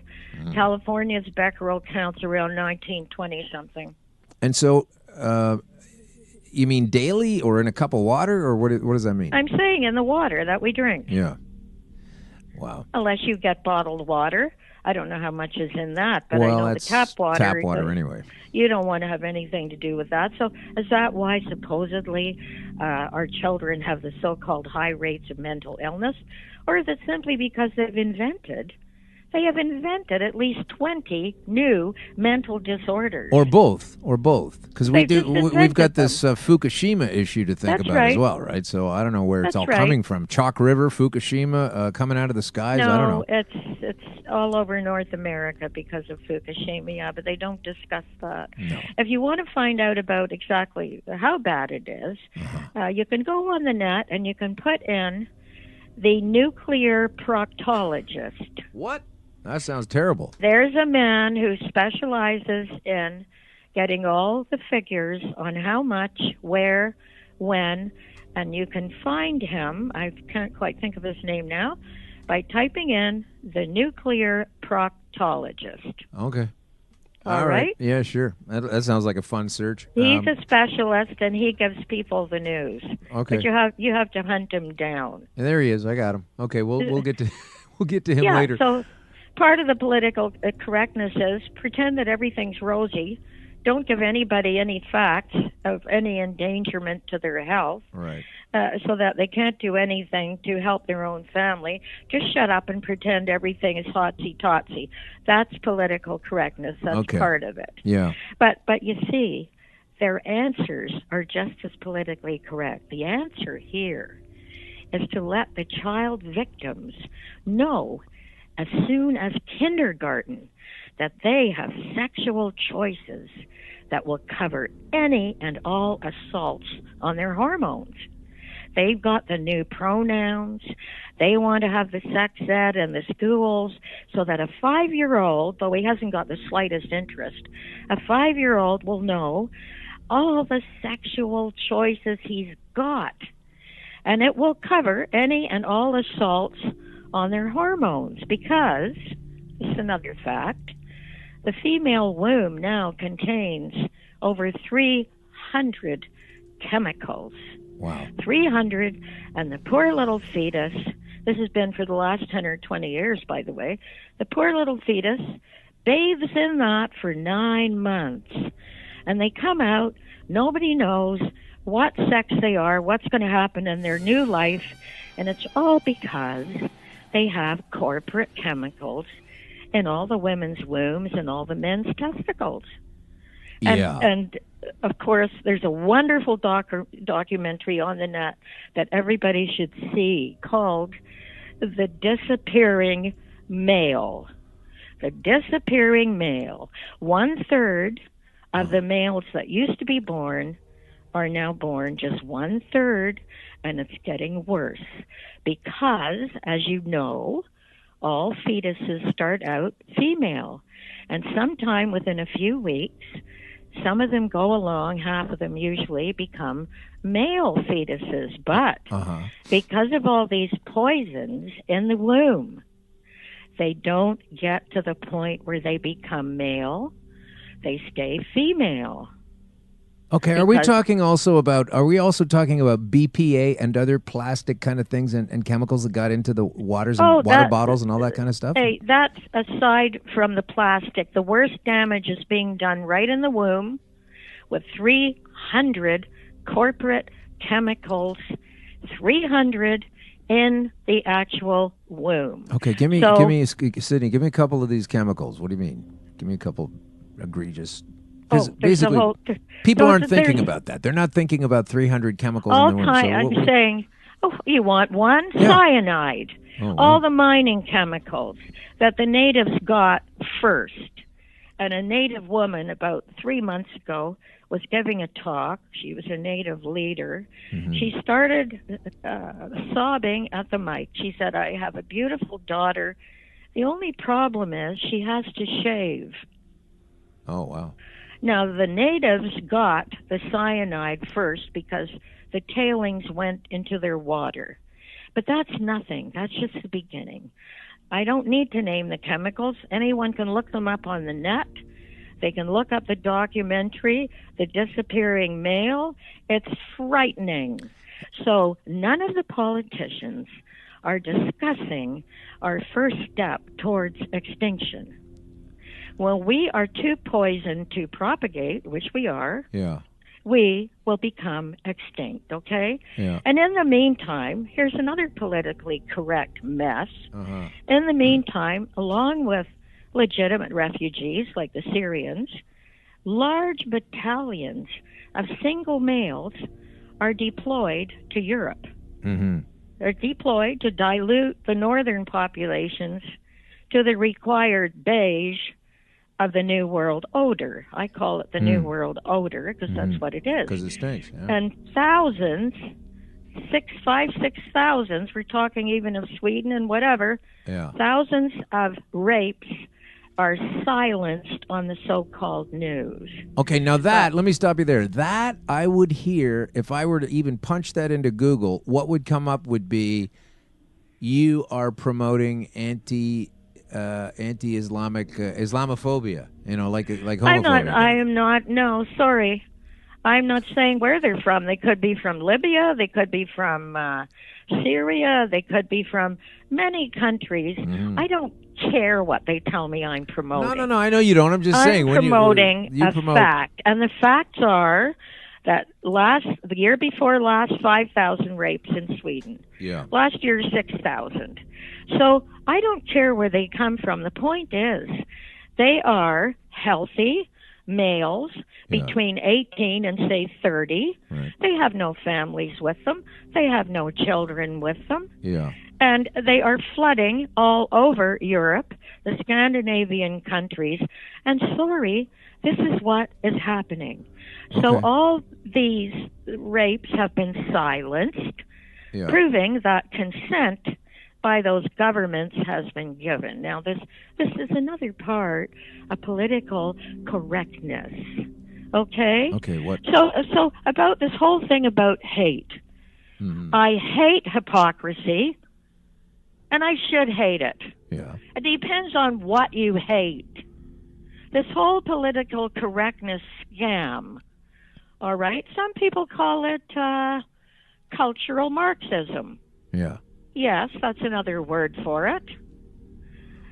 California's becquerel count's around 1920 something. And so, you mean daily or in a cup of water, or what does that mean? I'm saying in the water that we drink. Yeah. Wow. Unless you get bottled water. I don't know how much is in that, but I know the tap water. Tap water anyway. You don't want to have anything to do with that. So is that why supposedly our children have the so-called high rates of mental illness? Or is it simply because they have invented at least 20 new mental disorders? Or both. Because we've got this Fukushima issue to think about as well, right? So I don't know where it's all coming from. Chalk River, Fukushima, coming out of the skies. No, I don't know. It's all over North America because of Fukushima, yeah, but they don't discuss that. No. If you want to find out about exactly how bad it is, you can go on the net and you can put in the nuclear proctologist. What? That sounds terrible. There's a man who specializes in getting all the figures on how much, where, when, and you can find him, I can't quite think of his name now, by typing in the nuclear proctologist. Okay. All right? Yeah, sure. That sounds like a fun search. He's a specialist, and he gives people the news. Okay. But you have to hunt him down. And there he is. I got him. Okay, we'll get to him later. So part of the political correctness is pretend that everything's rosy. Don't give anybody any facts of any endangerment to their health, right? So that they can't do anything to help their own family. Just shut up and pretend everything is hotsy-totsy. That's political correctness. That's part of it. Yeah. But you see, their answers are just as politically correct. The answer here is to let the child victims know as soon as kindergarten that they have sexual choices that will cover any and all assaults on their hormones. They've got the new pronouns. They want to have the sex ed in the schools so that a 5-year-old, though he hasn't got the slightest interest, a 5-year-old will know all the sexual choices he's got. And it will cover any and all assaults on their hormones because, this is another fact, the female womb now contains over 300 chemicals. Wow. 300, and the poor little fetus, this has been for the last 10 or 20 years, by the way, the poor little fetus bathes in that for 9 months. And they come out, nobody knows what sex they are, what's going to happen in their new life, and it's all because they have corporate chemicals in all the women's wombs and all the men's testicles. And of course, there's a wonderful documentary on the net that everybody should see called The Disappearing Male. The Disappearing Male. 1/3 of the males that used to be born are now born just 1/3, and it's getting worse because, as you know, all fetuses start out female, and sometime within a few weeks, some of them go along, half of them usually become male fetuses. But because of all these poisons in the womb, they don't get to the point where they become male. They stay female. Okay, are we also talking about BPA and other plastic kind of things and chemicals that got into the waters and water bottles and all that kind of stuff? Hey, that's aside from the plastic. The worst damage is being done right in the womb with 300 corporate chemicals, 300 in the actual womb. Okay, Sydney, give me a couple of these chemicals. What do you mean? Give me a couple egregious. Basically, people aren't thinking about that. They're not thinking about 300 chemicals in the womb. I'm saying, you want one? Yeah. Cyanide. Oh, wow. All the mining chemicals that the natives got first. And a native woman about 3 months ago was giving a talk. She was a native leader. Mm-hmm. She started sobbing at the mic. She said, I have a beautiful daughter. The only problem is she has to shave. Oh, wow. Now, the natives got the cyanide first because the tailings went into their water. But that's nothing. That's just the beginning. I don't need to name the chemicals. Anyone can look them up on the net. They can look up the documentary, The Disappearing Male. It's frightening. So none of the politicians are discussing our first step towards extinction. When we are too poisoned to propagate, which we are, we will become extinct, okay? Yeah. And in the meantime, here's another politically correct mess. In the meantime, along with legitimate refugees like the Syrians, large battalions of single males are deployed to Europe. Mm-hmm. They're deployed to dilute the northern populations to the required beige of the New World odor. I call it the New World odor because that's what it is. Because it stinks, yeah. And thousands, 6,000, we're talking even of Sweden and whatever, thousands of rapes are silenced on the so-called news. Okay, now let me stop you there. That I would hear, if I were to even punch that into Google, what would come up would be, you are promoting anti-Islamic Islamophobia, like homophobia. I am not. No, sorry. I'm not saying where they're from. They could be from Libya. They could be from Syria. They could be from many countries. Mm-hmm. I don't care what they tell me I'm promoting. No. I know you don't. I'm just saying. I'm promoting a fact. And the facts are that the year before last, 5,000 rapes in Sweden. Yeah. Last year, 6,000. So I don't care where they come from. The point is, they are healthy males between 18 and, say, 30. Right. They have no families with them. They have no children with them. Yeah. And they are flooding all over Europe, the Scandinavian countries. And sorry, this is what is happening. Okay. So all these rapes have been silenced, proving that consent by those governments has been given. Now, this is another part of political correctness. Okay? Okay, what? So about this whole thing about hate. Mm-hmm. I hate hypocrisy, and I should hate it. Yeah. It depends on what you hate. This whole political correctness scam, all right? Some people call it cultural Marxism. Yeah. Yes, that's another word for it.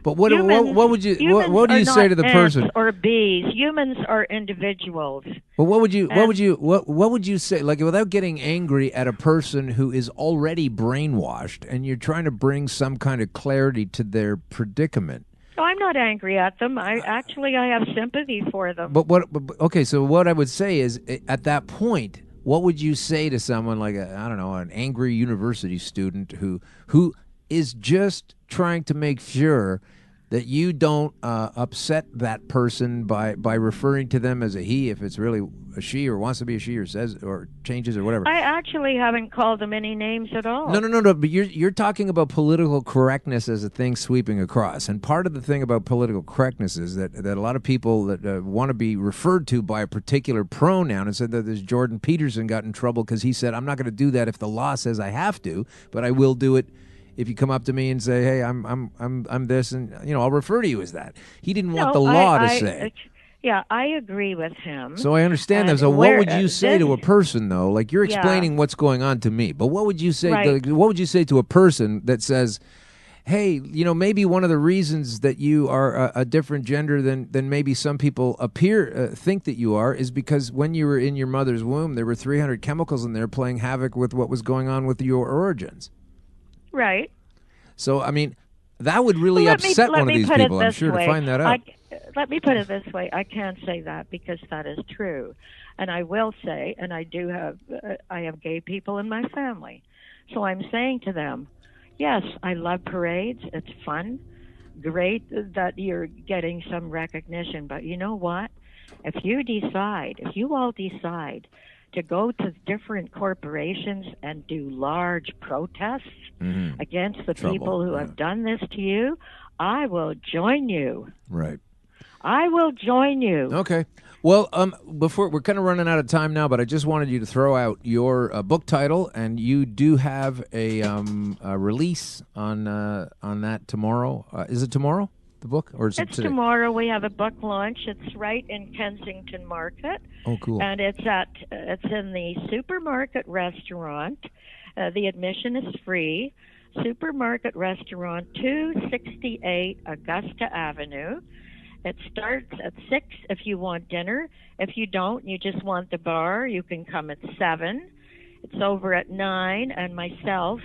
But what would you say to the person? Or bees. Humans are individuals. But what would you say, like, without getting angry at a person who is already brainwashed and you're trying to bring some kind of clarity to their predicament? No, I'm not angry at them. I have sympathy for them. Okay, so what I would say is, at that point, what would you say to someone like an angry university student who is just trying to make sure that you don't upset that person by referring to them as a he if it's really a she or wants to be a she or says or changes or whatever. I actually haven't called them any names at all. No. But you're talking about political correctness as a thing sweeping across, and part of the thing about political correctness is that a lot of people that want to be referred to by a particular pronoun, and said that there's Jordan Peterson got in trouble because he said, I'm not going to do that if the law says I have to, but I will do it if you come up to me and say, hey, I'm this, and I'll refer to you as that. He didn't want the law to say. Yeah, I agree with him. So I understand that. So what would you say to a person, though? Like, you're explaining what's going on to me, but what would you say? Right. What would you say to a person that says, hey, maybe one of the reasons that you are a different gender than maybe some people think that you are is because when you were in your mother's womb, there were 300 chemicals in there playing havoc with what was going on with your origins. Right. So, I mean, that would really upset one of these people, I'm sure, to find that out. Let me put it this way. I can't say that because that is true. And I will say, and I have gay people in my family. So I'm saying to them, yes, I love parades. It's fun. Great that you're getting some recognition. But you know what? If you all decide to go to different corporations and do large protests against the people who have done this to you, I will join you. Right. I will join you. Okay. Well, before we're kind of running out of time now, but I just wanted you to throw out your book title, and you do have a release on that tomorrow. Is it tomorrow, the book, or is it today? Tomorrow. We have a book launch. It's right in Kensington Market. Oh, cool. And it's in the Supermarket Restaurant. The admission is free. Supermarket Restaurant, 268 Augusta Avenue. It starts at 6 if you want dinner. If you don't, you just want the bar, you can come at 7. It's over at 9, and myself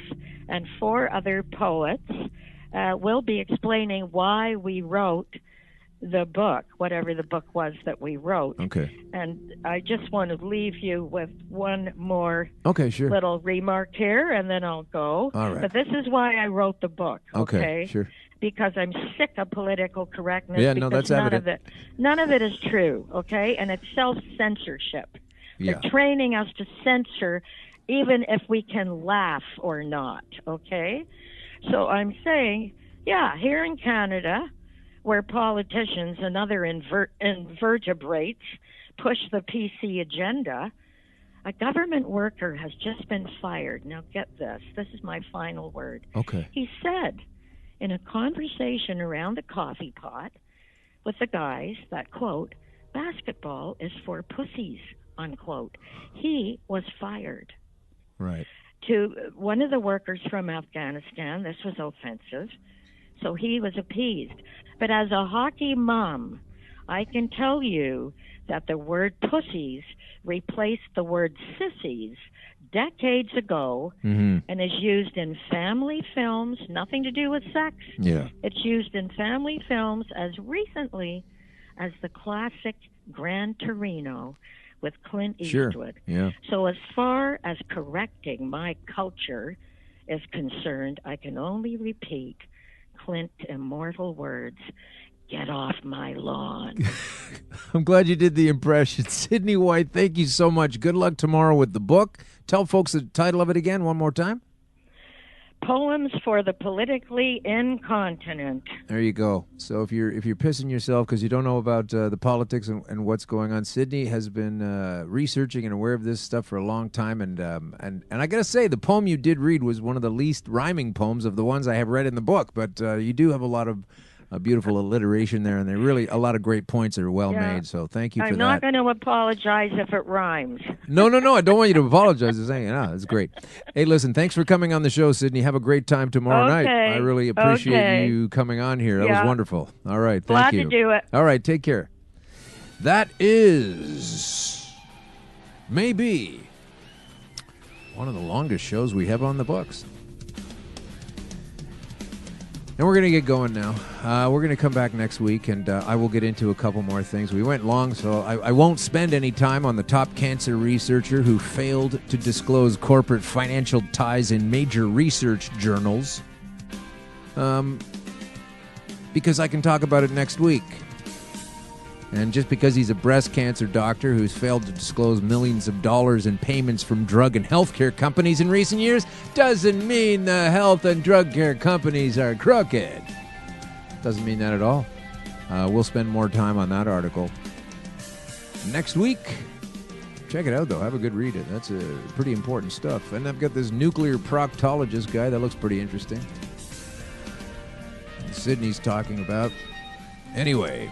and 4 other poets will be explaining why we wrote the book, whatever the book was that we wrote. Okay. And I just want to leave you with one more little remark here, and then I'll go. All right. But this is why I wrote the book, okay? Sure. Because I'm sick of political correctness. Yeah, no, that's evident. None of it is true, okay? And it's self-censorship. Yeah. They're training us to censor even if we can laugh or not, okay? So I'm saying, here in Canada, where politicians and other invertebrates push the PC agenda, a government worker has just been fired. Now get this. This is my final word. Okay. He said in a conversation around the coffee pot with the guys that, quote, basketball is for pussies, unquote. He was fired. Right. To one of the workers from Afghanistan, this was offensive, so he was appeased. But as a hockey mom, I can tell you that the word pussies replaced the word sissies decades ago and is used in family films, nothing to do with sex. Yeah. It's used in family films as recently as the classic Gran Torino with Clint Eastwood. Sure. Yeah. So as far as correcting my culture is concerned, I can only repeat Clint's immortal words, get off my lawn. I'm glad you did the impression. Sydney White, thank you so much. Good luck tomorrow with the book. Tell folks the title of it again one more time. Poems for the Politically Incontinent. There you go. So if you're pissing yourself because you don't know about the politics and what's going on, Sydney has been researching and aware of this stuff for a long time. And I got to say, the poem you did read was one of the least rhyming poems of the ones I have read in the book. But you do have a lot of beautiful alliteration there, and they're really a lot of great points that are well made. So thank you for that. I'm not going to apologize if it rhymes. No. I don't want you to apologize. I'm saying, it's great. Hey, listen, thanks for coming on the show, Sydney. Have a great time tomorrow night. I really appreciate you coming on here. That was wonderful. All right, thank you. Glad to do it. All right, take care. That is maybe one of the longest shows we have on the books. And we're going to get going now. We're going to come back next week, and I will get into a couple more things. We went long, so I won't spend any time on the top cancer researcher who failed to disclose corporate financial ties in major research journals. Because because I can talk about it next week. And just because he's a breast cancer doctor who's failed to disclose millions of dollars in payments from drug and healthcare companies in recent years doesn't mean the health and drug care companies are crooked. Doesn't mean that at all. We'll spend more time on that article next week. Check it out, though. Have a good read. That's pretty important stuff. And I've got this nuclear proctologist guy that looks pretty interesting. Sydney's talking about. Anyway,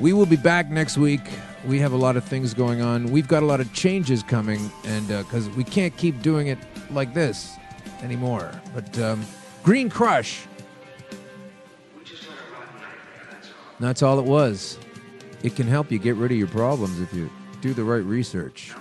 we will be back next week. We have a lot of things going on. We've got a lot of changes coming, and because we can't keep doing it like this anymore. But Green Crush. That's all it was. It can help you get rid of your problems if you do the right research.